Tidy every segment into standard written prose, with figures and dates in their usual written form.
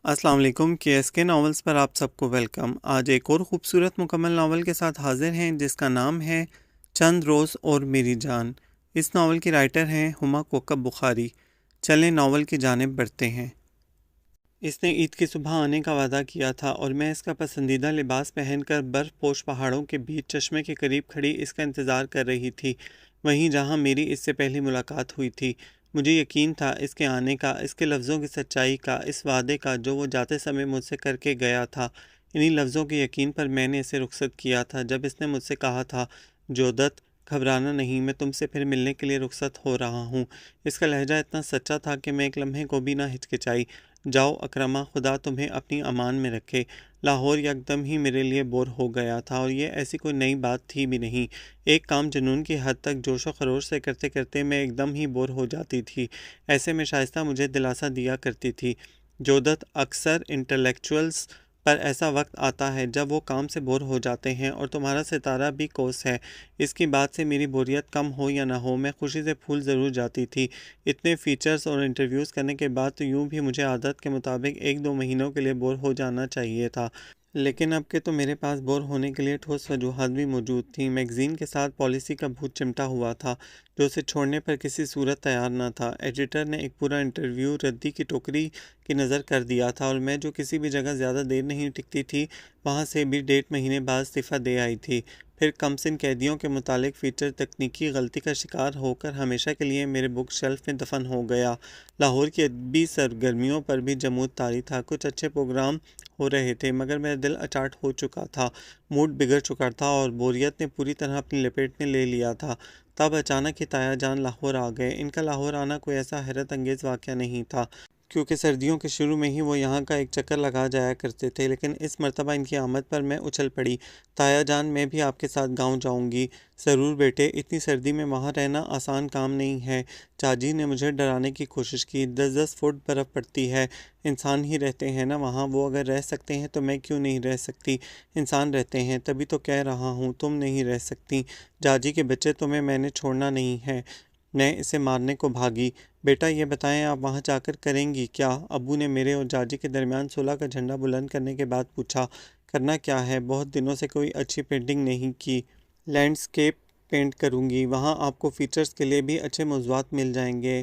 السلام علیکم کے ناولز پر آپ سب کو ویلکم۔ آج ایک اور خوبصورت مکمل ناول کے ساتھ حاضر ہیں جس کا نام ہے چند روز اور میری جان۔ اس ناول کی رائٹر ہیں ہما کوکب بخاری۔ چلیں ناول کی جانب بڑھتے ہیں۔ اس نے عید کی صبح آنے کا وعدہ کیا تھا اور میں اس کا پسندیدہ لباس پہن کر برف پوش پہاڑوں کے بیچ چشمے کے قریب کھڑی اس کا انتظار کر رہی تھی، وہیں جہاں میری اس سے پہلی ملاقات ہوئی تھی۔ مجھے یقین تھا اس کے آنے کا، اس کے لفظوں کی سچائی کا، اس وعدے کا جو وہ جاتے سمے مجھ سے کر کے گیا تھا۔ انہی لفظوں کے یقین پر میں نے اسے رخصت کیا تھا جب اس نے مجھ سے کہا تھا، جودت گھبرانا نہیں، میں تم سے پھر ملنے کے لیے رخصت ہو رہا ہوں۔ اس کا لہجہ اتنا سچا تھا کہ میں ایک لمحے کو بھی نہ ہچکچائی۔ جاؤ اکرمہ، خدا تمہیں اپنی امان میں رکھے۔ لاہور یکدم ہی میرے لیے بور ہو گیا تھا، اور یہ ایسی کوئی نئی بات تھی بھی نہیں۔ ایک کام جنون کی حد تک جوش و خروش سے کرتے کرتے میں ایک دم ہی بور ہو جاتی تھی۔ ایسے میں شائستہ مجھے دلاسا دیا کرتی تھی، جودت، اکثر انٹلیکچوئلز پر ایسا وقت آتا ہے جب وہ کام سے بور ہو جاتے ہیں، اور تمہارا ستارہ بھی کوس ہے۔ اس کی بات سے میری بوریت کم ہو یا نہ ہو، میں خوشی سے پھول ضرور جاتی تھی۔ اتنے فیچرز اور انٹرویوز کرنے کے بعد تو یوں بھی مجھے عادت کے مطابق 1-2 مہینوں کے لیے بور ہو جانا چاہیے تھا، لیکن اب کے تو میرے پاس بور ہونے کے لیے ٹھوس وجوہات بھی موجود تھیں۔ میگزین کے ساتھ پالیسی کا بھوت چمٹا ہوا تھا جو اسے چھوڑنے پر کسی صورت تیار نہ تھا۔ ایڈیٹر نے ایک پورا انٹرویو ردی کی ٹوکری کی نظر کر دیا تھا، اور میں جو کسی بھی جگہ زیادہ دیر نہیں ٹکتی تھی وہاں سے بھی 1.5 مہینے بعد استعفیٰ دے آئی تھی۔ پھر کمسن قیدیوں کے متعلق فیچر تکنیکی غلطی کا شکار ہو کر ہمیشہ کے لیے میرے بک شیلف میں دفن ہو گیا۔ لاہور کی ادبی سرگرمیوں پر بھی جمود طاری تھا، کچھ اچھے پروگرام ہو رہے تھے، مگر میرا دل اچاٹ ہو چکا تھا، موڈ بگڑ چکا تھا، اور بوریت نے پوری طرح اپنی لپیٹ میں لے لیا تھا۔ تب اچانک ہی تایا جان لاہور آ گئے۔ ان کا لاہور آنا کوئی ایسا حیرت انگیز واقعہ نہیں تھا، کیونکہ سردیوں کے شروع میں ہی وہ یہاں کا ایک چکر لگا جایا کرتے تھے، لیکن اس مرتبہ ان کی آمد پر میں اچھل پڑی۔ تایا جان، میں بھی آپ کے ساتھ گاؤں جاؤں گی۔ ضرور بیٹے، اتنی سردی میں وہاں رہنا آسان کام نہیں ہے۔ چاچی نے مجھے ڈرانے کی کوشش کی۔ 10-10 فٹ برف پڑتی ہے، انسان ہی رہتے ہیں نا وہاں، وہ اگر رہ سکتے ہیں تو میں کیوں نہیں رہ سکتی؟ انسان رہتے ہیں، تبھی تو کہہ رہا ہوں تم نہیں رہ سکتی۔ جاجی کے بچے، تمہیں میں نے چھوڑنا نہیں ہے۔ میں اسے مارنے کو بھاگی۔ بیٹا یہ بتائیں، آپ وہاں جا کر کریں گی کیا؟ ابو نے میرے اور جاجی کے درمیان صلح کا جھنڈا بلند کرنے کے بعد پوچھا۔ کرنا کیا ہے؟ بہت دنوں سے کوئی اچھی پینٹنگ نہیں کی۔ لینڈسکیپ پینٹ کروں گی، وہاں آپ کو فیچرز کے لیے بھی اچھے موضوعات مل جائیں گے۔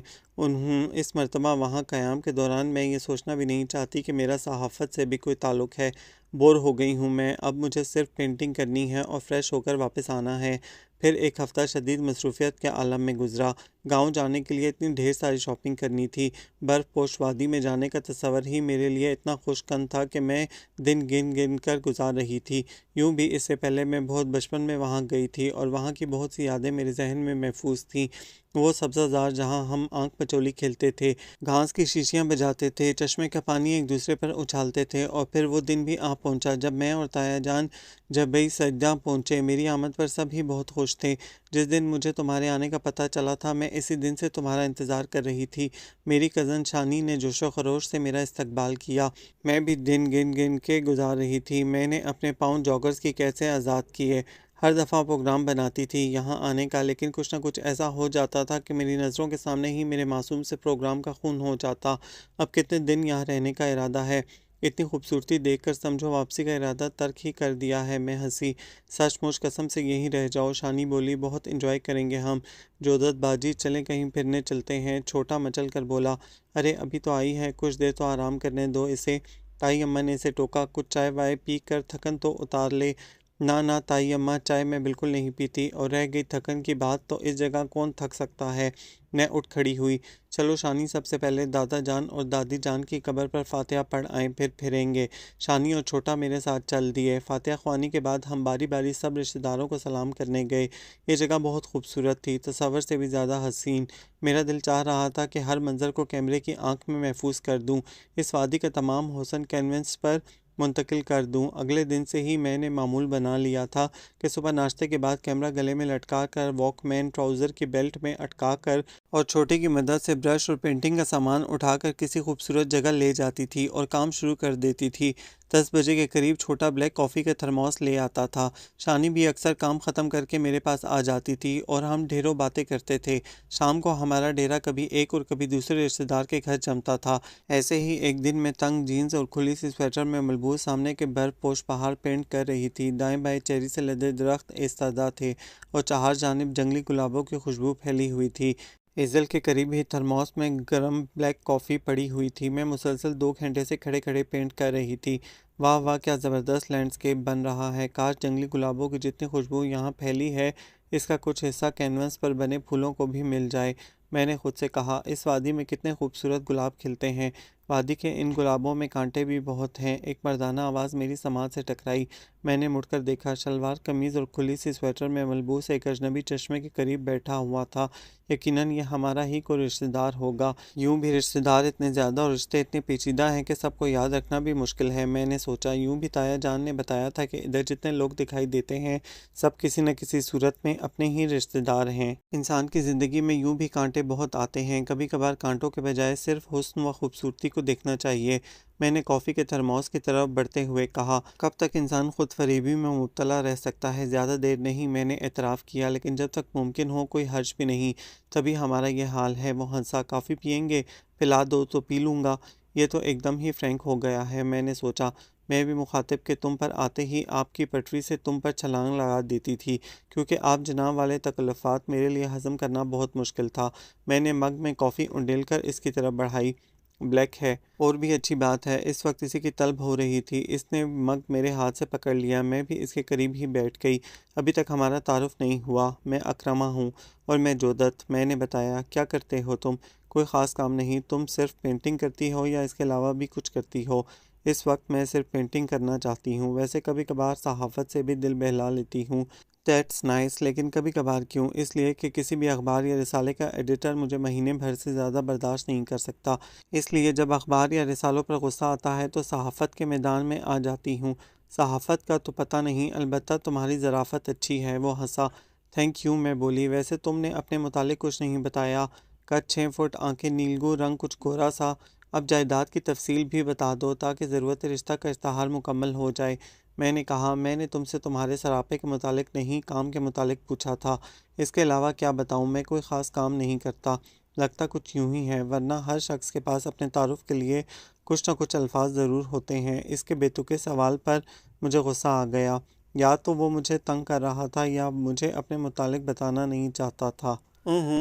اس مرتبہ وہاں قیام کے دوران میں یہ سوچنا بھی نہیں چاہتی کہ میرا صحافت سے بھی کوئی تعلق ہے۔ بور ہو گئی ہوں میں، اب مجھے صرف پینٹنگ کرنی ہے اور فریش ہو کر واپس آنا ہے۔ پھر ایک ہفتہ شدید مصروفیت کے عالم میں گزرا۔ گاؤں جانے کے لیے اتنی ڈھیر ساری شاپنگ کرنی تھی۔ برف پوش وادی میں جانے کا تصور ہی میرے لیے اتنا خوش کن تھا کہ میں دن گن گن کر گزار رہی تھی۔ یوں بھی اس سے پہلے میں بہت بچپن میں وہاں گئی تھی، اور وہاں کی بہت سی یادیں میرے ذہن میں محفوظ تھیں۔ وہ سبزہ زار جہاں ہم آنکھ پچولی کھیلتے تھے، گھاس کی شیشیاں بجاتے تھے، چشمے کا پانی ایک دوسرے پر اچھالتے تھے، اور پھر وہ دن بھی آ پہنچا جب میں اور تایا جان جبئی سجدہ پہنچے۔ میری آمد پر سب ہی بہت خوش تھے۔ جس دن مجھے تمہارے آنے کا پتہ چلا تھا، میں اسی دن سے تمہارا انتظار کر رہی تھی۔ میری کزن شانی نے جوش و خروش سے میرا استقبال کیا۔ میں بھی دن گن گن کے گزار رہی تھی۔ میں نے اپنے پاؤں جاگرز کی کیسے آزاد کیے۔ ہر دفعہ پروگرام بناتی تھی یہاں آنے کا، لیکن کچھ نہ کچھ ایسا ہو جاتا تھا کہ میری نظروں کے سامنے ہی میرے معصوم سے پروگرام کا خون ہو جاتا۔ اب کتنے دن یہاں رہنے کا ارادہ ہے؟ اتنی خوبصورتی دیکھ کر سمجھو واپسی کا ارادہ ترک ہی کر دیا ہے۔ میں ہنسی۔ سچ مچ قسم سے یہیں رہ جاؤ، شانی بولی، بہت انجوائے کریں گے ہم۔ جودت باجی، چلیں کہیں پھرنے چلتے ہیں، چھوٹا مچل کر بولا۔ ارے ابھی تو آئی ہے، کچھ دیر تو آرام کرنے دو اسے۔ تائی اماں نے اسے ٹوکا۔ کچھ چائے وائے پی کر تھکن تو اتار لے۔ نہ نہ تائی اماں، چائے میں بالکل نہیں پیتی، اور رہ گئی تھکن کی بات تو اس جگہ کون تھک سکتا ہے؟ میں اٹھ کھڑی ہوئی۔ چلو شانی، سب سے پہلے دادا جان اور دادی جان کی قبر پر فاتحہ پڑھ آئیں، پھر پھریں گے۔ شانی اور چھوٹا میرے ساتھ چل دیے۔ فاتحہ خوانی کے بعد ہم باری باری سب رشتہ داروں کو سلام کرنے گئے۔ یہ جگہ بہت خوبصورت تھی، تصور سے بھی زیادہ حسین۔ میرا دل چاہ رہا تھا کہ ہر منظر کو کیمرے کی آنکھ میں محفوظ کر دوں، اس وادی کا تمام حسن کینوس پر منتقل کر دوں۔ اگلے دن سے ہی میں نے معمول بنا لیا تھا کہ صبح ناشتے کے بعد کیمرہ گلے میں لٹکا کر، واک مین ٹراؤزر کی بیلٹ میں اٹکا کر، اور چھوٹے کی مدد سے برش اور پینٹنگ کا سامان اٹھا کر کسی خوبصورت جگہ لے جاتی تھی اور کام شروع کر دیتی تھی۔ 10 بجے کے قریب چھوٹا بلیک کافی کا تھرموس لے آتا تھا۔ شانی بھی اکثر کام ختم کر کے میرے پاس آ جاتی تھی اور ہم ڈھیروں باتیں کرتے تھے۔ شام کو ہمارا ڈیرا کبھی ایک اور کبھی دوسرے رشتہ دار کے گھر جمتا تھا۔ ایسے ہی ایک دن میں تنگ جینز اور کھلی سی سویٹر میں ملبوس سامنے کے برف پوش پہاڑ پینٹ کر رہی تھی۔ دائیں بائیں چیری سے لدے درخت ایستادہ تھے اور چہار جانب جنگلی گلابوں کی خوشبو پھیلی ہوئی تھی۔ ایزل کے قریب ہی تھرموس میں گرم بلیک کافی پڑی ہوئی تھی۔ میں مسلسل 2 گھنٹے سے کھڑے کھڑے پینٹ کر رہی تھی۔ واہ واہ، کیا زبردست لینڈسکیپ بن رہا ہے۔ کاش جنگلی گلابوں کی جتنی خوشبو یہاں پھیلی ہے اس کا کچھ حصہ کینوس پر بنے پھولوں کو بھی مل جائے۔ میں نے خود سے کہا، اس وادی میں کتنے خوبصورت گلاب کھلتے ہیں۔ وادی کے ان گلابوں میں کانٹے بھی بہت ہیں۔ ایک مردانہ آواز میری سماعت سے ٹکرائی۔ میں نے مڑ کر دیکھا۔ شلوار قمیض اور کھلی سی سویٹر میں ملبوس ایک اجنبی چشمے کے قریب بیٹھا ہوا تھا۔ یقیناً یہ ہمارا ہی کوئی رشتہ دار ہوگا۔ یوں بھی رشتہ دار اتنے زیادہ اور رشتے اتنے پیچیدہ ہیں کہ سب کو یاد رکھنا بھی مشکل ہے، میں نے سوچا۔ یوں بھی تایا جان نے بتایا تھا کہ ادھر جتنے لوگ دکھائی دیتے ہیں سب کسی نہ کسی صورت میں اپنے ہی رشتہ دار ہیں۔ انسان کی زندگی میں یوں بھی کانٹے بہت آتے ہیں، کبھی کبھار کانٹوں کے بجائے صرف حسن و خوبصورتی کو دیکھنا چاہیے۔ میں نے کافی کے تھرموس کی طرف بڑھتے ہوئے کہا، کب تک انسان خود فریبی میں مبتلا رہ سکتا ہے؟ زیادہ دیر نہیں، میں نے اعتراف کیا، لیکن جب تک ممکن ہو کوئی حرج بھی نہیں۔ تبھی ہمارا یہ حال ہے۔ وہ ہنسا۔ کافی پئیں گے؟ پلا دو تو پی لوں گا۔ یہ تو ایک دم ہی فرینک ہو گیا ہے، میں نے سوچا۔ میں بھی مخاطب کے تم پر آتے ہی آپ کی پٹری سے تم پر چھلانگ لگا دیتی تھی، کیونکہ آپ جناب والے تکلفات میرے لیے ہضم کرنا بہت مشکل تھا۔ میں نے مگ میں کافی انڈیل کر اس کی طرف بڑھائی۔ بلیک ہے، اور بھی اچھی بات ہے۔ اس وقت اسی کی طلب ہو رہی تھی۔ اس نے مگ میرے ہاتھ سے پکڑ لیا۔ میں بھی اس کے قریب ہی بیٹھ گئی۔ ابھی تک ہمارا تعارف نہیں ہوا۔ میں اکرما ہوں اور میں جودت، میں نے بتایا۔ کیا کرتے ہو تم؟ کوئی خاص کام نہیں۔ تم صرف پینٹنگ کرتی ہو یا اس کے علاوہ بھی کچھ کرتی ہو؟ اس وقت میں صرف پینٹنگ کرنا چاہتی ہوں، ویسے کبھی کبھار صحافت سے بھی دل بہلا لیتی ہوں۔ دیٹس نائس، لیکن کبھی کبھار کیوں؟ اس لیے کہ کسی بھی اخبار یا رسالے کا ایڈیٹر مجھے مہینے بھر سے زیادہ برداشت نہیں کر سکتا۔ اس لیے جب اخبار یا رسالوں پر غصہ آتا ہے تو صحافت کے میدان میں آ جاتی ہوں۔ صحافت کا تو پتہ نہیں، البتہ تمہاری ظرافت اچھی ہے۔ وہ ہنسا۔ تھینک یو، میں بولی۔ ویسے تم نے اپنے متعلق کچھ نہیں بتایا۔ قد 6 فٹ، آنکھیں نیلگوں رنگ، کچھ گورا سا۔ اب جائیداد کی تفصیل بھی بتا دو تاکہ ضرورت رشتہ کا اشتہار مکمل ہو جائے۔ میں نے کہا، میں نے تم سے تمہارے سراپے کے متعلق نہیں، کام کے متعلق پوچھا تھا۔ اس کے علاوہ کیا بتاؤں؟ میں کوئی خاص کام نہیں کرتا۔ لگتا کچھ یوں ہی ہے، ورنہ ہر شخص کے پاس اپنے تعارف کے لیے کچھ نہ کچھ الفاظ ضرور ہوتے ہیں۔ اس کے بے تکے سوال پر مجھے غصہ آ گیا۔ یا تو وہ مجھے تنگ کر رہا تھا یا مجھے اپنے متعلق بتانا نہیں چاہتا تھا۔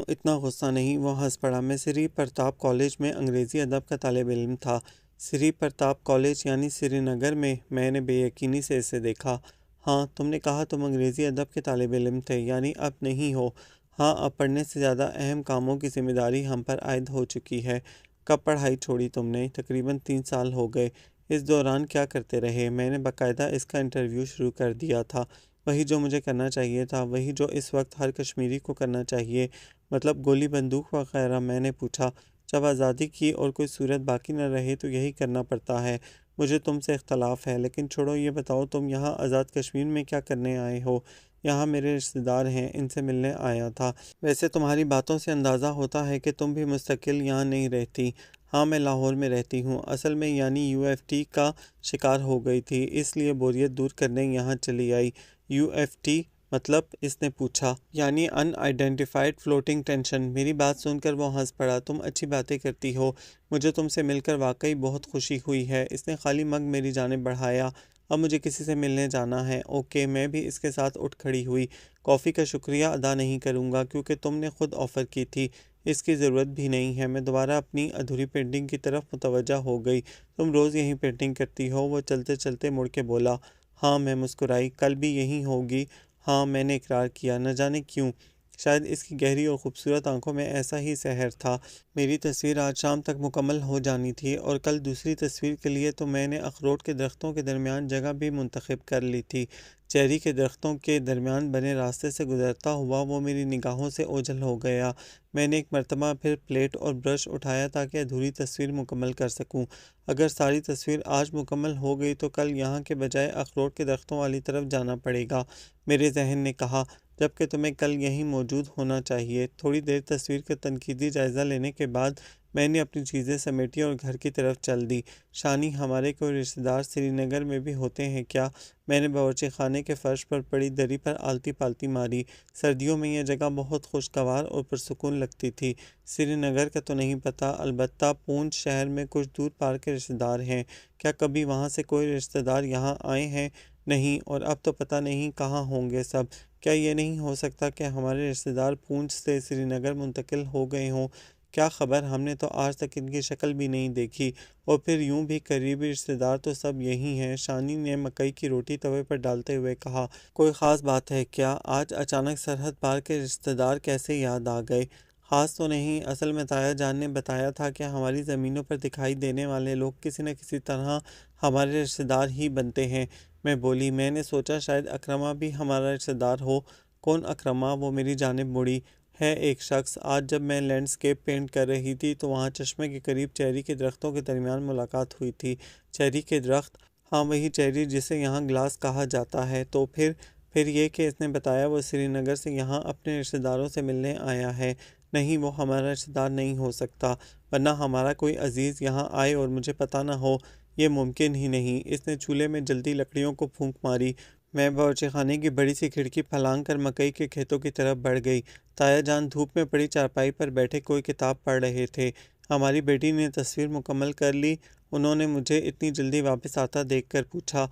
اتنا غصہ نہیں، وہ ہنس پڑا۔ میں سری پرتاپ کالج میں انگریزی ادب کا طالب علم تھا۔ سری پرتاپ کالج یعنی سری نگر میں نے بے یقینی سے اسے دیکھا۔ ہاں، تم نے کہا تم انگریزی ادب کے طالب علم تھے، یعنی اب نہیں ہو؟ ہاں، اب پڑھنے سے زیادہ اہم کاموں کی ذمہ داری ہم پر عائد ہو چکی ہے۔ کب پڑھائی چھوڑی تم نے؟ تقریباً 3 سال ہو گئے۔ اس دوران کیا کرتے رہے؟ میں نے باقاعدہ اس کا انٹرویو شروع کر دیا تھا۔ وہی جو مجھے کرنا چاہیے تھا، وہی جو اس وقت ہر کشمیری کو کرنا چاہیے۔ مطلب گولی بندوق وغیرہ؟ میں نے پوچھا۔ جب آزادی کی اور کوئی صورت باقی نہ رہے تو یہی کرنا پڑتا ہے۔ مجھے تم سے اختلاف ہے، لیکن چھوڑو، یہ بتاؤ تم یہاں آزاد کشمیر میں کیا کرنے آئے ہو؟ یہاں میرے رشتہ دار ہیں، ان سے ملنے آیا تھا۔ ویسے تمہاری باتوں سے اندازہ ہوتا ہے کہ تم بھی مستقل یہاں نہیں رہتی۔ ہاں، میں لاہور میں رہتی ہوں، اصل میں یعنی یو ایف ٹی کا شکار ہو گئی تھی، اس لیے بوریت دور کرنے یہاں چلی آئی۔ یو ایف ٹی مطلب؟ اس نے پوچھا۔ یعنی ان آئیڈینٹیفائڈ فلوٹنگ ٹینشن۔ میری بات سن کر وہ ہنس پڑا۔ تم اچھی باتیں کرتی ہو، مجھے تم سے مل کر واقعی بہت خوشی ہوئی ہے۔ اس نے خالی مگ میری جانب بڑھایا۔ اب مجھے کسی سے ملنے جانا ہے۔ اوکے، میں بھی اس کے ساتھ اٹھ کھڑی ہوئی۔ کافی کا شکریہ ادا نہیں کروں گا کیونکہ تم نے خود آفر کی تھی، اس کی ضرورت بھی نہیں ہے۔ میں دوبارہ اپنی ادھوری پینٹنگ کی طرف متوجہ ہو گئی۔ تم روز یہی پینٹنگ کرتی ہو؟ وہ چلتے چلتے مڑ کے بولا۔ ہاں، میں مسکرائی۔ کل بھی یہی ہوگی؟ ہاں، میں نے اقرار کیا۔ نہ جانے کیوں، شاید اس کی گہری اور خوبصورت آنکھوں میں ایسا ہی سحر تھا۔ میری تصویر آج شام تک مکمل ہو جانی تھی اور کل دوسری تصویر کے لیے تو میں نے اخروٹ کے درختوں کے درمیان جگہ بھی منتخب کر لی تھی۔ چیری کے درختوں کے درمیان بنے راستے سے گزرتا ہوا وہ میری نگاہوں سے اوجھل ہو گیا۔ میں نے ایک مرتبہ پھر پلیٹ اور برش اٹھایا تاکہ ادھوری تصویر مکمل کر سکوں۔ اگر ساری تصویر آج مکمل ہو گئی تو کل یہاں کے بجائے اخروٹ کے درختوں والی طرف جانا پڑے گا، میرے ذہن نے کہا، جبکہ تمہیں کل یہیں موجود ہونا چاہیے۔ تھوڑی دیر تصویر کا تنقیدی جائزہ لینے کے بعد میں نے اپنی چیزیں سمیٹی اور گھر کی طرف چل دی۔ شانی، ہمارے کوئی رشتہ دار سری نگر میں بھی ہوتے ہیں کیا؟ میں نے باورچی خانے کے فرش پر پڑی دری پر آلتی پالتی ماری۔ سردیوں میں یہ جگہ بہت خوشگوار اور پرسکون لگتی تھی۔ سری نگر کا تو نہیں پتہ، البتہ پونچھ شہر میں کچھ دور پار کے رشتہ دار ہیں۔ کیا کبھی وہاں سے کوئی رشتہ دار یہاں آئے ہیں؟ نہیں، اور اب تو پتہ نہیں کہاں ہوں گے سب۔ کیا یہ نہیں ہو سکتا کہ ہمارے رشتہ دار پونچھ سے سری نگر منتقل ہو گئے ہوں؟ کیا خبر، ہم نے تو آج تک ان کی شکل بھی نہیں دیکھی۔ اور پھر یوں بھی قریبی رشتہ دار تو سب یہی ہیں۔ شانی نے مکئی کی روٹی توے پر ڈالتے ہوئے کہا۔ کوئی خاص بات ہے کیا؟ آج اچانک سرحد پار کے رشتہ دار کیسے یاد آ گئے؟ خاص تو نہیں، اصل میں تایا جان نے بتایا تھا کہ ہماری زمینوں پر دکھائی دینے والے لوگ کسی نہ کسی طرح ہمارے رشتہ دار ہی بنتے ہیں۔ میں بولی، میں نے سوچا شاید اکرما بھی ہمارا رشتہ دار ہو۔ کون اکرما؟ وہ میری جانب مڑی۔ ہے ایک شخص، آج جب میں لینڈسکیپ پینٹ کر رہی تھی تو وہاں چشمے کے قریب چیری کے درختوں کے درمیان ملاقات ہوئی تھی۔ چیری کے درخت؟ ہاں وہی چیری جسے یہاں گلاس کہا جاتا ہے۔ تو پھر یہ کہ اس نے بتایا وہ سری نگر سے یہاں اپنے رشتہ داروں سے ملنے آیا ہے۔ نہیں، وہ ہمارا رشتہ دار نہیں ہو سکتا، ورنہ ہمارا کوئی عزیز یہاں آئے اور مجھے پتہ نہ ہو، یہ ممکن ہی نہیں۔ اس نے چولہے میں جلتی لکڑیوں کو پھونک ماری۔ میں باورچی خانے کی بڑی سی کھڑکی پھلانگ کر مکئی کے کھیتوں کی طرف بڑھ گئی۔ تایا جان دھوپ میں پڑی چارپائی پر بیٹھے کوئی کتاب پڑھ رہے تھے۔ ہماری بیٹی نے تصویر مکمل کر لی؟ انہوں نے مجھے اتنی جلدی واپس آتا دیکھ کر پوچھا۔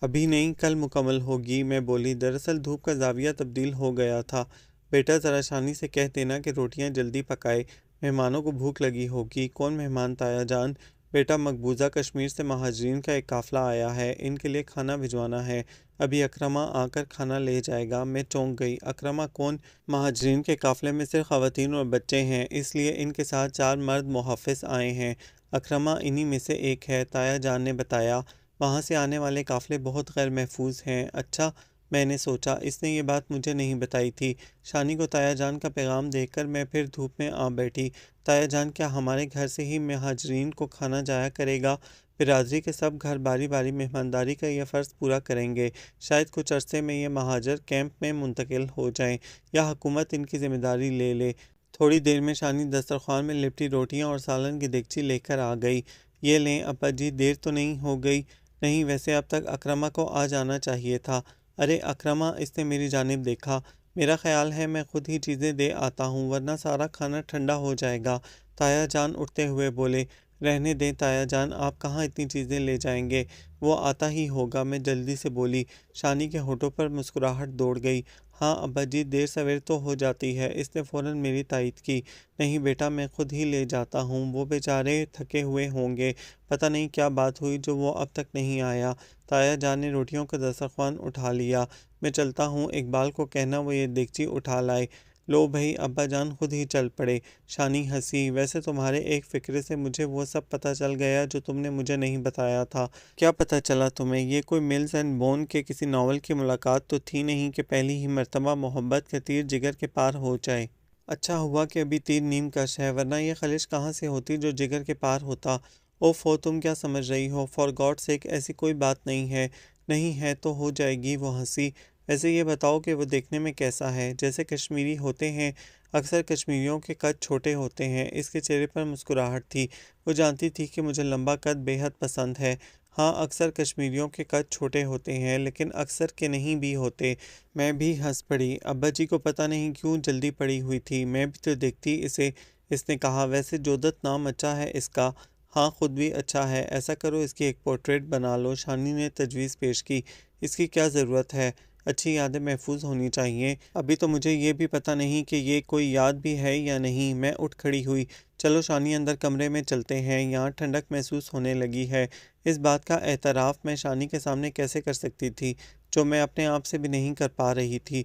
ابھی نہیں، کل مکمل ہوگی، میں بولی۔ دراصل دھوپ کا زاویہ تبدیل ہو گیا تھا۔ بیٹا ذرا شانی سے کہہ دینا کہ روٹیاں جلدی پکائے، مہمانوں کو بھوک لگی ہوگی۔ کون مہمان تایا جان؟ بیٹا، مقبوضہ کشمیر سے مہاجرین کا ایک قافلہ آیا ہے، ان کے لیے کھانا بھجوانا ہے۔ ابھی اکرما آ کر کھانا لے جائے گا۔ میں چونک گئی۔ اکرما کون؟ مہاجرین کے قافلے میں صرف خواتین اور بچے ہیں، اس لیے ان کے ساتھ 4 مرد محافظ آئے ہیں۔ اکرما انہی میں سے ایک ہے، تایا جان نے بتایا۔ وہاں سے آنے والے قافلے بہت غیر محفوظ ہیں۔ اچھا، میں نے سوچا اس نے یہ بات مجھے نہیں بتائی تھی۔ شانی کو تایا جان کا پیغام دیکھ کر میں پھر دھوپ میں آ بیٹھی۔ تایا جان کیا ہمارے گھر سے ہی مہاجرین کو کھانا جایا کرے گا؟ برادری کے سب گھر باری باری مہمانداری کا یہ فرض پورا کریں گے۔ شاید کچھ عرصے میں یہ مہاجر کیمپ میں منتقل ہو جائیں یا حکومت ان کی ذمہ داری لے لے۔ تھوڑی دیر میں شانی دسترخوان میں لپٹی روٹیاں اور سالن کی دیگچی لے کر آ گئی۔ یہ لیں ابا جی، دیر تو نہیں ہو گئی؟ نہیں، ویسے اب تک اکرما کو آ جانا چاہیے تھا۔ ارے اکرما، اس نے میری جانب دیکھا۔ میرا خیال ہے میں خود ہی چیزیں دے آتا ہوں، ورنہ سارا کھانا ٹھنڈا ہو جائے گا۔ تایا جان اٹھتے ہوئے بولے۔ رہنے دیں تایا جان، آپ کہاں اتنی چیزیں لے جائیں گے؟ وہ آتا ہی ہوگا، میں جلدی سے بولی۔ شانی کے ہونٹوں پر مسکراہٹ دوڑ گئی۔ ہاں ابا جی، دیر سویر تو ہو جاتی ہے، اس نے فوراً میری تائید کی۔ نہیں بیٹا، میں خود ہی لے جاتا ہوں، وہ بیچارے تھکے ہوئے ہوں گے، پتہ نہیں کیا بات ہوئی جو وہ اب تک نہیں آیا۔ تایا جان نے روٹیوں کا دسترخوان اٹھا لیا۔ میں چلتا ہوں، اقبال کو کہنا وہ یہ دیگچی اٹھا لائے۔ لو بھائی، ابا جان خود ہی چل پڑے۔ شانی ہنسی۔ ویسے تمہارے ایک فقرے سے مجھے وہ سب پتہ چل گیا جو تم نے مجھے نہیں بتایا تھا۔ کیا پتہ چلا تمہیں؟ یہ کوئی ملز اینڈ بون کے کسی ناول کی ملاقات تو تھی نہیں کہ پہلی ہی مرتبہ محبت کا تیر جگر کے پار ہو جائے۔ اچھا ہوا کہ ابھی تیر نیم کش ہے، ورنہ یہ خلش کہاں سے ہوتی جو جگر کے پار ہوتا۔ اوفو، تم کیا سمجھ رہی ہو؟ فار گاڈ سیک، ایسی کوئی بات نہیں ہے۔ نہیں ہے تو ہو جائے گی، وہ ہنسی۔ ویسے یہ بتاؤ کہ وہ دیکھنے میں کیسا ہے؟ جیسے کشمیری ہوتے ہیں، اکثر کشمیریوں کے قد چھوٹے ہوتے ہیں۔ اس کے چہرے پر مسکراہٹ تھی۔ وہ جانتی تھی کہ مجھے لمبا قد بے حد پسند ہے۔ ہاں، اکثر کشمیریوں کے قد چھوٹے ہوتے ہیں، لیکن اکثر کے نہیں بھی ہوتے۔ میں بھی ہنس پڑی۔ ابا جی کو پتہ نہیں کیوں جلدی پڑی ہوئی تھی، میں بھی تو دیکھتی اسے۔ اس نے کہا، ویسے جودت نام اچھا ہے اس کا۔ ہاں، خود بھی اچھا ہے، ایسا کرو اس کی ایک پورٹریٹ بنا لو۔ شانی نے تجویز پیش کی۔ اس کی کیا ضرورت ہے؟ اچھی یادیں محفوظ ہونی چاہیے۔ ابھی تو مجھے یہ بھی پتہ نہیں کہ یہ کوئی یاد بھی ہے یا نہیں۔ میں اٹھ کھڑی ہوئی۔ چلو شانی، اندر کمرے میں چلتے ہیں، یہاں ٹھنڈک محسوس ہونے لگی ہے۔ اس بات کا اعتراف میں شانی کے سامنے کیسے کر سکتی تھی جو میں اپنے آپ سے بھی نہیں کر پا رہی تھی؟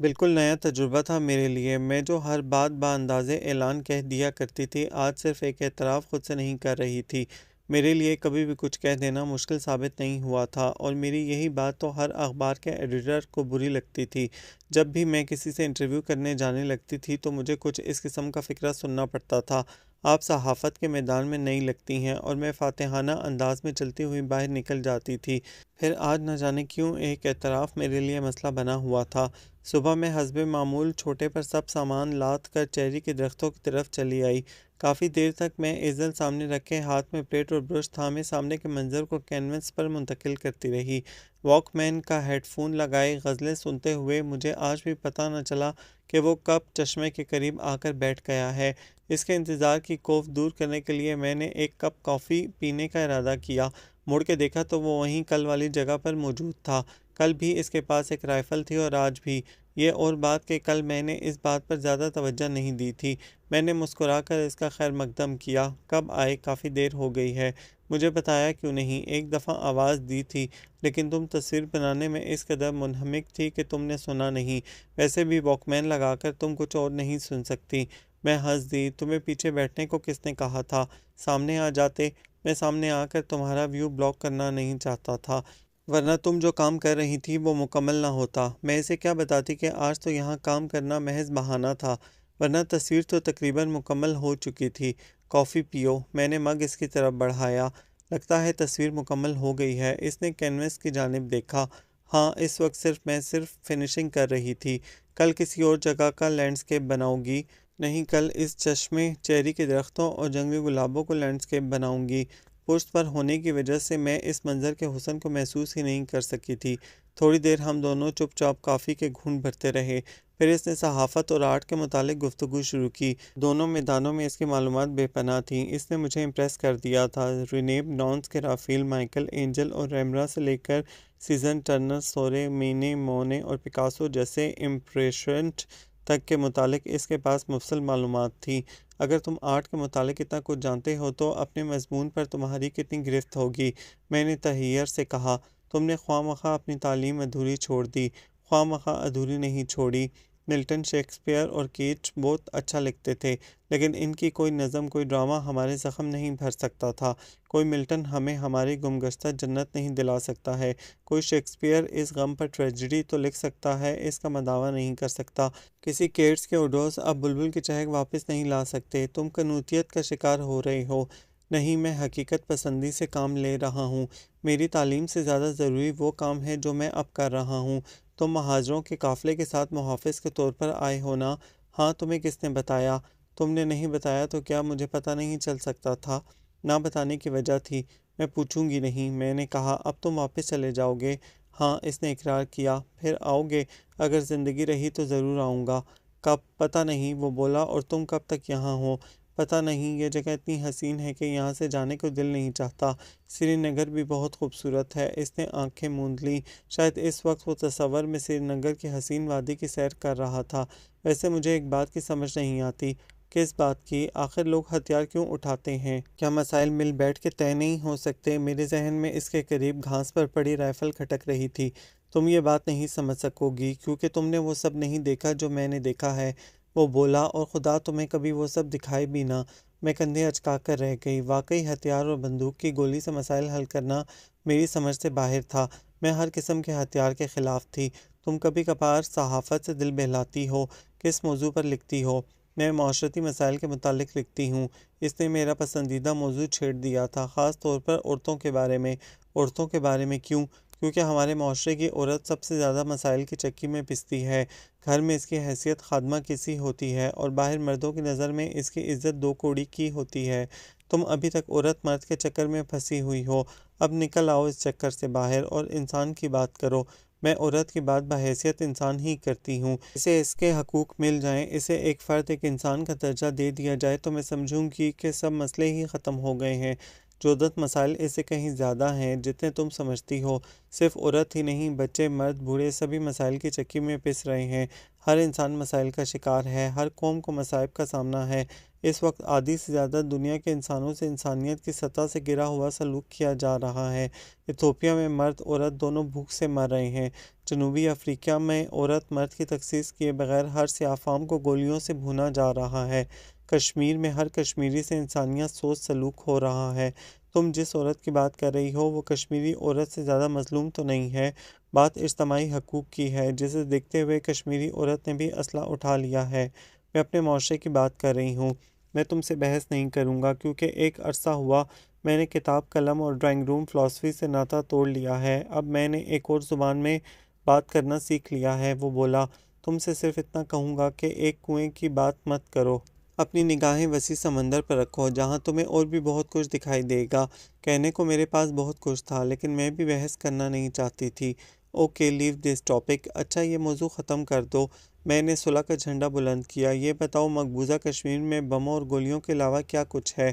بالکل نیا تجربہ تھا میرے لیے۔ میں جو ہر بات باندازِ اعلان کہہ دیا کرتی تھی، آج صرف ایک اعتراف خود سے نہیں کر رہی تھی۔ میرے لیے کبھی بھی کچھ کہہ دینا مشکل ثابت نہیں ہوا تھا، اور میری یہی بات تو ہر اخبار کے ایڈیٹر کو بری لگتی تھی۔ جب بھی میں کسی سے انٹرویو کرنے جانے لگتی تھی تو مجھے کچھ اس قسم کا فقرہ سننا پڑتا تھا۔ آپ صحافت کے میدان میں نئی لگتی ہیں اور میں فاتحانہ انداز میں چلتی ہوئی باہر نکل جاتی تھی۔ پھر آج نہ جانے کیوں ایک اعتراف میرے لیے مسئلہ بنا ہوا تھا۔ صبح میں حسب معمول چھوٹے پر سب سامان لاد کر چیری کے درختوں کی طرف چلی آئی۔ کافی دیر تک میں ایزل سامنے رکھے ہاتھ میں پلیٹ اور برش تھامے سامنے کے منظر کو کینوس پر منتقل کرتی رہی۔ واک مین کا ہیڈ فون لگائے غزلیں سنتے ہوئے مجھے آج بھی پتہ نہ چلا کہ وہ کب چشمے کے قریب آ کر بیٹھ گیا ہے۔ اس کے انتظار کی خوف دور کرنے کے لیے میں نے ایک کپ کافی پینے کا ارادہ کیا۔ مڑ کے دیکھا تو وہ وہیں کل والی جگہ پر موجود تھا۔ کل بھی اس کے پاس ایک رائفل تھی اور آج بھی۔ یہ اور بات کہ کل میں نے اس بات پر زیادہ توجہ نہیں دی تھی۔ میں نے مسکرا کر اس کا خیر مقدم کیا۔ کب آئے؟ کافی دیر ہو گئی ہے۔ مجھے بتایا کیوں نہیں؟ ایک دفعہ آواز دی تھی لیکن تم تصویر بنانے میں اس قدر منہمک تھی کہ تم نے سنا نہیں۔ ویسے بھی واک مین لگا کر تم کچھ اور نہیں سن سکتی۔ میں ہنس دی۔ تمہیں پیچھے بیٹھنے کو کس نے کہا تھا؟ سامنے آ جاتے۔ میں سامنے آ کر تمہارا ویو بلاک کرنا نہیں چاہتا تھا، ورنہ تم جو کام کر رہی تھی وہ مکمل نہ ہوتا۔ میں اسے کیا بتاتی کہ آج تو یہاں کام کرنا محض بہانہ تھا، ورنہ تصویر تو تقریباً مکمل ہو چکی تھی۔ کافی پیو۔ میں نے مگ اس کی طرف بڑھایا۔ لگتا ہے تصویر مکمل ہو گئی ہے۔ اس نے کینوس کی جانب دیکھا۔ ہاں، اس وقت میں صرف فنشنگ کر رہی تھی۔ کل کسی اور جگہ کا لینڈسکیپ بناؤں گی؟ نہیں، کل اس چشمے، چیری کے درختوں اور جنگلی گلابوں کو لینڈسکیپ بناؤں گی۔ پشت پر ہونے کی وجہ سے میں اس منظر کے حسن کو محسوس ہی نہیں کر سکی تھی۔ تھوڑی دیر ہم دونوں چپ چاپ کافی کے گھونٹ بھرتے رہے۔ پھر اس نے صحافت اور آرٹ کے متعلق گفتگو شروع کی۔ دونوں میدانوں میں اس کی معلومات بے پناہ تھیں۔ اس نے مجھے امپریس کر دیا تھا۔ رینیب نونس کے رافیل، مائیکل اینجل اور ریمبرا سے لے کر سیزن ٹرنر، سورے، مینے، مونے اور پکاسو جیسے امپریشنسٹ تک کے متعلق اس کے پاس مفصل معلومات تھی۔ اگر تم آرٹ کے متعلق اتنا کچھ جانتے ہو تو اپنے مضمون پر تمہاری کتنی گرفت ہوگی؟ میں نے تحیر سے کہا۔ تم نے خواہ مخواہ اپنی تعلیم ادھوری چھوڑ دی۔ خواہ مخواہ ادھوری نہیں چھوڑی۔ ملٹن، شیکسپیئر اور کیٹس بہت اچھا لکھتے تھے، لیکن ان کی کوئی نظم، کوئی ڈرامہ ہمارے زخم نہیں بھر سکتا تھا۔ کوئی ملٹن ہمیں ہماری گمگشتہ جنت نہیں دلا سکتا ہے۔ کوئی شیکسپیئر اس غم پر ٹریجڈی تو لکھ سکتا ہے، اس کا مداوع نہیں کر سکتا۔ کسی کیٹس کے اوڈوز اب بلبل کی چہک واپس نہیں لا سکتے۔ تم قنوطیت کا شکار ہو رہے ہو۔ نہیں، میں حقیقت پسندی سے کام لے رہا ہوں۔ میری تعلیم سے زیادہ ضروری وہ کام ہے جو میں اب کر رہا ہوں۔ تم مہاجروں کے قافلے کے ساتھ محافظ کے طور پر آئے ہو نا؟ ہاں، تمہیں کس نے بتایا؟ تم نے نہیں بتایا تو کیا مجھے پتہ نہیں چل سکتا تھا؟ نہ بتانے کی وجہ تھی۔ میں پوچھوں گی نہیں، میں نے کہا۔ اب تم واپس چلے جاؤ گے؟ ہاں، اس نے اقرار کیا۔ پھر آؤ گے؟ اگر زندگی رہی تو ضرور آؤں گا۔ کب؟ پتہ نہیں، وہ بولا۔ اور تم کب تک یہاں ہو؟ پتہ نہیں۔ یہ جگہ اتنی حسین ہے کہ یہاں سے جانے کو دل نہیں چاہتا۔ سری نگر بھی بہت خوبصورت ہے۔ اس نے آنکھیں موند لیں۔ شاید اس وقت وہ تصور میں سری نگر کی حسین وادی کی سیر کر رہا تھا۔ ویسے مجھے ایک بات کی سمجھ نہیں آتی۔ کس بات کی؟ آخر لوگ ہتھیار کیوں اٹھاتے ہیں؟ کیا مسائل مل بیٹھ کے طے نہیں ہو سکتے؟ میرے ذہن میں اس کے قریب گھاس پر پڑی رائفل کھٹک رہی تھی۔ تم یہ بات نہیں سمجھ سکو گی کیونکہ تم نے وہ سب نہیں دیکھا جو میں نے دیکھا ہے، وہ بولا۔ اور خدا تمہیں کبھی وہ سب دکھائے بھی نہ۔ میں کندھے اچکا کر رہ گئی۔ واقعی ہتھیار اور بندوق کی گولی سے مسائل حل کرنا میری سمجھ سے باہر تھا۔ میں ہر قسم کے ہتھیار کے خلاف تھی۔ تم کبھی کبھار صحافت سے دل بہلاتی ہو۔ کس موضوع پر لکھتی ہو؟ میں معاشرتی مسائل کے متعلق لکھتی ہوں۔ اس نے میرا پسندیدہ موضوع چھیڑ دیا تھا، خاص طور پر عورتوں کے بارے میں۔ عورتوں کے بارے میں کیوں؟ کیونکہ ہمارے معاشرے کی عورت سب سے زیادہ مسائل کی چکی میں پستی ہے۔ گھر میں اس کی حیثیت خادمہ کی سی ہوتی ہے اور باہر مردوں کی نظر میں اس کی عزت دو کوڑی کی ہوتی ہے۔ تم ابھی تک عورت مرد کے چکر میں پھنسی ہوئی ہو۔ اب نکل آؤ اس چکر سے باہر اور انسان کی بات کرو۔ میں عورت کی بات بحیثیت انسان ہی کرتی ہوں۔ اسے اس کے حقوق مل جائیں، اسے ایک فرد، ایک انسان کا درجہ دے دیا جائے تو میں سمجھوں گی کہ سب مسئلے ہی ختم ہو گئے ہیں۔ جودت مسائل اس سے کہیں زیادہ ہیں جتنے تم سمجھتی ہو۔ صرف عورت ہی نہیں، بچے، مرد، بوڑھے سبھی مسائل کی چکی میں پس رہے ہیں۔ ہر انسان مسائل کا شکار ہے۔ ہر قوم کو مصائب کا سامنا ہے۔ اس وقت آدھی سے زیادہ دنیا کے انسانوں سے انسانیت کی سطح سے گرا ہوا سلوک کیا جا رہا ہے۔ ایتھوپیا میں مرد عورت دونوں بھوک سے مر رہے ہیں۔ جنوبی افریقہ میں عورت مرد کی تخصیص کیے بغیر ہر سیاہ فام کو گولیوں سے بھونا جا رہا ہے۔ کشمیر میں ہر کشمیری سے انسانیہ سوچ سلوک ہو رہا ہے۔ تم جس عورت کی بات کر رہی ہو وہ کشمیری عورت سے زیادہ مظلوم تو نہیں ہے۔ بات اجتماعی حقوق کی ہے، جسے دیکھتے ہوئے کشمیری عورت نے بھی اسلحہ اٹھا لیا ہے۔ میں اپنے معاشرے کی بات کر رہی ہوں۔ میں تم سے بحث نہیں کروں گا کیونکہ ایک عرصہ ہوا میں نے کتاب قلم اور ڈرائنگ روم فلسفی سے ناطہ توڑ لیا ہے۔ اب میں نے ایک اور زبان میں بات کرنا سیکھ لیا ہے۔ وہ بولا، تم سے صرف اتنا کہوں گا کہ ایک کنویں کی بات مت کرو۔ اپنی نگاہیں وسیع سمندر پر رکھو جہاں تمہیں اور بھی بہت کچھ دکھائی دے گا۔ کہنے کو میرے پاس بہت کچھ تھا لیکن میں بھی بحث کرنا نہیں چاہتی تھی۔ Okay leave this topic. اچھا یہ موضوع ختم کر دو۔ میں نے صلح کا جھنڈا بلند کیا۔ یہ بتاؤ مقبوضہ کشمیر میں بموں اور گولیوں کے علاوہ کیا کچھ ہے؟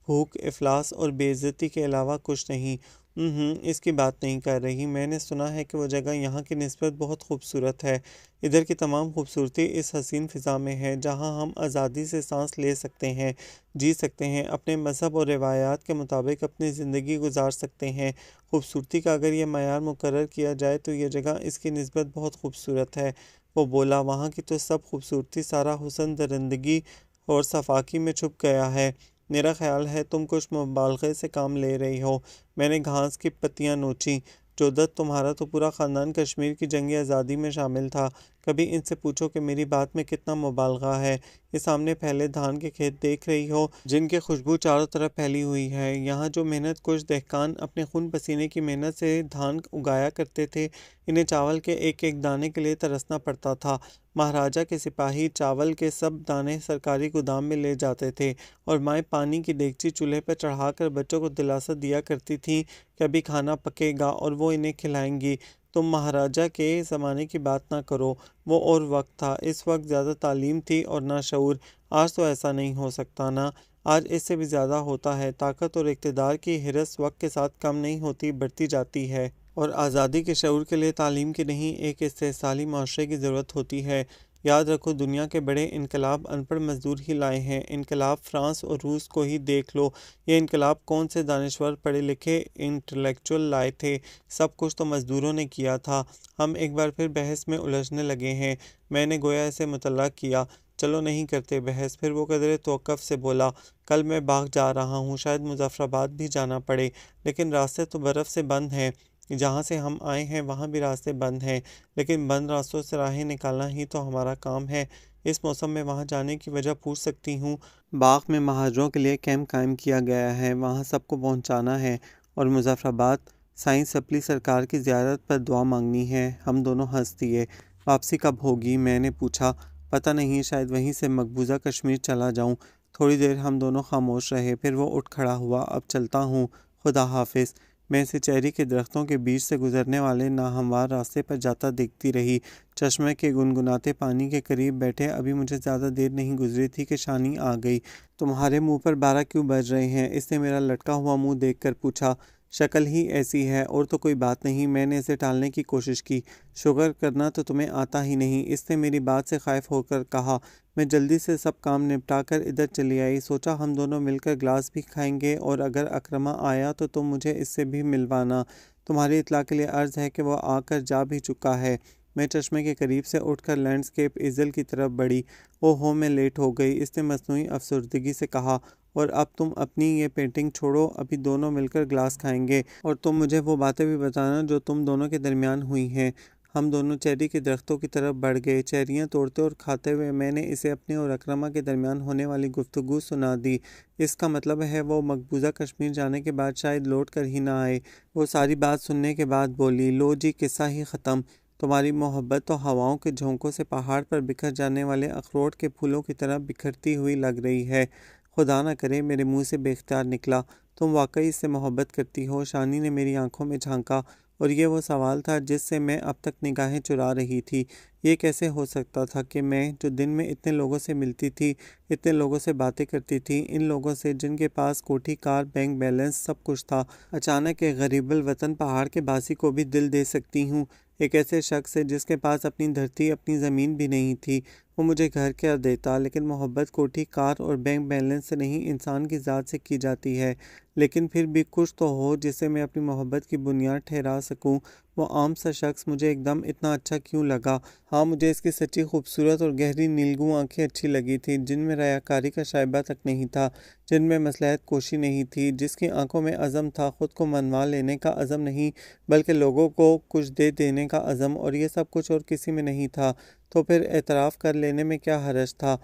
بھوک، افلاس اور بے عزتی کے علاوہ کچھ نہیں۔ اس کی بات نہیں کر رہی۔ میں نے سنا ہے کہ وہ جگہ یہاں کی نسبت بہت خوبصورت ہے۔ ادھر کی تمام خوبصورتی اس حسین فضا میں ہے جہاں ہم آزادی سے سانس لے سکتے ہیں، جی سکتے ہیں، اپنے مذہب اور روایات کے مطابق اپنی زندگی گزار سکتے ہیں۔ خوبصورتی کا اگر یہ معیار مقرر کیا جائے تو یہ جگہ اس کی نسبت بہت خوبصورت ہے۔ وہ بولا، وہاں کی تو سب خوبصورتی، سارا حسن درندگی اور صفاکی میں چھپ گیا ہے۔ میرا خیال ہے تم کچھ مبالغے سے کام لے رہی ہو۔ میں نے گھاس کی پتیاں نوچیں۔ جودت، تمہارا تو پورا خاندان کشمیر کی جنگی آزادی میں شامل تھا۔ کبھی ان سے پوچھو کہ میری بات میں کتنا مبالغہ ہے۔ یہ سامنے پھیلے دھان کے کھیت دیکھ رہی ہو جن کی خوشبو چاروں طرف پھیلی ہوئی ہے۔ یہاں جو محنت کش دہقان اپنے خون پسینے کی محنت سے دھان اگایا کرتے تھے، انہیں چاول کے ایک ایک دانے کے لیے ترسنا پڑتا تھا۔ مہاراجہ کے سپاہی چاول کے سب دانے سرکاری گودام میں لے جاتے تھے اور مائیں پانی کی دیگچی چولہے پر چڑھا کر بچوں کو دلاسا دیا کرتی تھیں کہ ابھی کھانا پکے گا اور وہ انہیں کھلائیں گی۔ تم مہاراجہ کے زمانے کی بات نہ کرو، وہ اور وقت تھا۔ اس وقت زیادہ تعلیم تھی اور نہ شعور۔ آج تو ایسا نہیں ہو سکتا نا، آج اس سے بھی زیادہ ہوتا ہے۔ طاقت اور اقتدار کی ہرس وقت کے ساتھ کم نہیں ہوتی، بڑھتی جاتی ہے۔ اور آزادی کے شعور کے لیے تعلیم کی نہیں، ایک استحصالی معاشرے کی ضرورت ہوتی ہے۔ یاد رکھو، دنیا کے بڑے انقلاب ان پڑھ مزدور ہی لائے ہیں۔ انقلاب فرانس اور روس کو ہی دیکھ لو۔ یہ انقلاب کون سے دانشور پڑھے لکھے انٹلیکچوئل لائے تھے؟ سب کچھ تو مزدوروں نے کیا تھا۔ ہم ایک بار پھر بحث میں الجھنے لگے ہیں۔ میں نے گویا اسے مطلع کیا۔ چلو نہیں کرتے بحث۔ پھر وہ قدرے توقف سے بولا، کل میں باغ جا رہا ہوں، شاید مظفر آباد بھی جانا پڑے، لیکن راستے تو برف سے بند ہیں۔ جہاں سے ہم آئے ہیں وہاں بھی راستے بند ہیں، لیکن بند راستوں سے راہیں نکالنا ہی تو ہمارا کام ہے۔ اس موسم میں وہاں جانے کی وجہ پوچھ سکتی ہوں؟ باغ میں مہاجروں کے لیے کیمپ قائم کیا گیا ہے، وہاں سب کو پہنچانا ہے، اور مظفر آباد سائیں سپلی سرکار کی زیارت پر دعا مانگنی ہے۔ ہم دونوں ہنس دیے۔ واپسی کب ہوگی؟ میں نے پوچھا۔ پتہ نہیں، شاید وہیں سے مقبوضہ کشمیر چلا جاؤں۔ تھوڑی دیر ہم دونوں خاموش رہے، پھر وہ اٹھ کھڑا ہوا۔ اب چلتا ہوں، خدا حافظ۔ میں اسے چیری کے درختوں کے بیچ سے گزرنے والے ناہموار راستے پر جاتا دیکھتی رہی۔ چشمے کے گنگناتے پانی کے قریب بیٹھے ابھی مجھے زیادہ دیر نہیں گزری تھی کہ شانی آ گئی۔ تمہارے منہ پر 12 کیوں بج رہے ہیں؟ اس نے میرا لٹکا ہوا منہ دیکھ کر پوچھا۔ شکل ہی ایسی ہے، اور تو کوئی بات نہیں۔ میں نے اسے ٹالنے کی کوشش کی۔ شوگر کرنا تو تمہیں آتا ہی نہیں، اس نے میری بات سے خائف ہو کر کہا۔ میں جلدی سے سب کام نپٹا کر ادھر چلی آئی۔ سوچا ہم دونوں مل کر گلاس بھی کھائیں گے، اور اگر اکرمہ آیا تو تم مجھے اس سے بھی ملوانا۔ تمہاری اطلاع کے لیے عرض ہے کہ وہ آ کر جا بھی چکا ہے۔ میں چشمے کے قریب سے اٹھ کر لینڈسکیپ ایزل کی طرف بڑھی۔ او ہو، میں لیٹ ہو گئی، اس نے مصنوعی افسردگی سے کہا۔ اور اب تم اپنی یہ پینٹنگ چھوڑو، ابھی دونوں مل کر گلاس کھائیں گے، اور تم مجھے وہ باتیں بھی بتانا جو تم دونوں کے درمیان ہوئی ہیں۔ ہم دونوں چیری کے درختوں کی طرف بڑھ گئے۔ چیریاں توڑتے اور کھاتے ہوئے میں نے اسے اپنے اور اکرمہ کے درمیان ہونے والی گفتگو سنا دی۔ اس کا مطلب ہے وہ مقبوضہ کشمیر جانے کے بعد شاید لوٹ کر ہی نہ آئے۔ وہ ساری بات سننے کے بعد بولی، لو جی، قصہ ہی ختم۔ تمہاری محبت تو ہواؤں کے جھونکوں سے پہاڑ پر بکھر جانے والے اخروٹ کے پھولوں کی طرح بکھرتی ہوئی لگ رہی ہے۔ خدا نہ کرے، میرے منہ سے بے اختیار نکلا، تم واقعی اس سے محبت کرتی ہو؟ شانی نے میری آنکھوں میں جھانکا، اور یہ وہ سوال تھا جس سے میں اب تک نگاہیں چرا رہی تھی۔ یہ کیسے ہو سکتا تھا کہ میں، جو دن میں اتنے لوگوں سے ملتی تھی، اتنے لوگوں سے باتیں کرتی تھی، ان لوگوں سے جن کے پاس کوٹھی، کار، بینک بیلنس، سب کچھ تھا، اچانک ایک غریب الوطن پہاڑ کے باسی کو بھی دل دے سکتی ہوں؟ ایک ایسے شخص سے جس کے پاس اپنی دھرتی، اپنی زمین بھی نہیں تھی۔ وہ مجھے گھر کیا دیتا، لیکن محبت کوٹھی، کار اور بینک بیلنس سے نہیں، انسان کی ذات سے کی جاتی ہے۔ لیکن پھر بھی کچھ تو ہو جسے میں اپنی محبت کی بنیاد ٹھہرا سکوں۔ وہ عام سا شخص مجھے ایک دم اتنا اچھا کیوں لگا؟ ہاں، مجھے اس کی سچی خوبصورت اور گہری نیلگوں آنکھیں اچھی لگی تھیں، جن میں ریاکاری کا شائبہ تک نہیں تھا، جن میں مصلحت کوشی نہیں تھی، جس کی آنکھوں میں عزم تھا، خود کو منوا لینے کا عزم نہیں بلکہ لوگوں کو کچھ دے دینے کا عزم، اور یہ سب کچھ اور کسی میں نہیں تھا۔ تو پھر اعتراف کر لینے میں کیا حرج تھا؟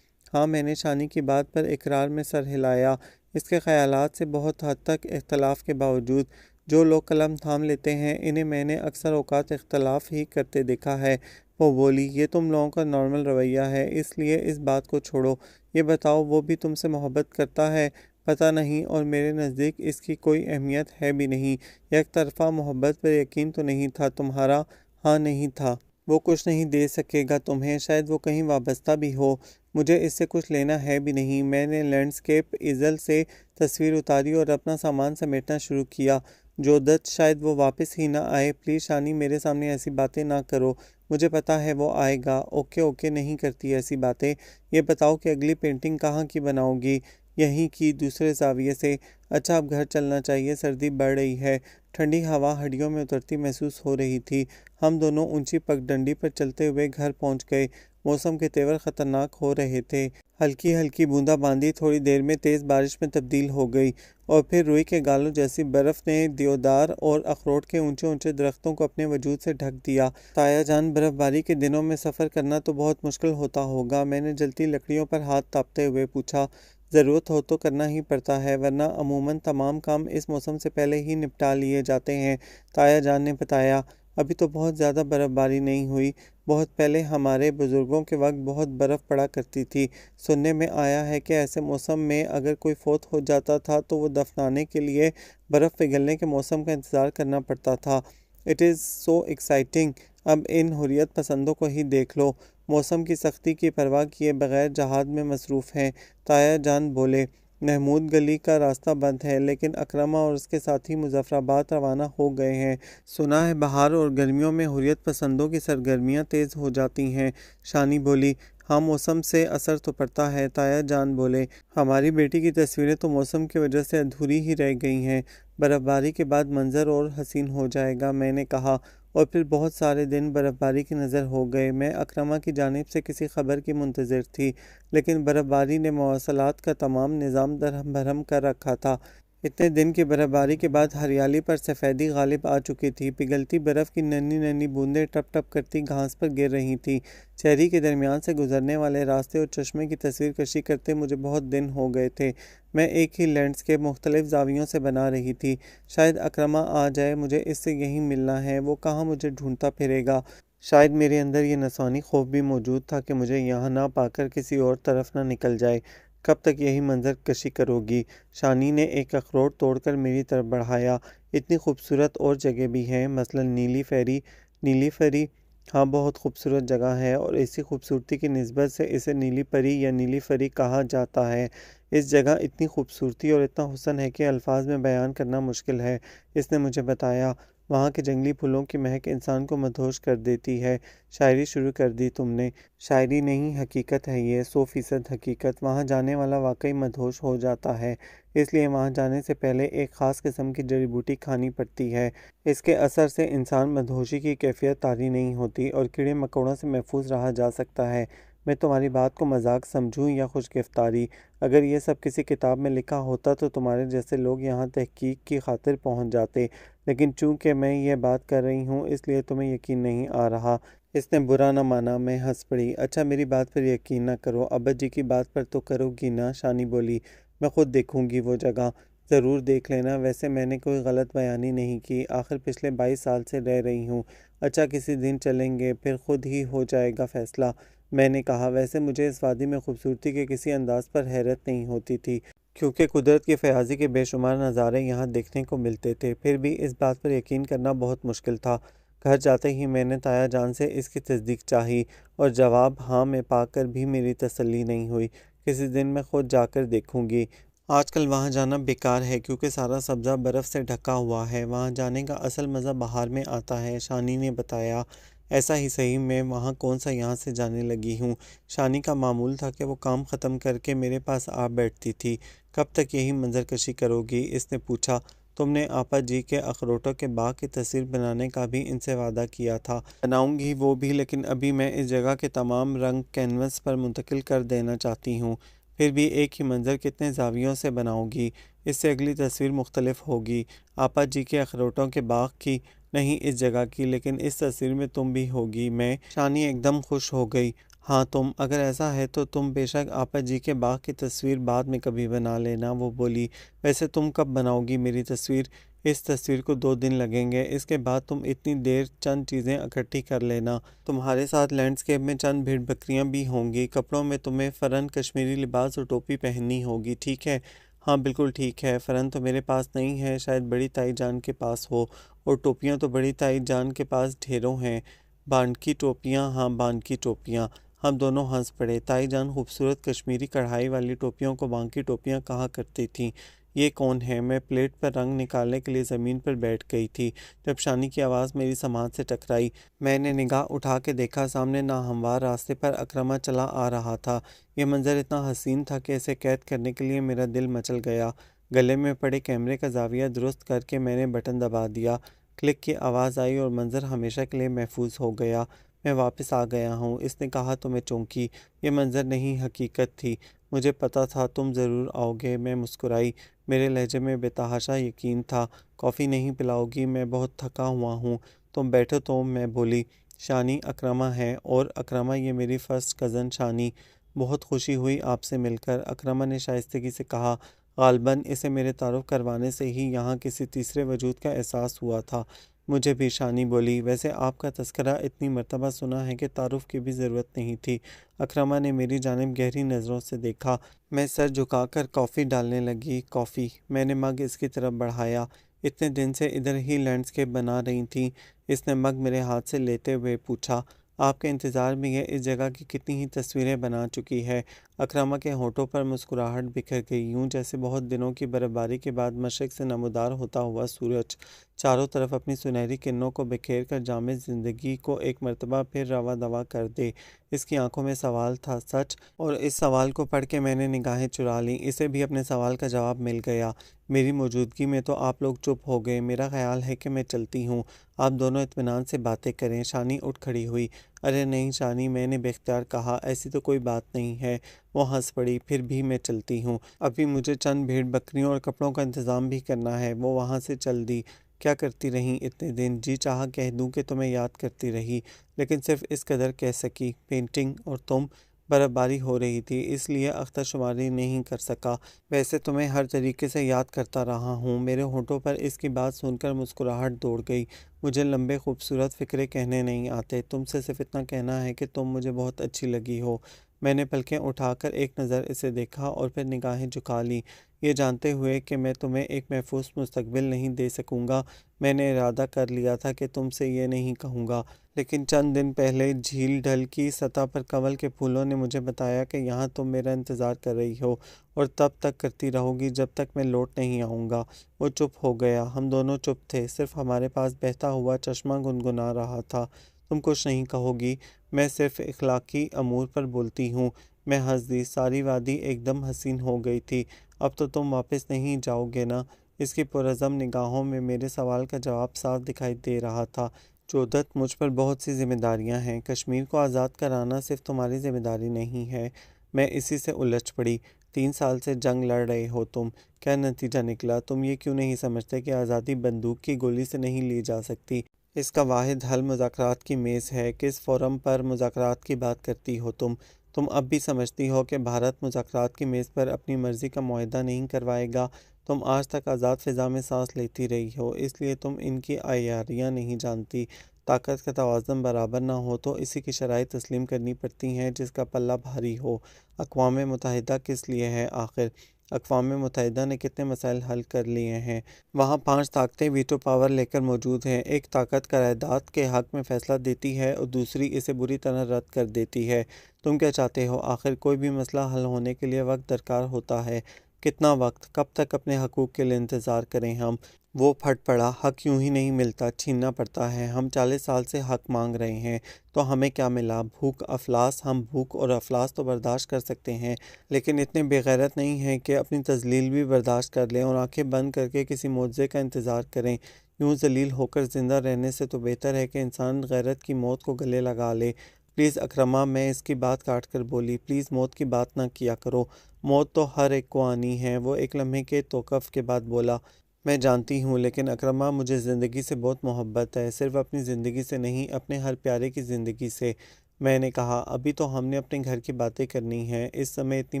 ہاں، میں نے شانی کی بات پر اقرار میں سر ہلایا۔ اس کے خیالات سے بہت حد تک اختلاف کے باوجود جو لوگ قلم تھام لیتے ہیں انہیں میں نے اکثر اوقات اختلاف ہی کرتے دیکھا ہے۔ وہ بولی، یہ تم لوگوں کا نارمل رویہ ہے، اس لیے اس بات کو چھوڑو۔ یہ بتاؤ، وہ بھی تم سے محبت کرتا ہے؟ پتہ نہیں، اور میرے نزدیک اس کی کوئی اہمیت ہے بھی نہیں۔ یک طرفہ محبت پر یقین تو نہیں تھا تمہارا؟ ہاں، نہیں تھا۔ وہ کچھ نہیں دے سکے گا تمہیں، شاید وہ کہیں وابستہ بھی ہو۔ مجھے اس سے کچھ لینا ہے بھی نہیں۔ میں نے لینڈسکیپ ایزل سے تصویر اتاری اور اپنا سامان سمیٹنا شروع کیا۔ جودت، شاید وہ واپس ہی نہ آئے۔ پلیز شانی، میرے سامنے ایسی باتیں نہ کرو۔ مجھے پتا ہے وہ آئے گا۔ اوکے اوکے، نہیں کرتی ایسی باتیں۔ یہ بتاؤ کہ اگلی پینٹنگ کہاں کی بناؤ گی؟ یہیں کی، دوسرے زاویے سے؟ اچھا، اب گھر چلنا چاہیے، سردی بڑھ رہی ہے۔ ٹھنڈی ہوا ہڈیوں میں اترتی محسوس ہو رہی تھی۔ ہم دونوں اونچی پگڈنڈی پر چلتے ہوئے گھر پہنچ گئے۔ موسم کے تیور خطرناک ہو رہے تھے۔ ہلکی ہلکی بوندا باندی تھوڑی دیر میں تیز بارش میں تبدیل ہو گئی، اور پھر روئی کے گالوں جیسی برف نے دیودار اور اخروٹ کے اونچے اونچے درختوں کو اپنے وجود سے ڈھک دیا۔ تایا جان، برف باری کے دنوں میں سفر کرنا تو بہت مشکل ہوتا ہوگا؟ میں نے جلتی لکڑیوں پر ہاتھ تاپتے ہوئے پوچھا۔ ضرورت ہو تو کرنا ہی پڑتا ہے، ورنہ عموماً تمام کام اس موسم سے پہلے ہی نپٹا لیے جاتے ہیں، تایا جان نے بتایا۔ ابھی تو بہت زیادہ برف باری نہیں ہوئی۔ بہت پہلے ہمارے بزرگوں کے وقت بہت برف پڑا کرتی تھی۔ سننے میں آیا ہے کہ ایسے موسم میں اگر کوئی فوت ہو جاتا تھا تو وہ دفنانے کے لیے برف پگھلنے کے موسم کا انتظار کرنا پڑتا تھا۔ It is so exciting. اب ان حریت پسندوں کو ہی دیکھ لو، موسم کی سختی کی پرواہ کیے بغیر جہاد میں مصروف ہیں، تایا جان بولے۔ محمود گلی کا راستہ بند ہے، لیکن اکرمہ اور اس کے ساتھی مظفر آباد روانہ ہو گئے ہیں۔ سنا ہے بہار اور گرمیوں میں حریت پسندوں کی سرگرمیاں تیز ہو جاتی ہیں، شانی بولی۔ ہاں، موسم سے اثر تو پڑتا ہے، تایا جان بولے۔ ہماری بیٹی کی تصویریں تو موسم کی وجہ سے ادھوری ہی رہ گئی ہیں۔ برف باری کے بعد منظر اور حسین ہو جائے گا، میں نے کہا، اور پھر بہت سارے دن برف باری کی نظر ہو گئے۔ میں اکرمہ کی جانب سے کسی خبر کی منتظر تھی، لیکن برف باری نے مواصلات کا تمام نظام درہم برہم کر رکھا تھا۔ اتنے دن کی برف باری کے بعد ہریالی پر سفیدی غالب آ چکی تھی۔ پگھلتی برف کی ننھی ننھی بوندیں ٹپ ٹپ کرتی گھاس پر گر رہی تھیں۔ شہری کے درمیان سے گزرنے والے راستے اور چشمے کی تصویر کشی کرتے مجھے بہت دن ہو گئے تھے۔ میں ایک ہی لینڈسکیپ مختلف زاویوں سے بنا رہی تھی۔ شاید اکرمہ آ جائے، مجھے اس سے یہیں ملنا ہے، وہ کہاں مجھے ڈھونڈتا پھرے گا۔ شاید میرے اندر یہ نسوانی خوف بھی موجود تھا کہ مجھے یہاں نہ پا کر کسی اور طرف نہ نکل جائے۔ کب تک یہی منظر کشی کرو گی؟ شانی نے ایک اخروٹ توڑ کر میری طرف بڑھایا۔ اتنی خوبصورت اور جگہ بھی ہیں، مثلا نیلی فیری۔ نیلی فیری؟ ہاں، بہت خوبصورت جگہ ہے، اور اسی خوبصورتی کی نسبت سے اسے نیلی پری یا نیلی فیری کہا جاتا ہے۔ اس جگہ اتنی خوبصورتی اور اتنا حسن ہے کہ الفاظ میں بیان کرنا مشکل ہے، اس نے مجھے بتایا۔ وہاں کے جنگلی پھولوں کی مہک انسان کو مدہوش کر دیتی ہے۔ شاعری شروع کر دی تم نے؟ شاعری نہیں، حقیقت ہے یہ، 100% حقیقت۔ وہاں جانے والا واقعی مدہوش ہو جاتا ہے، اس لیے وہاں جانے سے پہلے ایک خاص قسم کی جڑی بوٹی کھانی پڑتی ہے۔ اس کے اثر سے انسان مدہوشی کی کیفیت طاری نہیں ہوتی اور کیڑے مکوڑوں سے محفوظ رہا جا سکتا ہے۔ میں تمہاری بات کو مذاق سمجھوں یا خوش گفتاری؟ اگر یہ سب کسی کتاب میں لکھا ہوتا تو تمہارے جیسے لوگ یہاں تحقیق کی خاطر پہنچ جاتے، لیکن چونکہ میں یہ بات کر رہی ہوں اس لیے تمہیں یقین نہیں آ رہا۔ اس نے برا نہ مانا، میں ہنس پڑی۔ اچھا، میری بات پر یقین نہ کرو، ابا جی کی بات پر تو کرو گی نا؟ شانی بولی۔ میں خود دیکھوں گی وہ جگہ۔ ضرور دیکھ لینا، ویسے میں نے کوئی غلط بیانی نہیں کی، آخر پچھلے 22 سال سے رہ رہی ہوں۔ اچھا، کسی دن چلیں گے، پھر خود ہی ہو جائے گا فیصلہ، میں نے کہا۔ ویسے مجھے اس وادی میں خوبصورتی کے کسی انداز پر حیرت نہیں ہوتی تھی، کیونکہ قدرت کی فیاضی کے بے شمار نظارے یہاں دیکھنے کو ملتے تھے، پھر بھی اس بات پر یقین کرنا بہت مشکل تھا۔ گھر جاتے ہی میں نے تایا جان سے اس کی تصدیق چاہی، اور جواب ہاں میں پا کر بھی میری تسلی نہیں ہوئی۔ کسی دن میں خود جا کر دیکھوں گی۔ آج کل وہاں جانا بیکار ہے کیونکہ سارا سبزہ برف سے ڈھکا ہوا ہے، وہاں جانے کا اصل مزہ بہار میں آتا ہے، شانی نے بتایا۔ ایسا ہی صحیح، میں وہاں کون سا یہاں سے جانے لگی ہوں۔ شانی کا معمول تھا کہ وہ کام ختم کر کے میرے پاس آ بیٹھتی تھی۔ کب تک یہی منظر کشی کرو گی؟ اس نے پوچھا۔ تم نے آپا جی کے اخروٹوں کے باغ کی تصویر بنانے کا بھی ان سے وعدہ کیا تھا۔ بناؤں گی وہ بھی، لیکن ابھی میں اس جگہ کے تمام رنگ کینوس پر منتقل کر دینا چاہتی ہوں۔ پھر بھی ایک ہی منظر کتنے زاویوں سے بناؤ گی؟ اس سے اگلی تصویر مختلف ہوگی۔ آپا جی کے اخروٹوں کے باغ کی نہیں، اس جگہ کی، لیکن اس تصویر میں تم بھی ہوگی۔ میں؟ شانی ایک دم خوش ہو گئی۔ ہاں اگر ایسا ہے تو تم بے شک آپا جی کے باغ کی تصویر بعد میں کبھی بنا لینا، وہ بولی۔ ویسے تم کب بناؤ گی میری تصویر؟ اس تصویر کو 2 دن لگیں گے، اس کے بعد تم اتنی دیر چند چیزیں اکٹھی کر لینا۔ تمہارے ساتھ لینڈسکیپ میں چند بھیڑ بکریاں بھی ہوں گی، کپڑوں میں تمہیں فرن کشمیری لباس اور ٹوپی پہننی ہوگی، ٹھیک ہے؟ ہاں بالکل ٹھیک ہے۔ فرن تو میرے پاس نہیں ہے، شاید بڑی تائی جان کے پاس ہو، اور ٹوپیاں تو بڑی تائی جان کے پاس ڈھیروں ہیں۔ بانڈ ٹوپیاں؟ ہاں بانڈ کی ٹوپیاں۔ ہم دونوں ہنس پڑے۔ تائی جان خوبصورت کشمیری کڑھائی والی ٹوپیوں کو بانکی ٹوپیاں کہا کرتی تھیں۔ یہ کون ہے؟ میں پلیٹ پر رنگ نکالنے کے لیے زمین پر بیٹھ گئی تھی جب شانی کی آواز میری سماعت سے ٹکرائی۔ میں نے نگاہ اٹھا کے دیکھا، سامنے ناہموار راستے پر اکرمہ چلا آ رہا تھا۔ یہ منظر اتنا حسین تھا کہ اسے قید کرنے کے لیے میرا دل مچل گیا۔ گلے میں پڑے کیمرے کا زاویہ درست کر کے میں نے بٹن دبا دیا۔ کلک کی آواز آئی اور منظر ہمیشہ کے لیے محفوظ ہو گیا۔ میں واپس آ گیا ہوں، اس نے کہا تو میں چونکی۔ یہ منظر نہیں، حقیقت تھی۔ مجھے پتا تھا تم ضرور آؤ گے، میں مسکرائی۔ میرے لہجے میں بے تحاشا یقین تھا۔ کافی نہیں پلاؤ گی؟ میں بہت تھکا ہوا ہوں۔ تم بیٹھو تو، میں بولی۔ شانی اکرمہ ہے، اور اکرمہ یہ میری فرسٹ کزن شانی۔ بہت خوشی ہوئی آپ سے مل کر، اکرمہ نے شائستگی سے کہا۔ غالباً اسے میرے تعارف کروانے سے ہی یہاں کسی تیسرے وجود کا احساس ہوا تھا۔ مجھے بھی، شانی بولی۔ ویسے آپ کا تذکرہ اتنی مرتبہ سنا ہے کہ تعارف کی بھی ضرورت نہیں تھی۔ اکرمہ نے میری جانب گہری نظروں سے دیکھا۔ میں سر جھکا کر کافی ڈالنے لگی۔ کافی؟ میں نے مگ اس کی طرف بڑھایا۔ اتنے دن سے ادھر ہی لینڈسکیپ بنا رہی تھیں؟ اس نے مگ میرے ہاتھ سے لیتے ہوئے پوچھا۔ آپ کے انتظار میں یہ اس جگہ کی کتنی ہی تصویریں بنا چکی ہے۔ اکرمہ کے ہونٹوں پر مسکراہٹ بکھر گئی، یوں جیسے بہت دنوں کی برفباری کے بعد مشرق سے نمودار ہوتا ہوا سورج چاروں طرف اپنی سنہری کرنوں کو بکھیر کر جامع زندگی کو ایک مرتبہ پھر رواں دواں کر دے۔ اس کی آنکھوں میں سوال تھا، سچ؟ اور اس سوال کو پڑھ کے میں نے نگاہیں چرا لیں۔ اسے بھی اپنے سوال کا جواب مل گیا۔ میری موجودگی میں تو آپ لوگ چپ ہو گئے۔ میرا خیال ہے کہ میں چلتی ہوں، آپ دونوں اطمینان سے باتیں کریں۔ شانی اٹھ کھڑی ہوئی۔ ارے نہیں شانی، میں نے بے اختیار کہا، ایسی تو کوئی بات نہیں ہے۔ وہ ہنس پڑی۔ پھر بھی میں چلتی ہوں، ابھی مجھے چند بھیڑ بکریوں اور کپڑوں کا انتظام بھی کرنا ہے۔ وہ وہاں سے چل دی۔ کیا کرتی رہیں اتنے دن؟ جی چاہا کہہ دوں کہ تمہیں یاد کرتی رہی، لیکن صرف اس قدر کہہ سکی، پینٹنگ۔ اور تم؟ برف باری ہو رہی تھی، اس لیے اختر شماری نہیں کر سکا۔ ویسے تمہیں ہر طریقے سے یاد کرتا رہا ہوں۔ میرے ہونٹوں پر اس کی بات سن کر مسکراہٹ دوڑ گئی۔ مجھے لمبے خوبصورت فقرے کہنے نہیں آتے، تم سے صرف اتنا کہنا ہے کہ تم مجھے بہت اچھی لگی ہو۔ میں نے پلکیں اٹھا کر ایک نظر اسے دیکھا اور پھر نگاہیں جھکا لیں، یہ جانتے ہوئے کہ میں تمہیں ایک محفوظ مستقبل نہیں دے سکوں گا۔ میں نے ارادہ کر لیا تھا کہ تم سے یہ نہیں کہوں گا، لیکن چند دن پہلے جھیل ڈل کی سطح پر کنول کے پھولوں نے مجھے بتایا کہ یہاں تم میرا انتظار کر رہی ہو، اور تب تک کرتی رہو گی جب تک میں لوٹ نہیں آؤں گا۔ وہ چپ ہو گیا۔ ہم دونوں چپ تھے، صرف ہمارے پاس بہتا ہوا چشمہ گنگنا رہا تھا۔ تم کچھ نہیں کہو گی؟ میں صرف اخلاقی امور پر بولتی ہوں۔ میں ہنس دی۔ ساری وادی ایک دم حسین ہو گئی تھی۔ اب تو تم واپس نہیں جاؤ گے نا؟ اس کی پرعزم نگاہوں میں میرے سوال کا جواب صاف دکھائی دے رہا تھا۔ جودت، مجھ پر بہت سی ذمہ داریاں ہیں۔ کشمیر کو آزاد کرانا صرف تمہاری ذمہ داری نہیں ہے۔ میں اسی سے الجھ پڑی۔ 3 سال سے جنگ لڑ رہے ہو تم، کیا نتیجہ نکلا؟ تم یہ کیوں نہیں سمجھتے کہ آزادی بندوق کی گولی سے نہیں لی جا سکتی؟ اس کا واحد حل مذاکرات کی میز ہے۔ کس فورم پر مذاکرات کی بات کرتی ہو تم؟ تم اب بھی سمجھتی ہو کہ بھارت مذاکرات کی میز پر اپنی مرضی کا معاہدہ نہیں کروائے گا؟ تم آج تک آزاد فضا میں سانس لیتی رہی ہو، اس لیے تم ان کی عیاریاں نہیں جانتی۔ طاقت کا توازن برابر نہ ہو تو اسی کی شرائط تسلیم کرنی پڑتی ہیں جس کا پلہ بھاری ہو۔ اقوام متحدہ کس لیے ہے آخر؟ اقوام متحدہ نے کتنے مسائل حل کر لیے ہیں؟ وہاں 5 طاقتیں ویٹو پاور لے کر موجود ہیں۔ ایک طاقت قرارداد کے حق میں فیصلہ دیتی ہے اور دوسری اسے بری طرح رد کر دیتی ہے۔ تم کیا چاہتے ہو آخر؟ کوئی بھی مسئلہ حل ہونے کے لیے وقت درکار ہوتا ہے۔ کتنا وقت؟ کب تک اپنے حقوق کے لیے انتظار کریں ہم؟ وہ پھٹ پڑا۔ حق یوں ہی نہیں ملتا، چھیننا پڑتا ہے۔ ہم 40 سال سے حق مانگ رہے ہیں، تو ہمیں کیا ملا؟ بھوک افلاس۔ ہم بھوک اور افلاس تو برداشت کر سکتے ہیں، لیکن اتنے بے غیرت نہیں ہیں کہ اپنی تذلیل بھی برداشت کر لیں اور آنکھیں بند کر کے کسی معجزے کا انتظار کریں۔ یوں ذلیل ہو کر زندہ رہنے سے تو بہتر ہے کہ انسان غیرت کی موت کو گلے لگا لے۔ پلیز اکرمہ، میں اس کی بات کاٹ کر بولی، پلیز موت کی بات نہ کیا کرو۔ موت تو ہر ایک کو آنی ہے۔ وہ ایک لمحے کے توقف کے بعد بولا، میں جانتی ہوں، لیکن اکرمہ مجھے زندگی سے بہت محبت ہے، صرف اپنی زندگی سے نہیں، اپنے ہر پیارے کی زندگی سے۔ میں نے کہا ابھی تو ہم نے اپنے گھر کی باتیں کرنی ہیں، اس سمے اتنی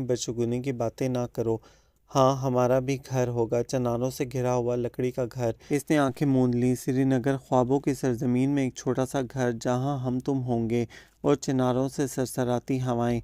بدشگونی کی باتیں نہ کرو۔ ہاں ہمارا بھی گھر ہوگا، چناروں سے گھرا ہوا لکڑی کا گھر۔ اس نے آنکھیں موند لی۔ سری نگر خوابوں کی سرزمین میں ایک چھوٹا سا گھر جہاں ہم تم ہوں گے اور چناروں سے سرسراتی ہوائیں۔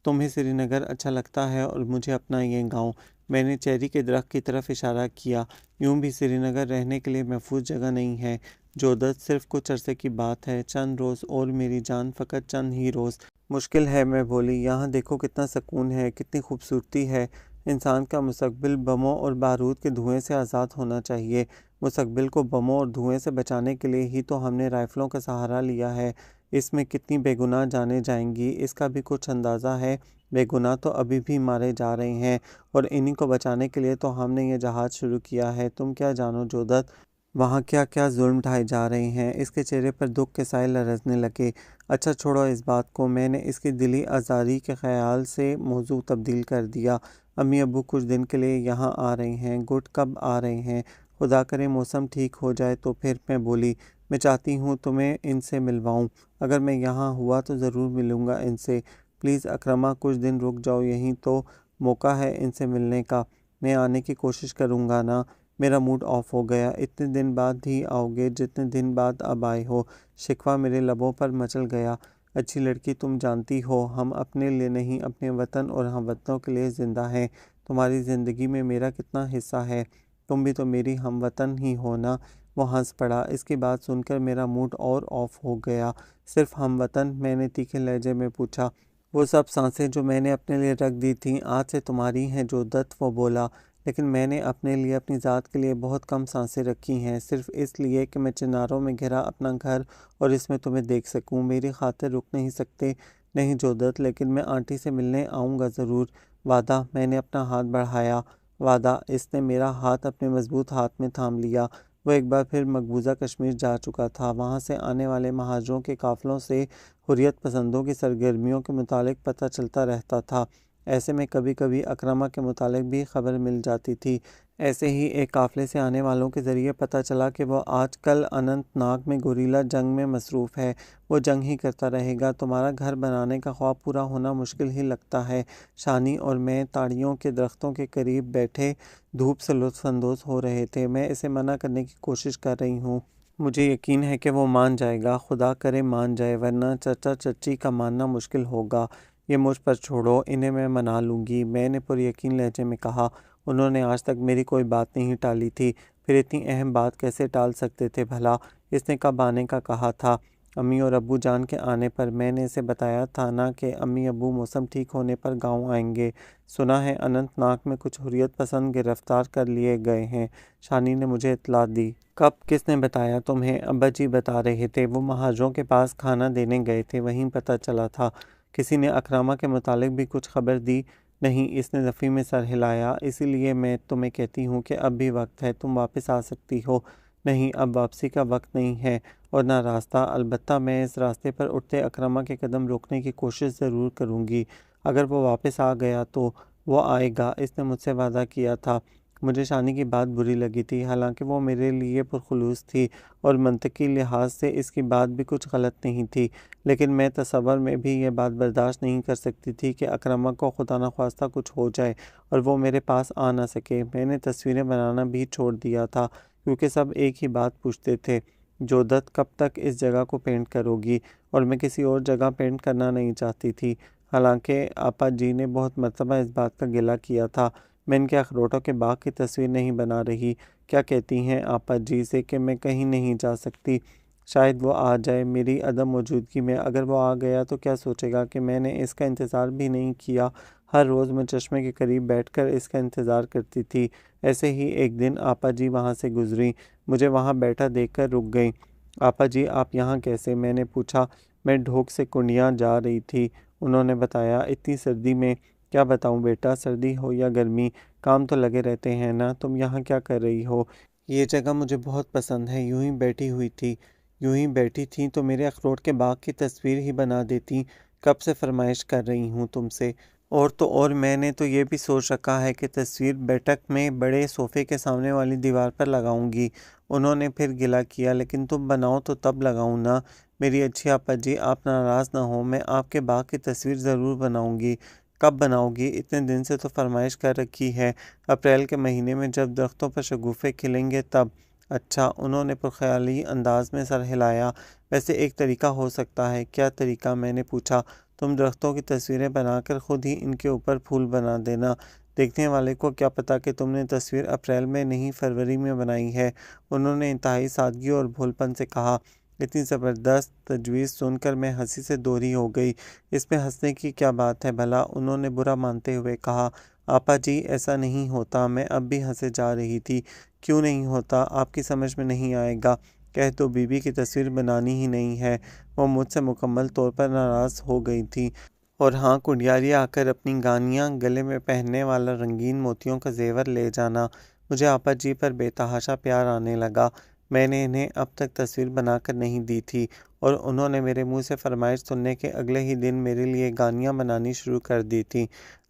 تمہیں سری نگر اچھا لگتا ہے اور مجھے اپنا یہ گاؤں۔ میں نے چیری کے درخت کی طرف اشارہ کیا۔ یوں بھی سری نگر رہنے کے لیے محفوظ جگہ نہیں ہے جودت، صرف کچھ عرصے کی بات ہے، چند روز اور میری جان، فقط چند ہی روز۔ مشکل ہے، میں بولی۔ یہاں دیکھو کتنا سکون ہے، کتنی خوبصورتی ہے۔ انسان کا مستقبل بموں اور بارود کے دھوئیں سے آزاد ہونا چاہیے۔ مستقبل کو بموں اور دھوئیں سے بچانے کے لیے ہی تو ہم نے رائفلوں کا سہارا لیا ہے۔ اس میں کتنی بے گناہ جانیں جائیں گی، اس کا بھی کچھ اندازہ ہے؟ بے گناہ تو ابھی بھی مارے جا رہے ہیں اور انہی کو بچانے کے لیے تو ہم نے یہ جہاد شروع کیا ہے۔ تم کیا جانو جودت، وہاں کیا کیا ظلم ڈھائے جا رہے ہیں۔ اس کے چہرے پر دکھ کے سائے لرزنے لگے۔ اچھا چھوڑو اس بات کو، میں نے اس کی دلی آزاری کے خیال سے موضوع تبدیل کر دیا۔ امی ابو کچھ دن کے لیے یہاں آ رہے ہیں۔ گڈ، کب آ رہے ہیں؟ خدا کرے موسم ٹھیک ہو جائے تو پھر۔ میں بولی میں چاہتی ہوں تمہیں ان سے ملواؤں، اگر میں یہاں ہوا تو ضرور ملوں گا ان سے۔ پلیز اکرمہ کچھ دن رک جاؤ، یہیں تو موقع ہے ان سے ملنے کا۔ میں آنے کی کوشش کروں گا نا۔ میرا موڈ آف ہو گیا۔ اتنے دن بعد ہی آؤ گے جتنے دن بعد اب آئے ہو؟ شکوہ میرے لبوں پر مچل گیا۔ اچھی لڑکی، تم جانتی ہو ہم اپنے لیے نہیں اپنے وطن اور ہم وطنوں کے لیے زندہ ہیں۔ تمہاری زندگی میں میرا کتنا حصہ ہے، تم بھی تو میری ہم وطن ہی ہو نا۔ وہ ہنس پڑا۔ اس کی بات سن کر میرا موڈ اور آف ہو گیا۔ صرف ہم وطن؟ میں نے تیکھے لہجے میں پوچھا۔ وہ سب سانسیں جو میں نے اپنے لیے رکھ دی تھیں آج سے تمہاری ہیں جودت، وہ بولا۔ لیکن میں نے اپنے لیے، اپنی ذات کے لیے بہت کم سانسیں رکھی ہیں، صرف اس لیے کہ میں چناروں میں گھرا اپنا گھر اور اس میں تمہیں دیکھ سکوں۔ میری خاطر رک نہیں سکتے؟ نہیں جودت، لیکن میں آنٹی سے ملنے آؤں گا ضرور۔ وعدہ؟ میں نے اپنا ہاتھ بڑھایا۔ وعدہ؟ اس نے میرا ہاتھ اپنے مضبوط ہاتھ میں تھام لیا۔ وہ ایک بار پھر مقبوضہ کشمیر جا چکا تھا۔ وہاں سے آنے والے مہاجروں کے قافلوں سے حریت پسندوں کی سرگرمیوں کے متعلق پتہ چلتا رہتا تھا۔ ایسے میں کبھی کبھی اکرمہ کے متعلق بھی خبر مل جاتی تھی۔ ایسے ہی ایک قافلے سے آنے والوں کے ذریعے پتہ چلا کہ وہ آج کل اننت ناگ میں گوریلا جنگ میں مصروف ہے۔ وہ جنگ ہی کرتا رہے گا۔ تمہارا گھر بنانے کا خواب پورا ہونا مشکل ہی لگتا ہے۔ شانی اور میں تاڑیوں کے درختوں کے قریب بیٹھے دھوپ سے لطف اندوز ہو رہے تھے۔ میں اسے منع کرنے کی کوشش کر رہی ہوں۔ مجھے یقین ہے کہ وہ مان جائے گا، خدا کرے مان جائے، ورنہ چچا چچی کا ماننا مشکل ہوگا۔ یہ مجھ پر چھوڑو، انہیں میں منا لوں گی، میں نے پر یقین لہجے میں کہا۔ انہوں نے آج تک میری کوئی بات نہیں ٹالی تھی، پھر اتنی اہم بات کیسے ٹال سکتے تھے بھلا؟ اس نے کب آنے کا کہا تھا؟ امی اور ابو جان کے آنے پر۔ میں نے اسے بتایا تھا نا کہ امی ابو موسم ٹھیک ہونے پر گاؤں آئیں گے۔ سنا ہے اننت ناگ میں کچھ حریت پسند گرفتار کر لیے گئے ہیں، شانی نے مجھے اطلاع دی۔ کب؟ کس نے بتایا تمہیں؟ ابا جی بتا رہے تھے، وہ مہاجروں کے پاس کھانا دینے گئے تھے، وہیں پتہ چلا تھا۔ کسی نے اکرمہ کے متعلق بھی کچھ خبر دی؟ نہیں، اس نے نفی میں سر ہلایا۔ اسی لیے میں تمہیں کہتی ہوں کہ اب بھی وقت ہے، تم واپس آ سکتی ہو۔ نہیں، اب واپسی کا وقت نہیں ہے اور نہ راستہ، البتہ میں اس راستے پر اٹھتے اکرمہ کے قدم روکنے کی کوشش ضرور کروں گی۔ اگر وہ واپس آ گیا تو؟ وہ آئے گا، اس نے مجھ سے وعدہ کیا تھا۔ مجھے شانی کی بات بری لگی تھی، حالانکہ وہ میرے لیے پرخلوص تھی اور منطقی لحاظ سے اس کی بات بھی کچھ غلط نہیں تھی، لیکن میں تصور میں بھی یہ بات برداشت نہیں کر سکتی تھی کہ اکرمہ کو خدا نخواستہ کچھ ہو جائے اور وہ میرے پاس آ نہ سکے۔ میں نے تصویریں بنانا بھی چھوڑ دیا تھا کیونکہ سب ایک ہی بات پوچھتے تھے، جودت کب تک اس جگہ کو پینٹ کرو گی؟ اور میں کسی اور جگہ پینٹ کرنا نہیں چاہتی تھی، حالانکہ آپا جی نے بہت مرتبہ اس بات کا گلہ کیا تھا۔ میں ان کے اخروٹوں کے باغ کی تصویر نہیں بنا رہی۔ کیا کہتی ہیں آپا جی سے کہ میں کہیں نہیں جا سکتی؟ شاید وہ آ جائے میری عدم موجودگی میں۔ اگر وہ آ گیا تو کیا سوچے گا کہ میں نے اس کا انتظار بھی نہیں کیا؟ ہر روز میں چشمے کے قریب بیٹھ کر اس کا انتظار کرتی تھی۔ ایسے ہی ایک دن آپا جی وہاں سے گزری، مجھے وہاں بیٹھا دیکھ کر رک گئیں۔ آپا جی آپ یہاں کیسے؟ میں نے پوچھا۔ میں ڈھوک سے کنڈیاں جا رہی تھی، انہوں نے بتایا۔ اتنی سردی میں؟ کیا بتاؤں بیٹا، سردی ہو یا گرمی، کام تو لگے رہتے ہیں نا۔ تم یہاں کیا کر رہی ہو؟ یہ جگہ مجھے بہت پسند ہے۔ یوں ہی بیٹھی ہوئی تھی۔ یوں ہی بیٹھی تھی تو میرے اخروٹ کے باغ کی تصویر ہی بنا دیتی۔ کب سے فرمائش کر رہی ہوں تم سے۔ اور تو اور میں نے تو یہ بھی سوچ رکھا ہے کہ تصویر بیٹھک میں بڑے صوفے کے سامنے والی دیوار پر لگاؤں گی۔ انہوں نے پھر گلہ کیا، لیکن تم بناؤ تو تب لگاؤں نا۔ میری اچھی آپا جی، آپ ناراض نہ ہوں، میں آپ کے باغ کی تصویر ضرور بناؤں گی۔ کب بناؤ گی؟ اتنے دن سے تو فرمائش کر رکھی ہے، اپریل کے مہینے میں جب درختوں پر شگوفے کھلیں گے تب۔ اچھا، انہوں نے پرخیالی انداز میں سر ہلایا۔ ویسے ایک طریقہ ہو سکتا ہے۔ کیا طریقہ؟ میں نے پوچھا۔ تم درختوں کی تصویریں بنا کر خود ہی ان کے اوپر پھول بنا دینا۔ دیکھنے والے کو کیا پتا کہ تم نے تصویر اپریل میں نہیں فروری میں بنائی ہے۔ انہوں نے انتہائی سادگی اور بھول پن سے کہا۔ اتنی زبردست تجویز سن کر میں ہنسی سے دوری ہو گئی۔ اس میں ہنسنے کی کیا بات ہے بھلا؟ انہوں نے برا مانتے ہوئے کہا۔ آپا جی، ایسا نہیں ہوتا۔ میں اب بھی ہنسے جا رہی تھی۔ کیوں نہیں ہوتا؟ آپ کی سمجھ میں نہیں آئے گا۔ کہہ تو بی بی کی تصویر بنانی ہی نہیں ہے۔ وہ مجھ سے مکمل طور پر ناراض ہو گئی تھی۔ اور ہاں، کنڈیاری آ کر اپنی گانیاں، گلے میں پہننے والا رنگین موتیوں کا زیور لے جانا۔ مجھے آپا جی پر بے تحاشا پیار آنے لگا۔ میں نے انہیں اب تک تصویر بنا کر نہیں دی تھی، اور انہوں نے میرے منہ سے فرمائش سننے کے اگلے ہی دن میرے لیے گانیاں بنانی شروع کر دی تھیں۔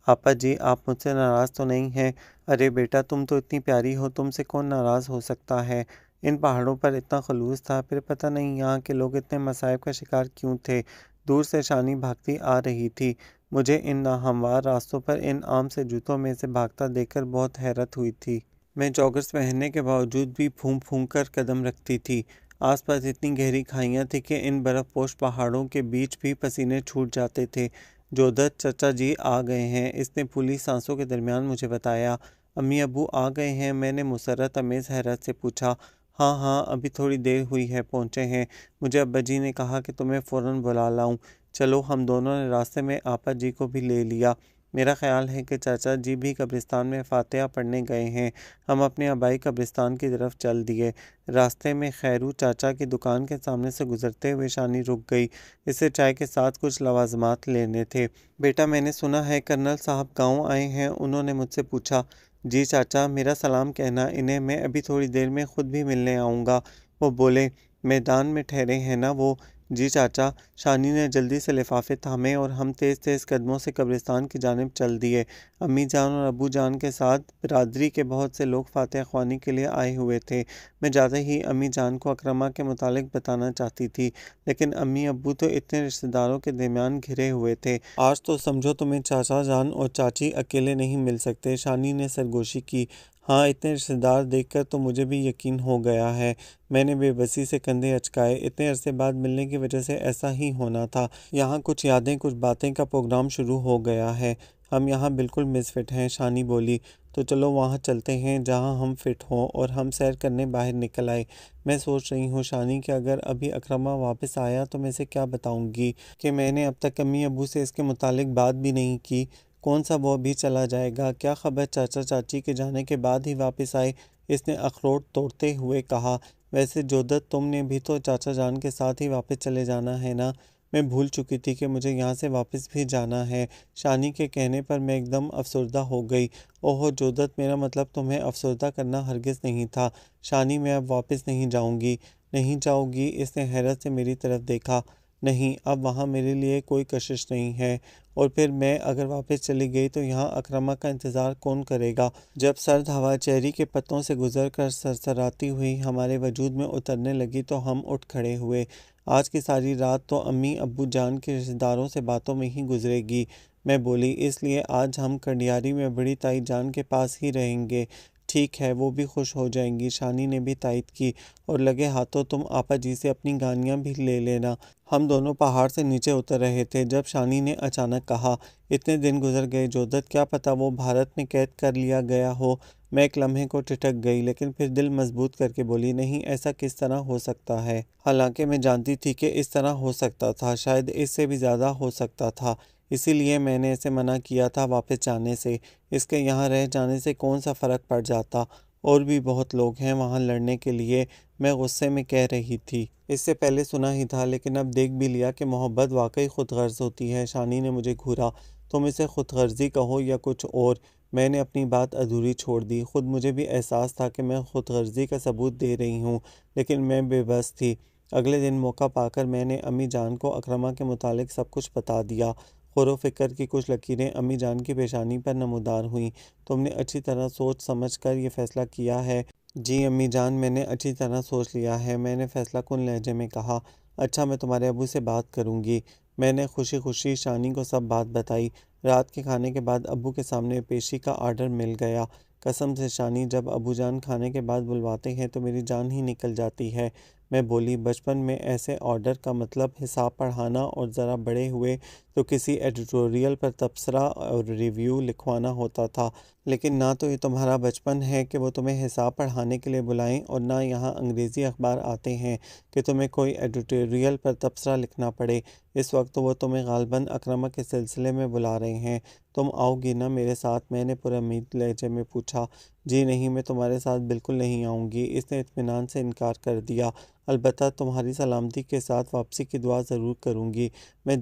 آپا جی، آپ مجھ سے ناراض تو نہیں ہیں؟ ارے بیٹا، تم تو اتنی پیاری ہو، تم سے کون ناراض ہو سکتا ہے؟ ان پہاڑوں پر اتنا خلوص تھا، پھر پتہ نہیں یہاں کے لوگ اتنے مصائب کا شکار کیوں تھے۔ دور سے شانی بھاگتی آ رہی تھی۔ مجھے ان ناہموار راستوں پر ان عام سے جوتوں میں سے بھاگتا دیکھ کر بہت حیرت ہوئی تھی۔ میں جوگرز پہننے کے باوجود بھی پھونک پھونک کر قدم رکھتی تھی۔ آس پاس اتنی گہری کھائیاں تھیں کہ ان برف پوش پہاڑوں کے بیچ بھی پسینے چھوٹ جاتے تھے۔ جودت چچا جی آ گئے ہیں، اس نے پھولی سانسوں کے درمیان مجھے بتایا۔ امی ابو آ گئے ہیں؟ میں نے مسرت امیز حیرت سے پوچھا۔ ہاں ہاں، ابھی تھوڑی دیر ہوئی ہے پہنچے ہیں۔ مجھے ابا جی نے کہا کہ تمہیں فوراً بلا لاؤں۔ چلو، ہم دونوں نے راستے میں آپا جی کو بھی لے لیا۔ میرا خیال ہے کہ چاچا جی بھی قبرستان میں فاتحہ پڑھنے گئے ہیں۔ ہم اپنے آبائی قبرستان کی طرف چل دیے۔ راستے میں خیرو چاچا کی دکان کے سامنے سے گزرتے ہوئے شانی رک گئی۔ اسے چائے کے ساتھ کچھ لوازمات لینے تھے۔ بیٹا، میں نے سنا ہے کرنل صاحب گاؤں آئے ہیں؟ انہوں نے مجھ سے پوچھا۔ جی چاچا، میرا سلام کہنا انہیں، میں ابھی تھوڑی دیر میں خود بھی ملنے آؤں گا۔ وہ بولے۔ میدان میں ٹھہرے ہیں نا وہ؟ جی چاچا۔ شانی نے جلدی سے لفافے تھامے اور ہم تیز تیز قدموں سے قبرستان کی جانب چل دیے۔ امی جان اور ابو جان کے ساتھ برادری کے بہت سے لوگ فاتحہ خوانی کے لیے آئے ہوئے تھے۔ میں جاتے ہی امی جان کو اکرمہ کے متعلق بتانا چاہتی تھی، لیکن امی ابو تو اتنے رشتہ داروں کے درمیان گھرے ہوئے تھے۔ آج تو سمجھو تمہیں چاچا جان اور چاچی اکیلے نہیں مل سکتے۔ شانی نے سرگوشی کی۔ ہاں، اتنے رشتہ دار دیکھ کر تو مجھے بھی یقین ہو گیا ہے۔ میں نے بے بسی سے کندھے اچکائے۔ اتنے عرصے بعد ملنے کی وجہ سے ایسا ہی ہونا تھا۔ یہاں کچھ یادیں کچھ باتیں کا پروگرام شروع ہو گیا ہے۔ ہم یہاں بالکل مس فٹ ہیں، شانی بولی۔ تو چلو وہاں چلتے ہیں جہاں ہم فٹ ہوں، اور ہم سیر کرنے باہر نکل آئے۔ میں سوچ رہی ہوں شانی کہ اگر ابھی اکرمہ واپس آیا تو میں اسے کیا بتاؤں گی کہ میں نے اب تک امی ابو سے اس کے متعلق بات بھی نہیں کی۔ کون سا وہ بھی چلا جائے گا؟ کیا خبر چاچا چاچی کے جانے کے بعد ہی واپس آئے؟ اس نے اخروٹ توڑتے ہوئے کہا۔ ویسے جودت، تم نے بھی تو چاچا جان کے ساتھ ہی واپس چلے جانا ہے نا؟ میں بھول چکی تھی کہ مجھے یہاں سے واپس بھی جانا ہے۔ شانی کے کہنے پر میں ایک دم افسردہ ہو گئی۔ اوہو جودت، میرا مطلب تمہیں افسردہ کرنا ہرگز نہیں تھا۔ شانی، میں اب واپس نہیں جاؤں گی۔ نہیں جاؤ گی؟ اس نے حیرت سے میری طرف دیکھا۔ نہیں، اب وہاں میرے لیے کوئی کشش نہیں ہے، اور پھر میں اگر واپس چلی گئی تو یہاں اکرمہ کا انتظار کون کرے گا؟ جب سرد ہوا چیری کے پتوں سے گزر کر سرسراتی ہوئی ہمارے وجود میں اترنے لگی تو ہم اٹھ کھڑے ہوئے۔ آج کی ساری رات تو امی ابو جان کے رشتہ داروں سے باتوں میں ہی گزرے گی، میں بولی۔ اس لیے آج ہم کنڈیاری میں بڑی تائی جان کے پاس ہی رہیں گے۔ ٹھیک ہے، وہ بھی خوش ہو جائیں گی، شانی نے بھی تائید کی۔ اور لگے ہاتھوں تم آپا جی سے اپنی گانیاں بھی لے لینا۔ ہم دونوں پہاڑ سے نیچے اتر رہے تھے جب شانی نے اچانک کہا۔ اتنے دن گزر گئے جودت، کیا پتہ وہ بھارت میں قید کر لیا گیا ہو؟ میں ایک لمحے کو ٹھٹک گئی، لیکن پھر دل مضبوط کر کے بولی، نہیں، ایسا کس طرح ہو سکتا ہے؟ حالانکہ میں جانتی تھی کہ اس طرح ہو سکتا تھا، شاید اس سے بھی زیادہ ہو سکتا تھا۔ اسی لیے میں نے اسے منع کیا تھا واپس جانے سے۔ اس کے یہاں رہ جانے سے کون سا فرق پڑ جاتا؟ اور بھی بہت لوگ ہیں وہاں لڑنے کے لیے، میں غصے میں کہہ رہی تھی۔ اس سے پہلے سنا ہی تھا، لیکن اب دیکھ بھی لیا کہ محبت واقعی خود غرض ہوتی ہے۔ شانی نے مجھے گھورا۔ تم اسے خود غرضی کہو یا کچھ اور، میں نے اپنی بات ادھوری چھوڑ دی۔ خود مجھے بھی احساس تھا کہ میں خود غرضی کا ثبوت دے رہی ہوں، لیکن میں بے بس تھی۔ اگلے دن موقع پا کر میں نے امی جان کو اکرمہ کے متعلق سب کچھ بتا دیا۔ غور و فکر کی کچھ لکیریں امی جان کی پیشانی پر نمودار ہوئیں۔ تم نے اچھی طرح سوچ سمجھ کر یہ فیصلہ کیا ہے جی امی جان، میں نے اچھی طرح سوچ لیا ہے، میں نے فیصلہ کن لہجے میں کہا۔ اچھا، میں تمہارے ابو سے بات کروں گی۔ میں نے خوشی خوشی شانی کو سب بات بتائی۔ رات کے کھانے کے بعد ابو کے سامنے پیشی کا آرڈر مل گیا۔ قسم سے شانی، جب ابو جان کھانے کے بعد بلواتے ہیں تو میری جان ہی نکل جاتی ہے۔ میں بولی، بچپن میں ایسے آرڈر کا مطلب حساب پڑھانا اور ذرا بڑے ہوئے تو کسی ایڈیٹوریل پر تبصرہ اور ریویو لکھوانا ہوتا تھا، لیکن نہ تو یہ تمہارا بچپن ہے کہ وہ تمہیں حساب پڑھانے کے لیے بلائیں، اور نہ یہاں انگریزی اخبار آتے ہیں کہ تمہیں کوئی ایڈیٹوریل پر تبصرہ لکھنا پڑے۔ اس وقت وہ تمہیں غالباً اکرما کے سلسلے میں بلا رہے ہیں۔ تم آؤ گی نا میرے ساتھ؟ میں نے پرامید لہجے میں پوچھا۔ جی نہیں، میں تمہارے ساتھ بالکل نہیں آؤں گی، اس نے اطمینان سے انکار کر دیا۔ البتہ تمہاری سلامتی کے ساتھ واپسی کی دعا ضرور کروں گی۔ میں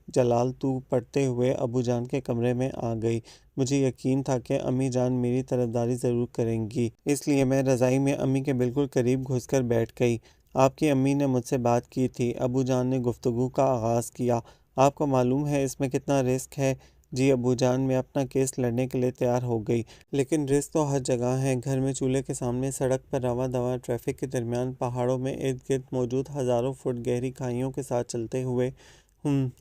جلال تو پڑھتے ہوئے ابو جان کے کمرے میں آ گئی۔ مجھے یقین تھا کہ امی جان میری طرفداری ضرور کریں گی، اس لیے میں رضائی میں امی کے بالکل قریب گھس کر بیٹھ گئی۔ آپ کی امی نے مجھ سے بات کی تھی، ابو جان نے گفتگو کا آغاز کیا۔ آپ کو معلوم ہے اس میں کتنا رسک ہے؟ جی ابو جان، میں اپنا کیس لڑنے کے لیے تیار ہو گئی، لیکن رسک تو ہر جگہ ہے، گھر میں چولہے کے سامنے، سڑک پر رواں دواں ٹریفک کے درمیان، پہاڑوں میں ارد گرد موجود ہزاروں فٹ گہری کھائیوں کے ساتھ چلتے ہوئے۔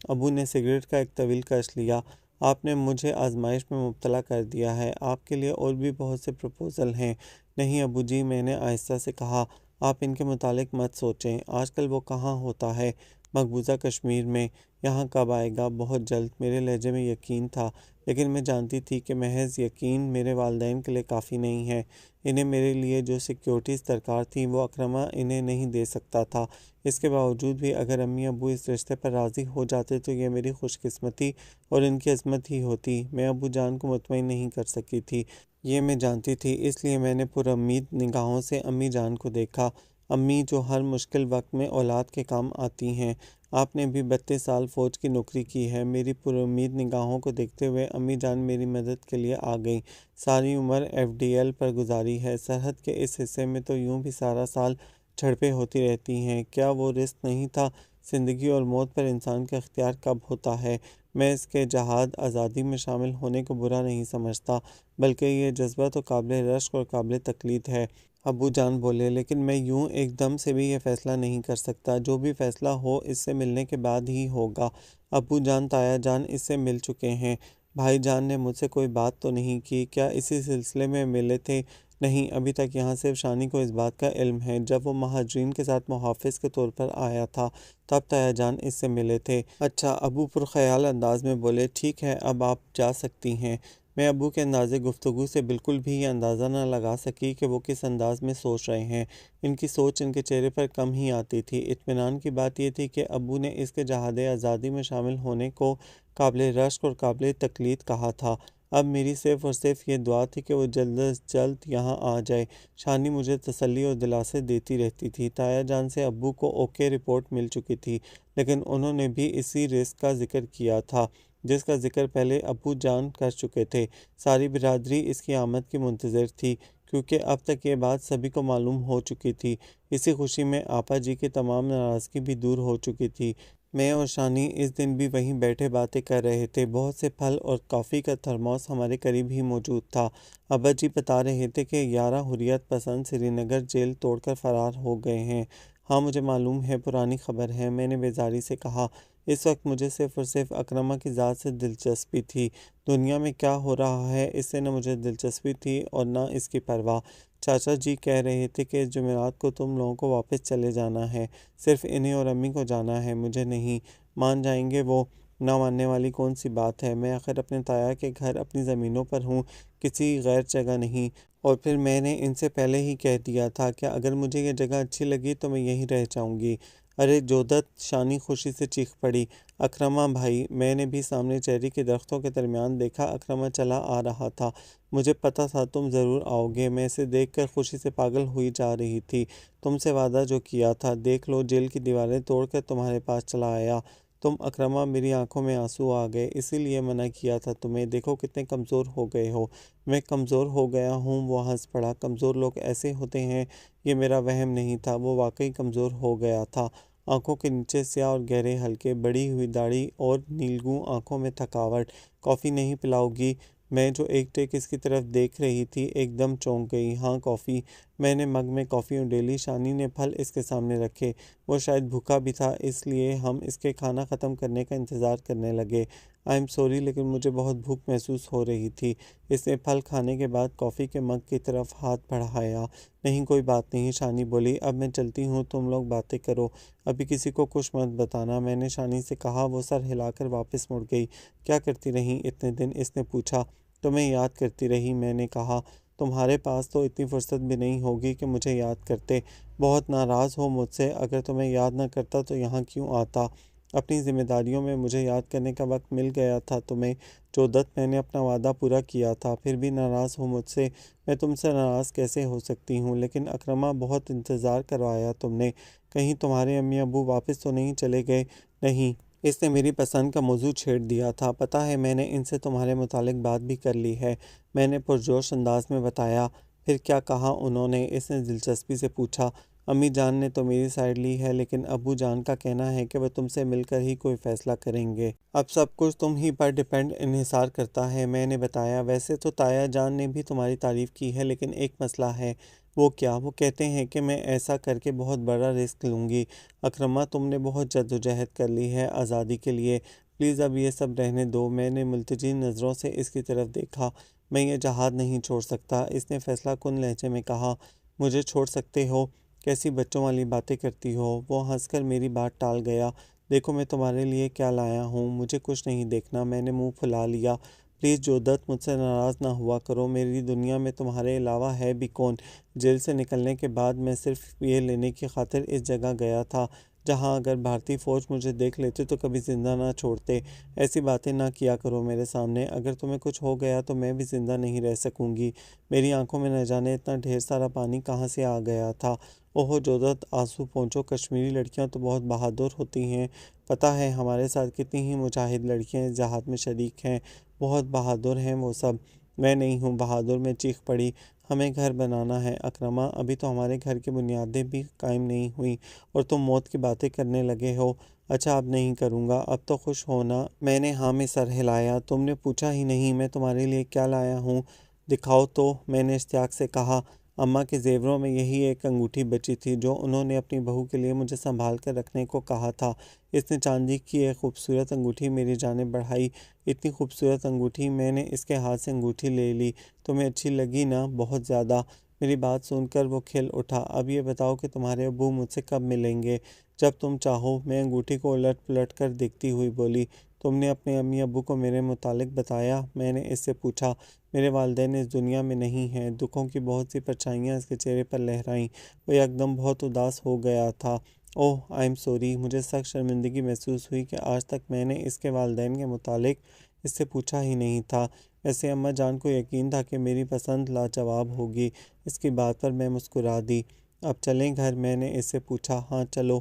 ابو نے سگریٹ کا ایک طویل کش لیا۔ آپ نے مجھے آزمائش میں مبتلا کر دیا ہے، آپ کے لیے اور بھی بہت سے پروپوزل ہیں۔ نہیں ابو جی، میں نے آہستہ سے کہا، آپ ان کے متعلق مت سوچیں، آج کل وہ کہاں ہوتا ہے؟ مقبوضہ کشمیر میں۔ یہاں کب آئے گا؟ بہت جلد۔ میرے لہجے میں یقین تھا، لیکن میں جانتی تھی کہ محض یقین میرے والدین کے لیے کافی نہیں ہے۔ انہیں میرے لیے جو سیکیورٹیز درکار تھیں وہ اکرما انہیں نہیں دے سکتا تھا۔ اس کے باوجود بھی اگر امی ابو اس رشتے پر راضی ہو جاتے تو یہ میری خوش قسمتی اور ان کی عظمت ہی ہوتی۔ میں ابو جان کو مطمئن نہیں کر سکی تھی، یہ میں جانتی تھی، اس لیے میں نے پرامید نگاہوں سے امی جان کو دیکھا۔ امی جو ہر مشکل وقت میں اولاد کے کام آتی ہیں۔ آپ نے بھی 32 سال فوج کی نوکری کی ہے۔ میری پرامید نگاہوں کو دیکھتے ہوئے امی جان میری مدد کے لیے آ گئیں۔ ساری عمر FDL پر گزاری ہے، سرحد کے اس حصے میں تو یوں بھی سارا سال جھڑپیں ہوتی رہتی ہیں، کیا وہ رزق نہیں تھا؟ زندگی اور موت پر انسان کا اختیار کب ہوتا ہے؟ میں اس کے جہاد آزادی میں شامل ہونے کو برا نہیں سمجھتا، بلکہ یہ جذبہ تو قابل رشک اور قابل تقلید ہے۔ ابو جان بولے، لیکن میں یوں ایک دم سے بھی یہ فیصلہ نہیں کر سکتا، جو بھی فیصلہ ہو اس سے ملنے کے بعد ہی ہوگا۔ ابو جان تایا جان اس سے مل چکے ہیں۔ بھائی جان نے مجھ سے کوئی بات تو نہیں کی؟ کیا اسی سلسلے میں ملے تھے؟ نہیں، ابھی تک یہاں صرف شانی کو اس بات کا علم ہے۔ جب وہ مہاجرین کے ساتھ محافظ کے طور پر آیا تھا تب تایا جان اس سے ملے تھے۔ اچھا، ابو پرخیال انداز میں بولے، ٹھیک ہے اب آپ جا سکتی ہیں۔ میں ابو کے انداز گفتگو سے بالکل بھی یہ اندازہ نہ لگا سکی کہ وہ کس انداز میں سوچ رہے ہیں۔ ان کی سوچ ان کے چہرے پر کم ہی آتی تھی۔ اطمینان کی بات یہ تھی کہ ابو نے اس کے جہاد آزادی میں شامل ہونے کو قابل رشک اور قابل تقلید کہا تھا۔ اب میری صرف اور صرف یہ دعا تھی کہ وہ جلد از جلد یہاں آ جائے۔ شانی مجھے تسلی اور دلاسے دیتی رہتی تھی۔ تایا جان سے ابو کو اوکے رپورٹ مل چکی تھی، لیکن انہوں نے بھی اسی رسک کا ذکر کیا تھا جس کا ذکر پہلے ابو جان کر چکے تھے۔ ساری برادری اس کی آمد کی منتظر تھی، کیونکہ اب تک یہ بات سبھی کو معلوم ہو چکی تھی۔ اسی خوشی میں آپا جی کی تمام ناراضگی بھی دور ہو چکی تھی۔ میں اور شانی اس دن بھی وہیں بیٹھے باتیں کر رہے تھے۔ بہت سے پھل اور کافی کا تھرموس ہمارے قریب ہی موجود تھا۔ ابا جی بتا رہے تھے کہ 11 حریت پسند سری نگر جیل توڑ کر فرار ہو گئے ہیں۔ ہاں مجھے معلوم ہے، پرانی خبر ہے، میں نے بیزاری سے کہا۔ اس وقت مجھے صرف اور صرف اکرما کی ذات سے دلچسپی تھی۔ دنیا میں کیا ہو رہا ہے اس سے نہ مجھے دلچسپی تھی اور نہ اس کی پرواہ۔ چاچا جی کہہ رہے تھے کہ اس جمعرات کو تم لوگوں کو واپس چلے جانا ہے، صرف انہیں اور امی کو جانا ہے، مجھے نہیں۔ مان جائیں گے وہ؟ نہ ماننے والی کون سی بات ہے؟ میں آخر اپنے تایا کے گھر اپنی زمینوں پر ہوں، کسی غیر جگہ نہیں، اور پھر میں نے ان سے پہلے ہی کہہ دیا تھا کہ اگر مجھے یہ جگہ اچھی لگی تو میں یہیں رہ جاؤں گی۔ ارے جودت! شانی خوشی سے چیخ پڑی۔ اکرما بھائی! میں نے بھی سامنے چیری کے درختوں کے درمیان دیکھا، اکرما چلا آ رہا تھا۔ مجھے پتہ تھا تم ضرور آؤ گے، میں اسے دیکھ کر خوشی سے پاگل ہوئی جا رہی تھی۔ تم سے وعدہ جو کیا تھا، دیکھ لو جیل کی دیواریں توڑ کر تمہارے پاس چلا آیا۔ تم اکرما، میری آنکھوں میں آنسو آ گئے، اسی لیے منع کیا تھا تمہیں، دیکھو کتنے کمزور ہو گئے ہو۔ میں کمزور ہو گیا ہوں؟ وہ ہنس پڑا۔ کمزور لوگ ایسے ہوتے ہیں؟ یہ میرا وہم نہیں تھا، وہ واقعی کمزور ہو گیا تھا۔ آنکھوں کے نیچے سیاہ اور گہرے حلقے، بڑی ہوئی داڑھی اور نیلگوں آنکھوں میں تھکاوٹ۔ کافی نہیں پلاؤ گی؟ میں جو ایک ٹیک اس کی طرف دیکھ رہی تھی ایک دم چونک گئی۔ ہاں کافی؟ میں نے مگ میں کافی ڈیلی۔ شانی نے پھل اس کے سامنے رکھے۔ وہ شاید بھوکا بھی تھا، اس لیے ہم اس کے کھانا ختم کرنے کا انتظار کرنے لگے۔ آئی ایم سوری، لیکن مجھے بہت بھوک محسوس ہو رہی تھی۔ اس نے پھل کھانے کے بعد کافی کے مگ کی طرف ہاتھ بڑھایا۔ نہیں، کوئی بات نہیں، شانی بولی۔ اب میں چلتی ہوں، تم لوگ باتیں کرو، ابھی کسی کو کچھ مت بتانا، میں نے شانی سے کہا۔ وہ سر ہلا کر واپس مڑ گئی۔ کیا کرتی رہی اتنے دن؟ اس نے پوچھا۔ تمہیں یاد کرتی رہی، میں نے کہا۔ تمہارے پاس تو اتنی فرصت بھی نہیں ہوگی کہ مجھے یاد کرتے۔ بہت ناراض ہو مجھ سے؟ اگر تمہیں یاد نہ کرتا تو یہاں کیوں آتا؟ اپنی ذمہ داریوں میں مجھے یاد کرنے کا وقت مل گیا تھا تمہیں؟ جودت، میں نے اپنا وعدہ پورا کیا تھا، پھر بھی ناراض ہو مجھ سے؟ میں تم سے ناراض کیسے ہو سکتی ہوں؟ لیکن اکرمہ، بہت انتظار کروایا تم نے۔ کہیں تمہارے امی ابو واپس تو نہیں چلے گئے؟ نہیں، اس نے میری پسند کا موضوع چھیڑ دیا تھا۔ پتہ ہے، میں نے ان سے تمہارے متعلق بات بھی کر لی ہے، میں نے پرجوش انداز میں بتایا۔ پھر کیا کہا انہوں نے؟ اس نے دلچسپی سے پوچھا۔ امی جان نے تو میری سائیڈ لی ہے، لیکن ابو جان کا کہنا ہے کہ وہ تم سے مل کر ہی کوئی فیصلہ کریں گے۔ اب سب کچھ تم ہی پر انحصار کرتا ہے، میں نے بتایا۔ ویسے تو تایا جان نے بھی تمہاری تعریف کی ہے، لیکن ایک مسئلہ ہے۔ وہ کیا؟ وہ کہتے ہیں کہ میں ایسا کر کے بہت بڑا رسک لوں گی۔ اکرمہ، تم نے بہت جدوجہد کر لی ہے آزادی کے لیے، پلیز اب یہ سب رہنے دو۔ میں نے ملتجی نظروں سے اس کی طرف دیکھا۔ میں یہ جہاد نہیں چھوڑ سکتا، اس نے فیصلہ کن لہجے میں کہا۔ مجھے چھوڑ سکتے ہو؟ کیسی بچوں والی باتیں کرتی ہو؟ وہ ہنس کر میری بات ٹال گیا۔ دیکھو میں تمہارے لیے کیا لایا ہوں۔ مجھے کچھ نہیں دیکھنا، میں نے منہ پھلا لیا۔ پلیز جودت، مجھ سے ناراض نہ ہوا کرو، میری دنیا میں تمہارے علاوہ ہے بھی کون؟ جیل سے نکلنے کے بعد میں صرف یہ لینے کی خاطر اس جگہ گیا تھا جہاں اگر بھارتی فوج مجھے دیکھ لیتے تو کبھی زندہ نہ چھوڑتے۔ ایسی باتیں نہ کیا کرو میرے سامنے، اگر تمہیں کچھ ہو گیا تو میں بھی زندہ نہیں رہ سکوں گی۔ میری آنکھوں میں نہ جانے اتنا ڈھیر سارا پانی کہاں سے آ گیا تھا۔ اوہ جودت، آنسو پونچھو، کشمیری لڑکیاں تو بہت بہادر ہوتی ہیں، پتہ ہے ہمارے ساتھ کتنی ہی مجاہد لڑکیاں اس جہاد میں شریک ہیں، بہت بہادر ہیں وہ سب۔ میں نہیں ہوں بہادر، میں چیخ پڑی۔ ہمیں گھر بنانا ہے اکرمہ، ابھی تو ہمارے گھر کی بنیادیں بھی قائم نہیں ہوئیں اور تم موت کی باتیں کرنے لگے ہو۔ اچھا اب نہیں کروں گا، اب تو خوش ہونا۔ میں نے ہاں میں سر ہلایا۔ تم نے پوچھا ہی نہیں میں تمہارے لیے کیا لایا ہوں؟ دکھاؤ تو، میں نے اشتیاق سے کہا۔ اماں کے زیوروں میں یہی ایک انگوٹھی بچی تھی جو انہوں نے اپنی بہو کے لیے مجھے سنبھال کر رکھنے کو کہا تھا۔ اس نے چاندی کی ایک خوبصورت انگوٹھی میری جانب بڑھائی۔ اتنی خوبصورت انگوٹھی، میں نے اس کے ہاتھ سے انگوٹھی لے لی۔ تمہیں اچھی لگی نا؟ بہت زیادہ۔ میری بات سن کر وہ کھل اٹھا۔ اب یہ بتاؤ کہ تمہارے ابو مجھ سے کب ملیں گے؟ جب تم چاہو، میں انگوٹھی کو الٹ پلٹ کر دیکھتی ہوئی بولی۔ تم نے اپنے امی ابو کو میرے متعلق بتایا؟ میں نے اس سے پوچھا۔ میرے والدین اس دنیا میں نہیں ہیں۔ دکھوں کی بہت سی پرچھائیاں اس کے چہرے پر لہرائیں۔ وہ یکدم بہت اداس ہو گیا تھا۔ اوہ آئی ایم سوری، مجھے سخت شرمندگی محسوس ہوئی کہ آج تک میں نے اس کے والدین کے متعلق اس سے پوچھا ہی نہیں تھا۔ ویسے اماں جان کو یقین تھا کہ میری پسند لاجواب ہوگی۔ اس کی بات پر میں مسکرا دی۔ اب چلیں گھر؟ میں نے اس سے پوچھا۔ ہاں چلو۔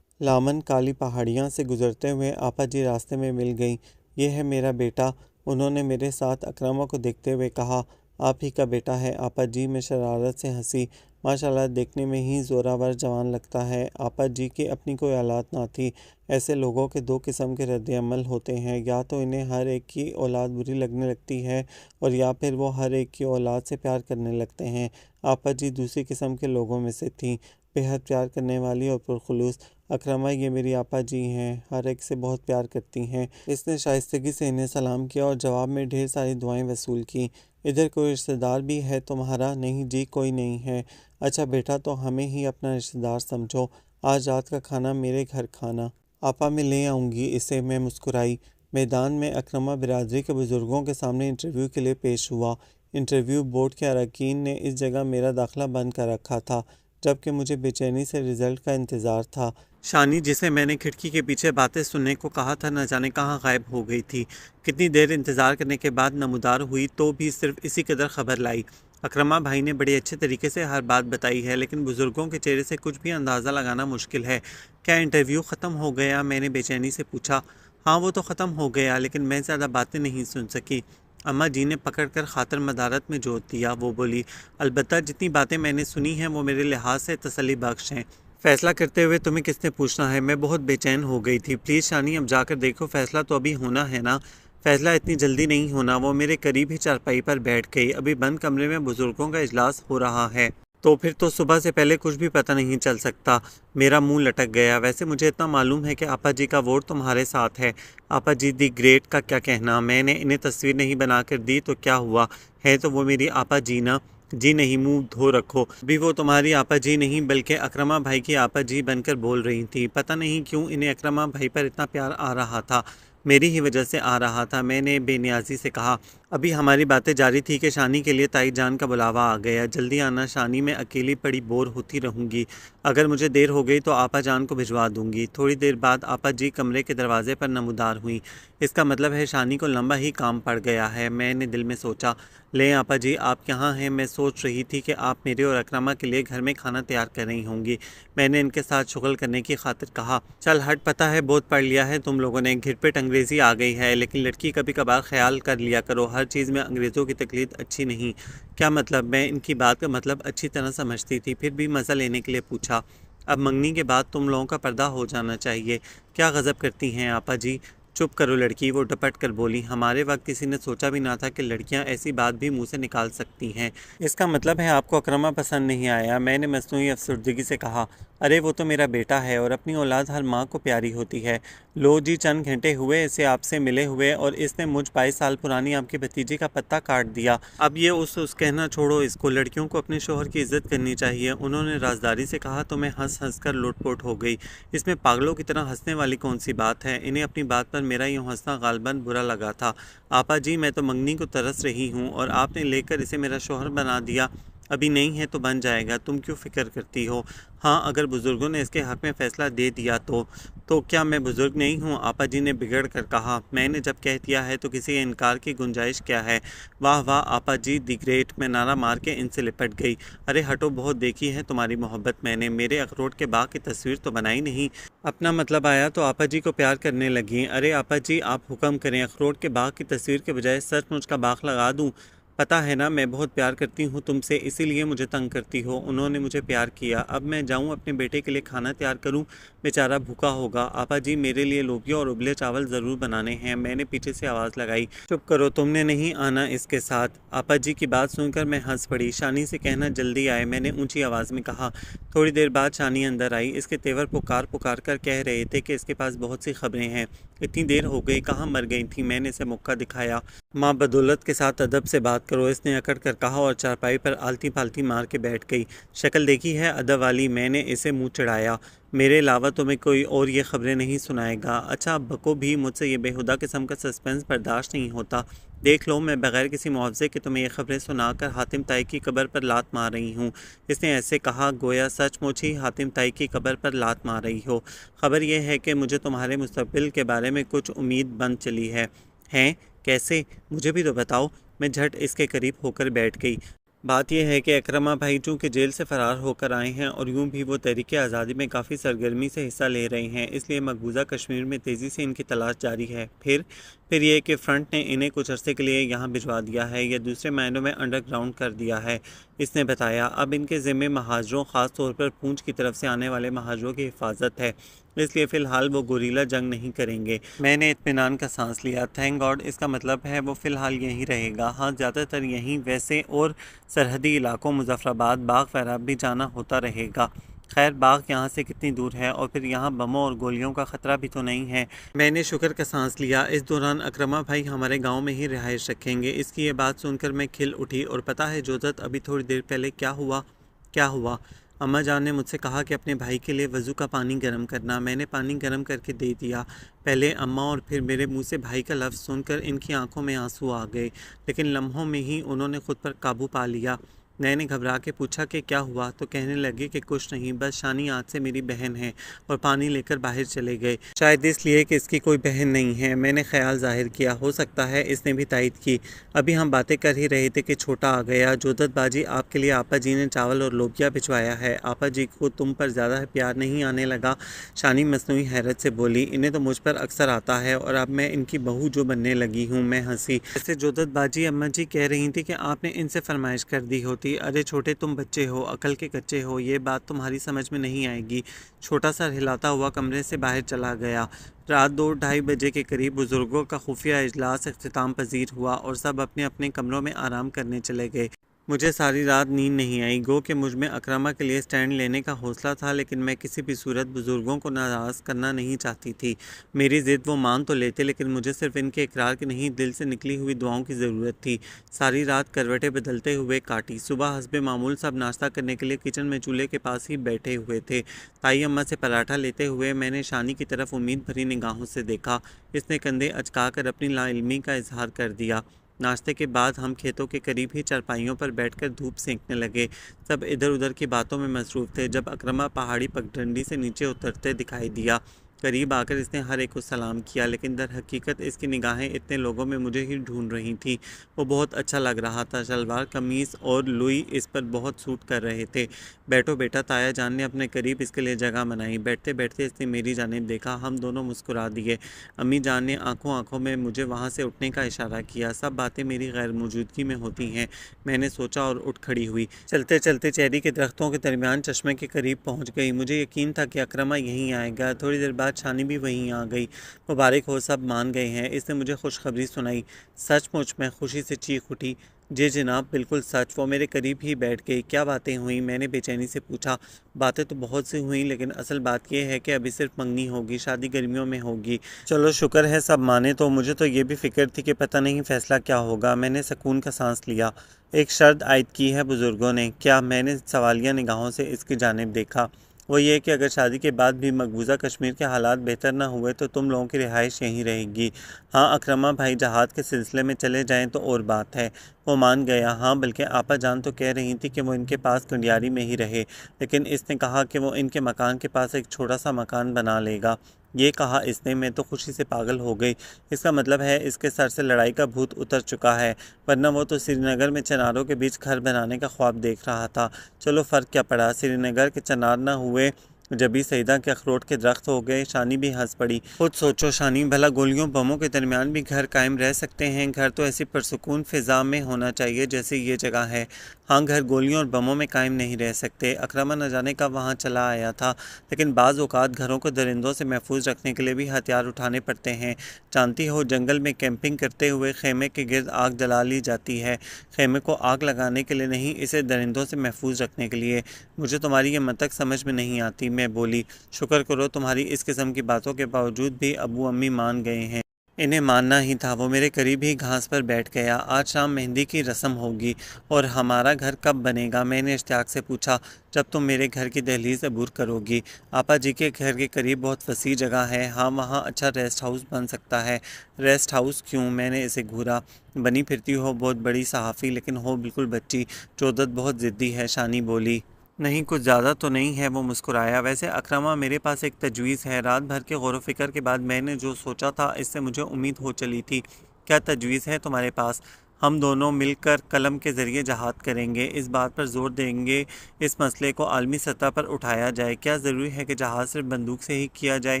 لامن کالی پہاڑیاں سے گزرتے ہوئے آپا جی راستے میں مل گئیں۔ یہ ہے میرا بیٹا، انہوں نے میرے ساتھ اکرمہ کو دیکھتے ہوئے کہا۔ آپ ہی کا بیٹا ہے آپا جی؟ میں شرارت سے ہنسی۔ ماشاءاللہ، دیکھنے میں ہی زوراور جوان لگتا ہے۔ آپا جی کی اپنی کوئی اولاد نہ تھی۔ ایسے لوگوں کے دو قسم کے رد عمل ہوتے ہیں، یا تو انہیں ہر ایک کی اولاد بری لگنے لگتی ہے اور یا پھر وہ ہر ایک کی اولاد سے پیار کرنے لگتے ہیں۔ آپا جی دوسری قسم کے لوگوں میں سے تھیں، بے حد پیار کرنے والی اور پرخلوص۔ اکرمہ، یہ میری آپا جی ہیں، ہر ایک سے بہت پیار کرتی ہیں۔ اس نے شائستگی سے انہیں سلام کیا اور جواب میں ڈھیر ساری دعائیں وصول کیں۔ ادھر کوئی رشتہ دار بھی ہے تمہارا؟ نہیں جی، کوئی نہیں ہے۔ اچھا بیٹا، تو ہمیں ہی اپنا رشتہ دار سمجھو، آج رات کا کھانا میرے گھر کھانا۔ آپا میں لے آؤں گی اسے، میں مسکرائی۔ میدان میں اکرمہ برادری کے بزرگوں کے سامنے انٹرویو کے لیے پیش ہوا۔ انٹرویو بورڈ کے اراکین نے اس جگہ میرا داخلہ بند کر رکھا تھا، جبکہ مجھے بے چینی سے رزلٹ کا انتظار تھا۔ شانی، جسے میں نے کھڑکی کے پیچھے باتیں سننے کو کہا تھا، نہ جانے کہاں غائب ہو گئی تھی۔ کتنی دیر انتظار کرنے کے بعد نمودار ہوئی تو بھی صرف اسی قدر خبر لائی۔ اکرمہ بھائی نے بڑے اچھے طریقے سے ہر بات بتائی ہے، لیکن بزرگوں کے چہرے سے کچھ بھی اندازہ لگانا مشکل ہے۔ کیا انٹرویو ختم ہو گیا؟ میں نے بے چینی سے پوچھا۔ ہاں وہ تو ختم ہو گیا، لیکن میں زیادہ باتیں نہیں سن سکی۔ اماں جی نے پکڑ کر خاطر مدارت میں جوت دیا۔ وہ بولی، البتہ جتنی باتیں میں نے سنی ہیں وہ میرے لحاظ سے تسلی بخش ہیں۔ فیصلہ کرتے ہوئے تمہیں کس نے پوچھنا ہے؟ میں بہت بے چین ہو گئی تھی۔ پلیز شانی، اب جا کر دیکھو، فیصلہ تو ابھی ہونا ہے نا؟ فیصلہ اتنی جلدی نہیں ہونا۔ وہ میرے قریب ہی چارپائی پر بیٹھ گئی۔ ابھی بند کمرے میں بزرگوں کا اجلاس ہو رہا ہے۔ تو پھر تو صبح سے پہلے کچھ بھی پتہ نہیں چل سکتا۔ میرا منہ لٹک گیا۔ ویسے مجھے اتنا معلوم ہے کہ آپا جی کا ووٹ تمہارے ساتھ ہے۔ آپا جی دی گریٹ کا کیا کہنا، میں نے انہیں تصویر نہیں بنا کر دی تو کیا ہوا، ہے تو وہ میری آپا جی نا۔ جی نہیں، منہ دھو رکھو، ابھی وہ تمہاری آپا جی نہیں بلکہ اکرما بھائی کی آپا جی بن کر بول رہی تھی۔ پتہ نہیں کیوں انہیں اکرما بھائی پر اتنا پیار آ رہا تھا، میری ہی وجہ سے آ رہا تھا۔ میں نے بے نیازی سے کہا۔ ابھی ہماری باتیں جاری تھی کہ شانی کے لیے تائی جان کا بلاوا آ گیا۔ جلدی آنا شانی، میں اکیلی پڑی بور ہوتی رہوں گی، اگر مجھے دیر ہو گئی تو آپا جان کو بھجوا دوں گی۔ تھوڑی دیر بعد آپا جی کمرے کے دروازے پر نمودار ہوئیں۔ اس کا مطلب ہے شانی کو لمبا ہی کام پڑ گیا ہے۔ میں نے دل میں سوچا، لیں آپا جی آپ یہاں ہیں، میں سوچ رہی تھی کہ آپ میرے اور اکرما کے لیے گھر میں کھانا تیار کر رہی ہوں گی۔ میں نے ان کے ساتھ شغل کرنے کی خاطر کہا، چل ہٹ، پتہ ہے بہت پڑھ لیا ہے تم لوگوں نے، گھر پٹ انگریزی آ گئی ہے، لیکن لڑکی کبھی کبھار خیال کر لیا کرو، ہر چیز میں انگریزوں کی تقلید اچھی نہیں۔ کیا مطلب؟ میں ان کی بات کا مطلب اچھی طرح سمجھتی تھی، پھر بھی مزہ لینے کے لیے پوچھا، اب منگنی کے بعد تم لوگوں کا پردہ ہو جانا چاہیے، کیا غضب کرتی ہیں آپا جی؟ چپ کرو لڑکی، وہ ڈپٹ کر بولی، ہمارے وقت کسی نے سوچا بھی نہ تھا کہ لڑکیاں ایسی بات بھی منہ سے نکال سکتی ہیں۔ اس کا مطلب ہے آپ کو اکرما پسند نہیں آیا؟ میں نے مصنوعی افسردگی سے کہا، ارے وہ تو میرا بیٹا ہے اور اپنی اولاد ہر ماں کو پیاری ہوتی ہے۔ لو جی، چند گھنٹے ہوئے اسے آپ سے ملے ہوئے اور اس نے مجھ 22 سال پرانی آپ کی بھتیجی کا پتہ کاٹ دیا۔ اب یہ اس کہنا چھوڑو، اس کو لڑکیوں کو اپنے شوہر کی عزت کرنی چاہیے، انہوں نے رازداری سے کہا تو میں ہنس ہنس کر لوٹ پوٹ ہو گئی۔ اس میں پاگلوں کی طرح ہنسنے والی کون سی بات ہے؟ انہیں اپنی بات پر میرا یوں ہنسنا غالباً برا لگا تھا۔ آپا جی میں تو منگنی کو ترس رہی ہوں اور آپ نے لے کر اسے میرا شوہر بنا دیا، ابھی نہیں ہے تو بن جائے گا، تم کیوں فکر کرتی ہو؟ ہاں اگر بزرگوں نے اس کے حق میں فیصلہ دے دیا تو کیا میں بزرگ نہیں ہوں؟ آپا جی نے بگڑ کر کہا، میں نے جب کہہ دیا ہے تو کسی انکار کی گنجائش کیا ہے؟ واہ واہ آپا جی دی گریٹ، میں نعرہ مار کے ان سے لپٹ گئی۔ ارے ہٹو، بہت دیکھی ہے تمہاری محبت میں نے، میرے اخروٹ کے باغ کی تصویر تو بنائی نہیں، اپنا مطلب آیا تو آپا جی کو پیار کرنے لگیں۔ ارے آپا جی آپ حکم کریں، اخروٹ کے باغ کی تصویر کے بجائے سچ مچ کا باغ لگا دوں؟ پتہ ہے نا میں بہت پیار کرتی ہوں تم سے، اسی لیے مجھے تنگ کرتی ہو، انہوں نے مجھے پیار کیا، اب میں جاؤں اپنے بیٹے کے لیے کھانا تیار کروں، بیچارہ بھوکا ہوگا۔ آپا جی میرے لیے لوبیا اور ابلے چاول ضرور بنانے ہیں۔ میں نے پیچھے سے آواز لگائی، چپ کرو، تم نے نہیں آنا اس کے ساتھ۔ آپا جی کی بات سن کر میں ہنس پڑی۔ شانی سے کہنا جلدی آئے، میں نے اونچی آواز میں کہا۔ تھوڑی دیر بعد شانی اندر آئی، اس کے تیور پکار کر کہہ رہے تھے کہ اس کے پاس بہت سی خبریں ہیں۔ اتنی دیر ہو گئی، کہاں مر گئی تھی؟ میں نے اسے مکہ دکھایا۔ ماں بدولت کے ساتھ ادب سے بات کرو، اس نے اکڑ کر کہا اور چارپائی پر آلتی پالتی مار کے بیٹھ گئی۔ شکل دیکھی ہے ادب والی؟ میں نے اسے منہ چڑھایا، میرے علاوہ تمہیں کوئی اور یہ خبریں نہیں سنائے گا۔ اچھا اب بکو بھی، مجھ سے یہ بےہودہ قسم کا سسپنس برداشت نہیں ہوتا۔ دیکھ لو میں بغیر کسی معاوضے کے تمہیں یہ خبریں سنا کر حاتم تائی کی قبر پر لات مار رہی ہوں۔ اس نے ایسے کہا گویا سچ مچ ہی حاتم تائی کی قبر پر لات مار رہی ہو۔ خبر یہ ہے کہ مجھے تمہارے مستقبل کے بارے میں کچھ امید بن چلی ہے۔ ہیں؟ کیسے؟ مجھے بھی تو بتاؤ۔ میں جھٹ اس کے قریب ہو کر بیٹھ گئی۔ بات یہ ہے کہ اکرما بھائی چونکہ جیل سے فرار ہو کر آئے ہیں اور یوں بھی وہ تحریک آزادی میں کافی سرگرمی سے حصہ لے رہے ہیں، اس لیے مقبوضہ کشمیر میں تیزی سے ان کی تلاش جاری ہے۔ پھر یہ کہ فرنٹ نے انہیں کچھ عرصے کے لیے یہاں بھجوا دیا ہے یا دوسرے معنوں میں انڈر گراؤنڈ کر دیا ہے۔ اس نے بتایا اب ان کے ذمے مہاجروں، خاص طور پر پونچھ کی طرف سے آنے والے مہاجروں کی حفاظت ہے، اس لیے فی الحال وہ گوریلا جنگ نہیں کریں گے۔ میں نے اطمینان کا سانس لیا۔ تھینک گاڈ، اس کا مطلب ہے وہ فی الحال یہیں رہے گا۔ ہاں زیادہ تر یہیں، ویسے اور سرحدی علاقوں مظفرآباد، باغ وغیرہ بھی جانا ہوتا رہے گا۔ خیر باغ یہاں سے کتنی دور ہے، اور پھر یہاں بموں اور گولیوں کا خطرہ بھی تو نہیں ہے۔ میں نے شکر کا سانس لیا۔ اس دوران اکرما بھائی ہمارے گاؤں میں ہی رہائش رکھیں گے؟ اس کی یہ بات سن کر میں کھل اٹھی۔ اور پتہ ہے جوزت، ابھی تھوڑی دیر پہلے کیا ہوا؟ اماں جان نے مجھ سے کہا کہ اپنے بھائی کے لیے وضو کا پانی گرم کرنا۔ میں نے پانی گرم کر کے دے دیا۔ پہلے اماں اور پھر میرے منہ سے بھائی کا لفظ سن کر ان کی آنکھوں میں آنسو آ گئے، لیکن لمحوں میں ہی انہوں نے خود پر قابو پا لیا۔ میں نے گھبرا کے پوچھا کہ کیا ہوا، تو کہنے لگے کہ کچھ نہیں، بس شانی آج سے میری بہن ہے، اور پانی لے کر باہر چلے گئے۔ شاید اس لیے کہ اس کی کوئی بہن نہیں ہے۔ میں نے خیال ظاہر کیا، ہو سکتا ہے اس نے بھی تائید کی۔ ابھی ہم باتیں کر ہی رہے تھے کہ چھوٹا آ گیا۔ جودت باجی آپ کے لیے آپا جی نے چاول اور لوبیا بھجوایا ہے۔ آپا جی کو تم پر زیادہ پیار نہیں آنے لگا؟ شانی مصنوعی حیرت سے بولی، انہیں تو مجھ پر اکثر آتا ہے، اور اب میں ان کی بہو جو بننے لگی ہوں۔ میں ہنسی۔ ایسے جودت باجی اماں جی کہہ رہی تھی کہ آپ نے ان سے فرمائش کر دی ہوتی۔ ارے چھوٹے تم بچے ہو، عقل کے کچے ہو، یہ بات تمہاری سمجھ میں نہیں آئے گی۔ چھوٹا سا ہلاتا ہوا کمرے سے باہر چلا گیا۔ رات 2-2:30 بجے کے قریب بزرگوں کا خفیہ اجلاس اختتام پذیر ہوا اور سب اپنے اپنے کمروں میں آرام کرنے چلے گئے۔ مجھے ساری رات نیند نہیں آئی، گو کہ مجھ میں اکرمہ کے لیے سٹینڈ لینے کا حوصلہ تھا، لیکن میں کسی بھی صورت بزرگوں کو ناراض کرنا نہیں چاہتی تھی۔ میری ضد وہ مان تو لیتے، لیکن مجھے صرف ان کے اقرار کی نہیں، دل سے نکلی ہوئی دعاؤں کی ضرورت تھی۔ ساری رات کروٹیں بدلتے ہوئے کاٹی۔ صبح حسب معمول سب ناشتہ کرنے کے لیے کچن میں چولہے کے پاس ہی بیٹھے ہوئے تھے۔ تائی اماں سے پراٹھا لیتے ہوئے میں نے شانی کی طرف امید بھری نگاہوں سے دیکھا۔ اس نے کندھے اچکا کر اپنی لا علمی کا اظہار کر دیا۔ ناشتے کے بعد ہم کھیتوں کے قریب ہی چارپائیوں پر بیٹھ کر دھوپ سینکنے لگے۔ سب ادھر ادھر کی باتوں میں مصروف تھے جب اکرمہ پہاڑی پگڈنڈی سے نیچے اترتے دکھائی دیا۔ قریب آ کر اس نے ہر ایک کو سلام کیا، لیکن در حقیقت اس کی نگاہیں اتنے لوگوں میں مجھے ہی ڈھونڈ رہی تھیں۔ وہ بہت اچھا لگ رہا تھا، شلوار قمیص اور لوئی اس پر بہت سوٹ کر رہے تھے۔ بیٹھو بیٹا، تایا جان نے اپنے قریب اس کے لیے جگہ بنائی۔ بیٹھتے بیٹھتے اس نے میری جانب دیکھا، ہم دونوں مسکرا دیے۔ امی جان نے آنکھوں آنکھوں میں مجھے وہاں سے اٹھنے کا اشارہ کیا۔ سب باتیں میری غیر موجودگی میں ہوتی ہیں، میں نے سوچا اور اٹھ کھڑی ہوئی۔ چلتے چلتے چیری کے درختوں کے درمیان چشمے کے قریب پہنچ گئی۔ مجھے یقین تھا کہ اکرمہ یہیں آئے گا۔ تھوڑی دیر بعد شانی بھی وہیں آ گئی۔ مبارک ہو، سب مان گئے ہیں، اس نے مجھے خوشخبری سنائی۔ سچ مچ؟ میں خوشی سے چیخ اٹھی۔ جی جناب، بالکل سچ۔ وہ میرے قریب ہی بیٹھ گئی۔ کیا باتیں ہوئیں؟ میں نے بے چینی سے پوچھا۔ باتیں تو بہت سی ہوئیں، لیکن اصل بات یہ ہے کہ ابھی صرف منگنی ہوگی، شادی گرمیوں میں ہوگی۔ چلو شکر ہے سب مانے تو، مجھے تو یہ بھی فکر تھی کہ پتہ نہیں فیصلہ کیا ہوگا۔ میں نے سکون کا سانس لیا۔ ایک شرط عائد کی ہے بزرگوں نے۔ کیا؟ میں نے سوالیہ نگاہوں سے اس کی جانب دیکھا۔ وہ یہ کہ اگر شادی کے بعد بھی مقبوضہ کشمیر کے حالات بہتر نہ ہوئے تو تم لوگوں کی رہائش یہیں رہے گی۔ ہاں اکرمہ بھائی جہاد کے سلسلے میں چلے جائیں تو اور بات ہے۔ وہ مان گیا۔ ہاں، بلکہ آپا جان تو کہہ رہی تھی کہ وہ ان کے پاس کنڈیاری میں ہی رہے، لیکن اس نے کہا کہ وہ ان کے مکان کے پاس ایک چھوٹا سا مکان بنا لے گا۔ یہ کہا اس نے، میں تو خوشی سے پاگل ہو گئی۔ اس کا مطلب ہے اس کے سر سے لڑائی کا بھوت اتر چکا ہے، ورنہ وہ تو سری نگر میں چناروں کے بیچ گھر بنانے کا خواب دیکھ رہا تھا۔ چلو فرق کیا پڑا، سری نگر کے چنار نہ ہوئے جبھی سیدہ کے اخروٹ کے درخت ہو گئے۔ شانی بھی ہنس پڑی۔ خود سوچو شانی، بھلا گولیوں بموں کے درمیان بھی گھر قائم رہ سکتے ہیں؟ گھر تو ایسی پرسکون فضا میں ہونا چاہیے جیسے یہ جگہ ہے۔ ہاں، گھر گولیوں اور بموں میں قائم نہیں رہ سکتے۔ اکرمہ نہ جانے کب وہاں چلا آیا تھا، لیکن بعض اوقات گھروں کو درندوں سے محفوظ رکھنے کے لیے بھی ہتھیار اٹھانے پڑتے ہیں۔ جانتی ہو، جنگل میں کیمپنگ کرتے ہوئے خیمے کے گرد آگ جلا لی جاتی ہے، خیمے کو آگ لگانے کے لیے نہیں، اسے درندوں سے محفوظ رکھنے کے لیے۔ مجھے تمہاری یہ منطق سمجھ میں نہیں آتی، میں بولی۔ شکر کرو تمہاری اس قسم کی باتوں کے باوجود بھی ابو امی مان گئے ہیں۔ انہیں ماننا ہی تھا۔ وہ میرے قریب ہی گھاس پر بیٹھ گیا۔ آج شام مہندی کی رسم ہوگی، اور ہمارا گھر کب بنے گا؟ میں نے اشتیاق سے پوچھا۔ جب تم میرے گھر کی دہلیز عبور کرو گی۔ آپا جی کے گھر کے قریب بہت وسیع جگہ ہے، ہاں وہاں اچھا ریسٹ ہاؤس بن سکتا ہے۔ ریسٹ ہاؤس کیوں؟ میں نے اسے گھورا۔ بنی پھرتی ہو بہت بڑی صحافی، لیکن ہو بالکل بچی۔ جودت بہت ضدی ہے، شانی بولی۔ نہیں، کچھ زیادہ تو نہیں ہے، وہ مسکرایا۔ ویسے اکرمہ، میرے پاس ایک تجویز ہے۔ رات بھر کے غور و فکر کے بعد میں نے جو سوچا تھا اس سے مجھے امید ہو چلی تھی۔ کیا تجویز ہے تمہارے پاس؟ ہم دونوں مل کر قلم کے ذریعے جہاد کریں گے، اس بات پر زور دیں گے اس مسئلے کو عالمی سطح پر اٹھایا جائے۔ کیا ضروری ہے کہ جہاد صرف بندوق سے ہی کیا جائے؟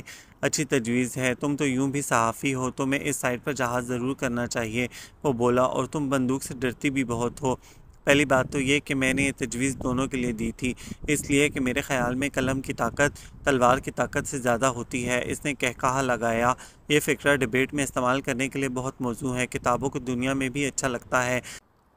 اچھی تجویز ہے۔ تم تو یوں بھی صحافی ہو، تمہیں اس سائٹ پر جہاد ضرور کرنا چاہیے، وہ بولا، اور تم بندوق سے ڈرتی بھی بہت ہو۔ پہلی بات تو یہ کہ میں نے یہ تجویز دونوں کے لیے دی تھی، اس لیے کہ میرے خیال میں قلم کی طاقت تلوار کی طاقت سے زیادہ ہوتی ہے۔ اس نے کہا لگایا۔ یہ فقرہ ڈیبیٹ میں استعمال کرنے کے لیے بہت موزوں ہے، کتابوں کی دنیا میں بھی اچھا لگتا ہے،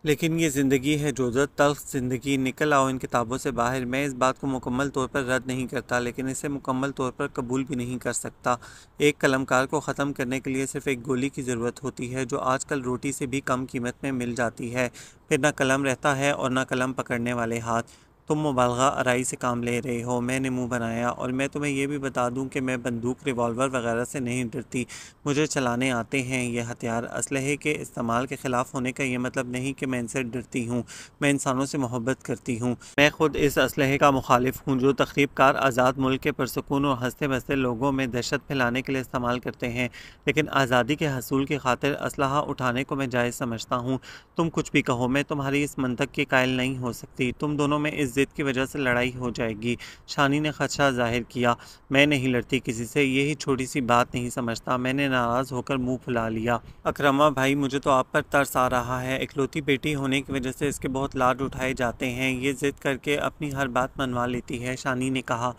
لیکن یہ زندگی ہے جودت، تلخ زندگی۔ نکل آؤ ان کتابوں سے باہر۔ میں اس بات کو مکمل طور پر رد نہیں کرتا، لیکن اسے مکمل طور پر قبول بھی نہیں کر سکتا۔ ایک قلمکار کو ختم کرنے کے لیے صرف ایک گولی کی ضرورت ہوتی ہے، جو آج کل روٹی سے بھی کم قیمت میں مل جاتی ہے۔ پھر نہ قلم رہتا ہے اور نہ قلم پکڑنے والے ہاتھ۔ تم مبالغہ آرائی سے کام لے رہے ہو، میں نے منہ بنایا، اور میں تمہیں یہ بھی بتا دوں کہ میں بندوق، ریوالور وغیرہ سے نہیں ڈرتی، مجھے چلانے آتے ہیں یہ ہتھیار۔ اسلحے کے استعمال کے خلاف ہونے کا یہ مطلب نہیں کہ میں ان سے ڈرتی ہوں، میں انسانوں سے محبت کرتی ہوں۔ میں خود اس اسلحے کا مخالف ہوں جو تخریب کار آزاد ملک کے پرسکون اور ہنستے بستے لوگوں میں دہشت پھیلانے کے لیے استعمال کرتے ہیں، لیکن آزادی کے حصول کی خاطر اسلحہ اٹھانے کو میں جائز سمجھتا ہوں۔ تم کچھ بھی کہو، میں تمہاری اس منطق کی قائل نہیں ہو سکتی۔ تم دونوں میں اس ضد کی وجہ سے لڑائی ہو جائے گی۔ شانی نے خدشہ ظاہر کیا۔ میں نہیں لڑتی کسی سے، یہی چھوٹی سی بات نہیں سمجھتا۔ میں نے ناراض ہو کر منہ پھلا لیا۔ اکرمہ بھائی، مجھے تو آپ پر ترس آ رہا ہے۔ اکلوتی بیٹی ہونے کی وجہ سے اس کے بہت لاڈ اٹھائے جاتے ہیں، یہ ضد کر کے اپنی ہر بات منوا لیتی ہے، شانی نے کہا۔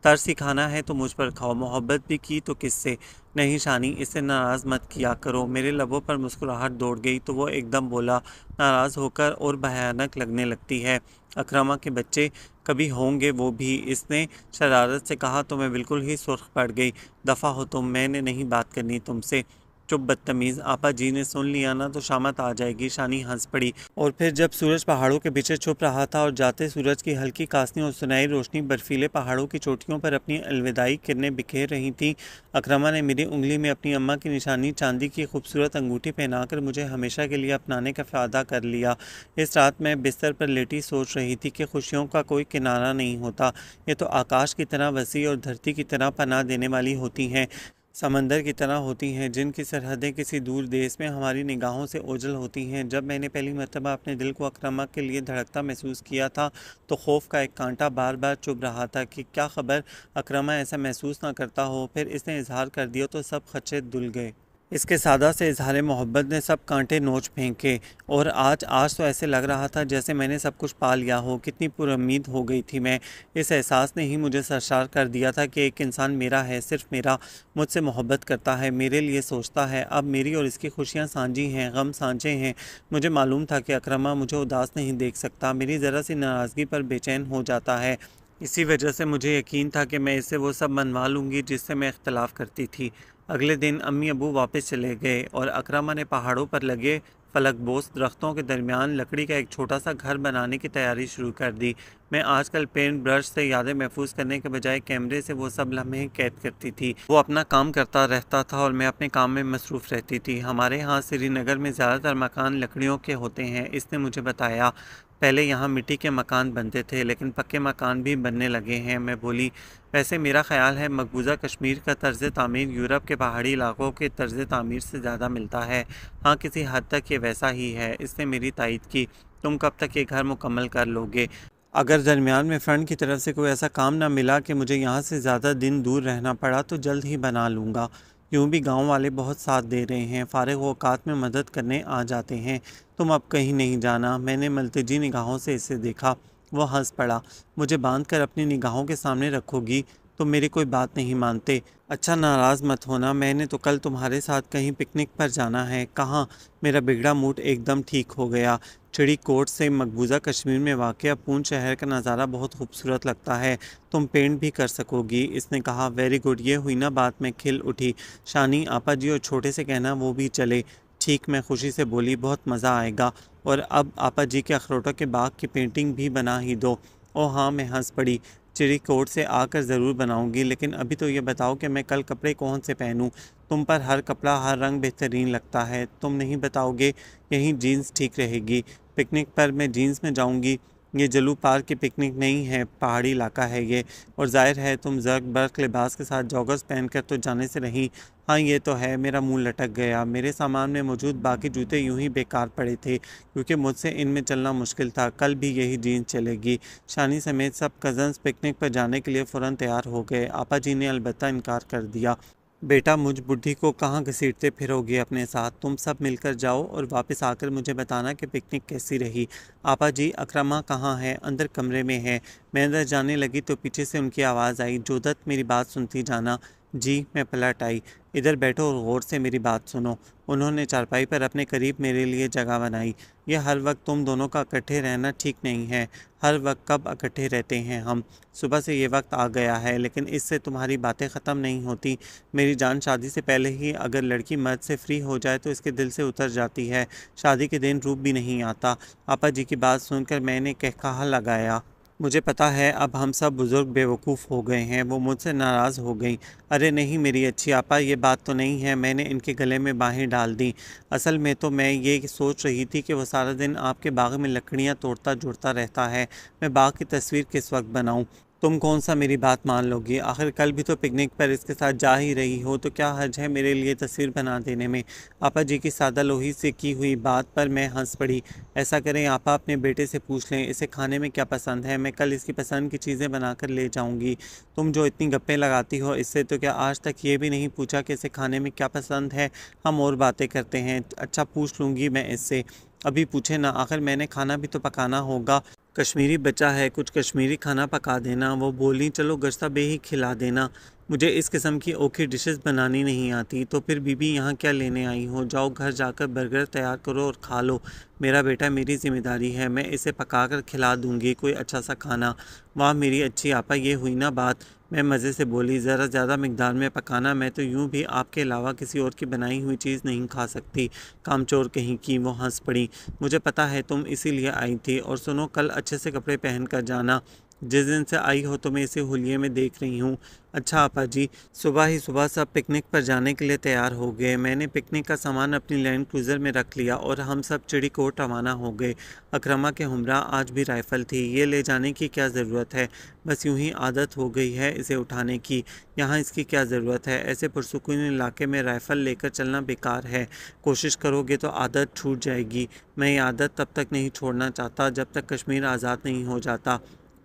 ترسی کھانا ہے تو مجھ پر کھاؤ، محبت بھی کی تو کس سے؟ نہیں شانی، اسے ناراض مت کیا کرو۔ میرے لبوں پر مسکراہٹ دوڑ گئی تو وہ ایک دم بولا، ناراض ہو کر اور بھیانک لگنے لگتی ہے۔ اکرمہ کے بچے کبھی ہوں گے وہ بھی، اس نے شرارت سے کہا تو میں بالکل ہی سرخ پڑ گئی۔ دفع ہو تم، میں نے نہیں بات کرنی تم سے۔ چپ بدتمیز، آپا جی نے سن لیا نا تو شامت آ جائے گی۔ شانی ہنس پڑی، اور پھر جب سورج پہاڑوں کے پیچھے چھپ رہا تھا اور جاتے سورج کی ہلکی کاسنی اور سنہری روشنی برفیلے پہاڑوں کی چوٹیوں پر اپنی الوداعی کرنیں بکھیر رہی تھیں، اکرمہ نے میری انگلی میں اپنی اماں کی نشانی چاندی کی خوبصورت انگوٹھی پہنا کر مجھے ہمیشہ کے لیے اپنانے کا وعدہ کر لیا۔ اس رات میں بستر پر لیٹی سوچ رہی تھی کہ خوشیوں کا کوئی کنارہ نہیں ہوتا، یہ تو آکاش کی طرح وسیع اور دھرتی کی طرح پناہ دینے والی ہوتی ہیں، سمندر کی طرح ہوتی ہیں، جن کی سرحدیں کسی دور دیس میں ہماری نگاہوں سے اوجھل ہوتی ہیں۔ جب میں نے پہلی مرتبہ اپنے دل کو اکرمہ کے لیے دھڑکتا محسوس کیا تھا تو خوف کا ایک کانٹا بار بار چبھ رہا تھا کہ کیا خبر اکرمہ ایسا محسوس نہ کرتا ہو۔ پھر اس نے اظہار کر دیا تو سب خدشے دھل گئے۔ اس کے سادہ سے اظہار محبت نے سب کانٹے نوچ پھینکے، اور آج تو ایسے لگ رہا تھا جیسے میں نے سب کچھ پا لیا ہو۔ کتنی پر امید ہو گئی تھی میں، اس احساس نے ہی مجھے سرشار کر دیا تھا کہ ایک انسان میرا ہے، صرف میرا، مجھ سے محبت کرتا ہے، میرے لیے سوچتا ہے۔ اب میری اور اس کی خوشیاں سانجھی ہیں، غم سانچے ہیں۔ مجھے معلوم تھا کہ اکرمہ مجھے اداس نہیں دیکھ سکتا، میری ذرا سی ناراضگی پر بے چین ہو جاتا ہے۔ اسی وجہ سے مجھے یقین تھا کہ میں اس سے وہ سب منوا لوں گی جس سے میں اختلاف کرتی تھی۔ اگلے دن امی ابو واپس چلے گئے اور اکرمہ نے پہاڑوں پر لگے فلک بوس درختوں کے درمیان لکڑی کا ایک چھوٹا سا گھر بنانے کی تیاری شروع کر دی۔ میں آج کل پینٹ برش سے یادیں محفوظ کرنے کے بجائے کیمرے سے وہ سب لمحے قید کرتی تھی۔ وہ اپنا کام کرتا رہتا تھا اور میں اپنے کام میں مصروف رہتی تھی۔ ہمارے ہاں سری نگر میں زیادہ تر مکان لکڑیوں کے ہوتے ہیں، اس نے مجھے بتایا۔ پہلے یہاں مٹی کے مکان بنتے تھے لیکن پکے مکان بھی بننے لگے ہیں۔ میں بولی، ویسے میرا خیال ہے مقبوضہ کشمیر کا طرز تعمیر یورپ کے پہاڑی علاقوں کے طرز تعمیر سے زیادہ ملتا ہے۔ ہاں کسی حد تک یہ ویسا ہی ہے، اس نے میری تائید کی۔ تم کب تک یہ گھر مکمل کر لو گے؟ اگر درمیان میں فرنٹ کی طرف سے کوئی ایسا کام نہ ملا کہ مجھے یہاں سے زیادہ دن دور رہنا پڑا تو جلد ہی بنا لوں گا۔ یوں بھی گاؤں والے بہت ساتھ دے رہے ہیں، فارغ اوقات میں مدد کرنے آ جاتے ہیں۔ تم اب کہیں نہیں جانا؟ میں نے ملتجی نگاہوں سے اسے دیکھا۔ وہ ہنس پڑا، مجھے باندھ کر اپنی نگاہوں کے سامنے رکھو گی؟ تم میری کوئی بات نہیں مانتے؟ اچھا ناراض مت ہونا، میں نے تو کل تمہارے ساتھ کہیں پکنک پر جانا ہے۔ کہاں؟ میرا بگڑا موڈ ایک دم ٹھیک ہو گیا۔ چڑی کوٹ سے مقبوضہ کشمیر میں واقع پونچھ شہر کا نظارہ بہت خوبصورت لگتا ہے، تم پینٹ بھی کر سکو گی، اس نے کہا۔ ویری گڈ، یہ ہوئی نا بات، میں کھل اٹھی۔ شانی، آپا جی اور چھوٹے سے کہنا وہ بھی چلے۔ ٹھیک، میں خوشی سے بولی، بہت مزہ آئے گا۔ اور اب آپا جی کے اخروٹوں کے باغ کی پینٹنگ بھی بنا ہی دو۔ او ہاں، میں ہنس پڑی، چڑی کوٹ سے آ کر ضرور بناؤں گی، لیکن ابھی تو یہ بتاؤ کہ میں کل کپڑے کون سے پہنوں؟ تم پر ہر کپڑا ہر رنگ بہترین لگتا ہے، تم نہیں بتاؤ گے؟ یہیں جینز ٹھیک رہے گی۔ پکنک پر میں جینز میں جاؤں گی؟ یہ جلو پارک کی پکنک نہیں ہے، پہاڑی علاقہ ہے یہ، اور ظاہر ہے تم زرق برق لباس کے ساتھ جوگرز پہن کر تو جانے سے رہیں۔ ہاں یہ تو ہے، میرا منہ لٹک گیا۔ میرے سامان میں موجود باقی جوتے یوں ہی بیکار پڑے تھے کیونکہ مجھ سے ان میں چلنا مشکل تھا۔ کل بھی یہی جینز چلے گی۔ شانی سمیت سب کزنز پکنک پر جانے کے لیے فوراً تیار ہو گئے۔ آپا جی نے البتہ انکار کر دیا۔ بیٹا، مجھ بڈھی کو کہاں گھسیٹتے پھرو گے اپنے ساتھ؟ تم سب مل کر جاؤ اور واپس آ کر مجھے بتانا کہ پکنک کیسی رہی۔ آپا جی، اکرمہ کہاں ہے؟ اندر کمرے میں ہے۔ میں اندر جانے لگی تو پیچھے سے ان کی آواز آئی، جودت میری بات سنتی جانا۔ جی، میں پلٹ آئی۔ ادھر بیٹھو اور غور سے میری بات سنو۔ انہوں نے چارپائی پر اپنے قریب میرے لیے جگہ بنائی۔ یہ ہر وقت تم دونوں کا اکٹھے رہنا ٹھیک نہیں ہے۔ ہر وقت کب اکٹھے رہتے ہیں ہم؟ صبح سے یہ وقت آ گیا ہے، لیکن اس سے تمہاری باتیں ختم نہیں ہوتی۔ میری جان شادی سے پہلے ہی اگر لڑکی مرد سے فری ہو جائے تو اس کے دل سے اتر جاتی ہے، شادی کے دن روپ بھی نہیں آتا۔ آپا جی کی بات سن کر میں نے کہا لگایا، مجھے پتا ہے اب ہم سب بزرگ بیوقوف ہو گئے ہیں۔ وہ مجھ سے ناراض ہو گئیں۔ ارے نہیں میری اچھی آپا، یہ بات تو نہیں ہے۔ میں نے ان کے گلے میں باہیں ڈال دیں۔ اصل میں تو میں یہ سوچ رہی تھی کہ وہ سارا دن آپ کے باغ میں لکڑیاں توڑتا جڑتا رہتا ہے، میں باغ کی تصویر کس وقت بناؤں؟ تم کون سا میری بات مان لو گی؟ آخر کل بھی تو پکنک پر اس کے ساتھ جا ہی رہی ہو، تو کیا حرج ہے میرے لیے تصویر بنا دینے میں؟ آپا جی کی سادہ لوہی سے کی ہوئی بات پر میں ہنس پڑی۔ ایسا کریں آپا، اپنے بیٹے سے پوچھ لیں اسے کھانے میں کیا پسند ہے، میں کل اس کی پسند کی چیزیں بنا کر لے جاؤں گی۔ تم جو اتنی گپیں لگاتی ہو اس سے، تو کیا آج تک یہ بھی نہیں پوچھا کہ اسے کھانے میں کیا پسند ہے؟ ہم اور باتیں کرتے ہیں۔ اچھا، پوچھ لوں گی میں اس سے۔ ابھی پوچھے نا، آخر میں نے کھانا بھی تو پکانا ہوگا، کشمیری بچہ ہے، کچھ کشمیری کھانا پکا دینا۔ وہ بولی چلو گشتہ بے ہی کھلا دینا، مجھے اس قسم کی اوکھی ڈشز بنانی نہیں آتی۔ تو پھر بی بی یہاں کیا لینے آئی ہو؟ جاؤ گھر جا کر برگر تیار کرو اور کھا لو، میرا بیٹا میری ذمہ داری ہے، میں اسے پکا کر کھلا دوں گی کوئی اچھا سا کھانا۔ واہ میری اچھی آپا، یہ ہوئی نا بات، میں مزے سے بولی، ذرا زیادہ مقدار میں پکانا، میں تو یوں بھی آپ کے علاوہ کسی اور کی بنائی ہوئی چیز نہیں کھا سکتی، کامچور کہیں کی۔ وہ ہنس پڑی، مجھے پتا ہے تم اسی لیے آئی تھی، اور سنو کل اچھے سے کپڑے پہن کر جانا، جس دن سے آئی ہو تمہیں اسی حلیے میں دیکھ رہی ہوں۔ اچھا آپا جی۔ صبح ہی صبح سب پکنک پر جانے کے لیے تیار ہو گئے، میں نے پکنک کا سامان اپنی لینڈ کروزر میں رکھ لیا اور ہم سب چڑی کوٹ روانہ ہو گئے۔ اکرمہ کے ہمراہ آج بھی رائفل تھی، یہ لے جانے کی کیا ضرورت ہے، بس یوں ہی عادت ہو گئی ہے اسے اٹھانے کی، یہاں اس کی کیا ضرورت ہے، ایسے پرسکون علاقے میں رائفل لے کر چلنا بیکار ہے، کوشش کرو گے تو عادت چھوٹ جائے گی، میں یہ عادت تب تک نہیں چھوڑنا چاہتا جب تک کشمیر آزاد نہیں ہو جاتا،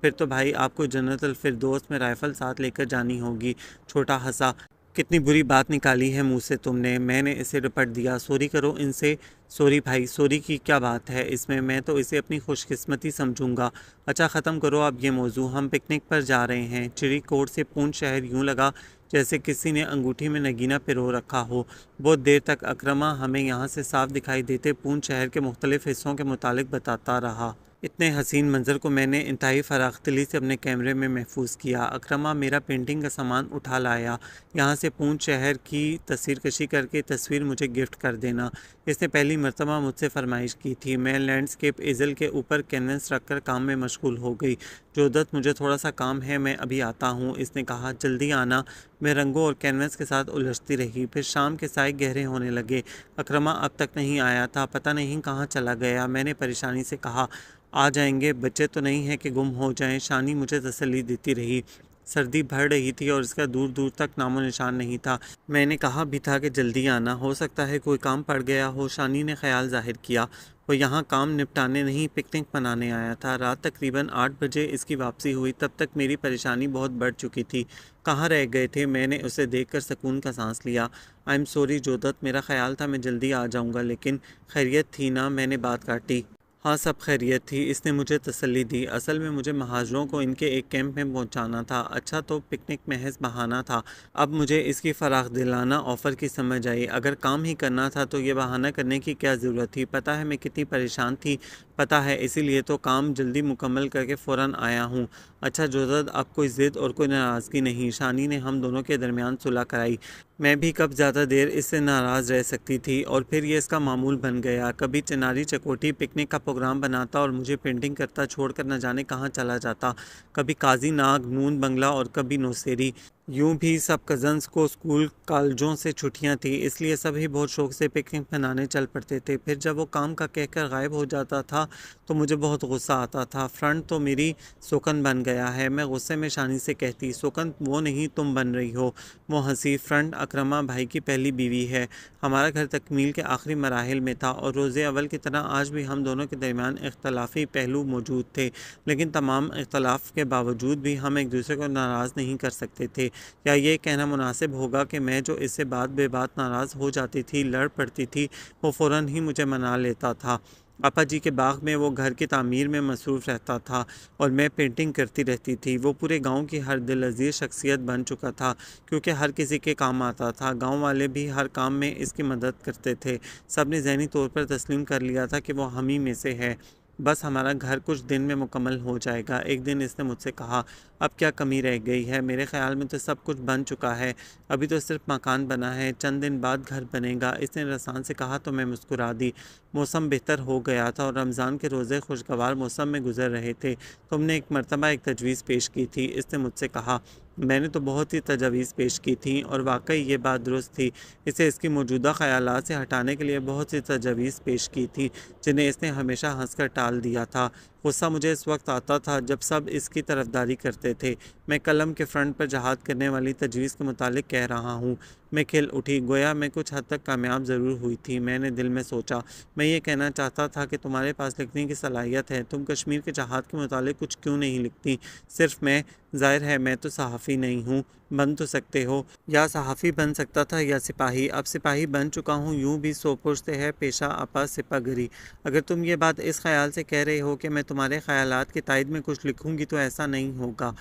پھر تو بھائی آپ کو جنت الفردوس میں رائفل ساتھ لے کر جانی ہوگی۔ چھوٹا ہنسا، کتنی بری بات نکالی ہے منہ سے تم نے، میں نے اسے رپٹ دیا، سوری کرو ان سے۔ سوری بھائی، سوری کی کیا بات ہے اس میں تو اسے اپنی خوش قسمتی سمجھوں گا۔ اچھا ختم کرو اب یہ موضوع، ہم پکنک پر جا رہے ہیں۔ چڑی کوٹ سے پونچھ شہر یوں لگا جیسے کسی نے انگوٹھی میں نگینہ پرو رکھا ہو۔ بہت دیر تک اکرمہ ہمیں یہاں سے صاف دکھائی دیتے پونچھ شہر کے مختلف حصوں کے متعلق بتاتا رہا۔ اتنے حسین منظر کو میں نے انتہائی فراخ دلی سے اپنے کیمرے میں محفوظ کیا۔ اکرمہ میرا پینٹنگ کا سامان اٹھا لایا، یہاں سے پونچھ شہر کی تصویر کشی کر کے تصویر مجھے گفٹ کر دینا، اس نے پہلی مرتبہ مجھ سے فرمائش کی تھی۔ میں لینڈسکیپ ایزل کے اوپر کینوس رکھ کر کام میں مشغول ہو گئی۔ جودت مجھے تھوڑا سا کام ہے، میں ابھی آتا ہوں، اس نے کہا، جلدی آنا۔ میں رنگوں اور کینوس کے ساتھ الجھتی رہی، پھر شام کے سائے گہرے ہونے لگے، اکرمہ اب تک نہیں آیا تھا، پتہ نہیں کہاں چلا گیا۔ میں نے پریشانی سے کہا، آ جائیں گے، بچے تو نہیں ہیں کہ گم ہو جائیں۔ شانی مجھے تسلی دیتی رہی، سردی بڑھ رہی تھی اور اس کا دور دور تک نام و نشان نہیں تھا۔ میں نے کہا بھی تھا کہ جلدی آنا، ہو سکتا ہے کوئی کام پڑ گیا ہو۔ شانی نے خیال ظاہر کیا، وہ یہاں کام نپٹانے نہیں پکنک منانے آیا تھا۔ رات تقریباً 8 بجے اس کی واپسی ہوئی، تب تک میری پریشانی بہت بڑھ چکی تھی۔ کہاں رہ گئے تھے؟ میں نے اسے دیکھ کر سکون کا سانس لیا۔ آئی ایم سوری جودت، میرا خیال تھا میں جلدی آ جاؤں گا، لیکن خیریت تھی نا؟ میں نے بات کاٹی۔ ہاں سب خیریت تھی، اس نے مجھے تسلی دی، اصل میں مجھے مہاجروں کو ان کے ایک کیمپ میں پہنچانا تھا۔ اچھا تو پکنک محض بہانہ تھا، اب مجھے اس کی فراخ دلانہ آفر کی سمجھ آئی، اگر کام ہی کرنا تھا تو یہ بہانہ کرنے کی کیا ضرورت تھی؟ پتہ ہے میں کتنی پریشان تھی، پتہ ہے، اسی لیے تو کام جلدی مکمل کر کے فوراً آیا ہوں۔ اچھا جودت، اب کوئی ضد اور کوئی ناراضگی نہیں؟ شانی نے ہم دونوں کے درمیان صلح کرائی، میں بھی کب زیادہ دیر اس سے ناراض رہ سکتی تھی، اور پھر یہ اس کا معمول بن گیا، کبھی چناری چکوٹھی پکنک کا پروگرام بناتا اور مجھے پینٹنگ کرتا چھوڑ کر نہ جانے کہاں چلا جاتا، کبھی قاضی ناگ نون بنگلہ اور کبھی نوسیری۔ یوں بھی سب کزنز کو اسکول کالجوں سے چھٹیاں تھیں، اس لیے سبھی بہت شوق سے پکنک منانے چل پڑتے تھے۔ پھر جب وہ کام کا کہہ کر غائب ہو جاتا تھا تو مجھے بہت غصہ آتا تھا۔ فرنٹ تو میری سوکن بن گیا ہے، میں غصے میں شانی سے کہتی، سوکن وہ نہیں تم بن رہی ہو۔ وہ ہنسی، فرنٹ اکرمہ بھائی کی پہلی بیوی ہے، ہمارا گھر تکمیل کے آخری مراحل میں تھا، اور روز اول کی طرح آج بھی ہم دونوں کے درمیان اختلافی پہلو موجود تھے، لیکن تمام اختلاف کے باوجود بھی ہم ایک دوسرے کو ناراض نہیں کر سکتے تھے، یا یہ کہنا مناسب ہوگا کہ میں جو اس سے بات بے بات ناراض ہو جاتی تھی، لڑ پڑتی تھی، وہ فوراً ہی مجھے منا لیتا تھا۔ آپا جی کے باغ میں وہ گھر کی تعمیر میں مصروف رہتا تھا اور میں پینٹنگ کرتی رہتی تھی۔ وہ پورے گاؤں کی ہر دل عزیز شخصیت بن چکا تھا، کیونکہ ہر کسی کے کام آتا تھا، گاؤں والے بھی ہر کام میں اس کی مدد کرتے تھے، سب نے ذہنی طور پر تسلیم کر لیا تھا کہ وہ ہم ہی میں سے ہے، بس ہمارا گھر کچھ دن میں مکمل ہو جائے گا۔ ایک دن اس نے مجھ سے کہا، اب کیا کمی رہ گئی ہے؟ میرے خیال میں تو سب کچھ بن چکا ہے، ابھی تو صرف مکان بنا ہے، چند دن بعد گھر بنے گا، اس نے رسان سے کہا تو میں مسکرا دی۔ موسم بہتر ہو گیا تھا اور رمضان کے روزے خوشگوار موسم میں گزر رہے تھے۔ تم نے ایک مرتبہ ایک تجویز پیش کی تھی، اس نے مجھ سے کہا۔ میں نے تو بہت ہی تجاویز پیش کی تھیں اور واقعی یہ بات درست تھی، اسے اس کی موجودہ خیالات سے ہٹانے کے لیے بہت سی تجاویز پیش کی تھی، جنہیں اس نے ہمیشہ ہنس کر ٹال دیا تھا۔ غصہ مجھے اس وقت آتا تھا جب سب اس کی طرفداری کرتے تھے۔ میں قلم کے فرنٹ پر جہاد کرنے والی تجویز کے متعلق کہہ رہا ہوں۔ میں کھل اٹھی، گویا میں کچھ حد تک کامیاب ضرور ہوئی تھی۔ میں نے دل میں سوچا، میں یہ کہنا چاہتا تھا کہ تمہارے پاس لکھنے کی صلاحیت ہے، تم کشمیر کے جہاد کے متعلق کچھ کیوں نہیں لکھتی؟ صرف میں، ظاہر ہے میں تو صحافی نہیں ہوں، بن تو سکتے ہو، یا صحافی بن سکتا تھا یا سپاہی، اب سپاہی بن چکا ہوں، یوں بھی سو پرس ہے پیشہ آپا سپہ گری۔ اگر تم یہ بات اس خیال سے کہہ رہے ہو کہ میں تمہارے خیالات کی تائید میں کچھ لکھوں گی تو ایسا نہیں ہوگا۔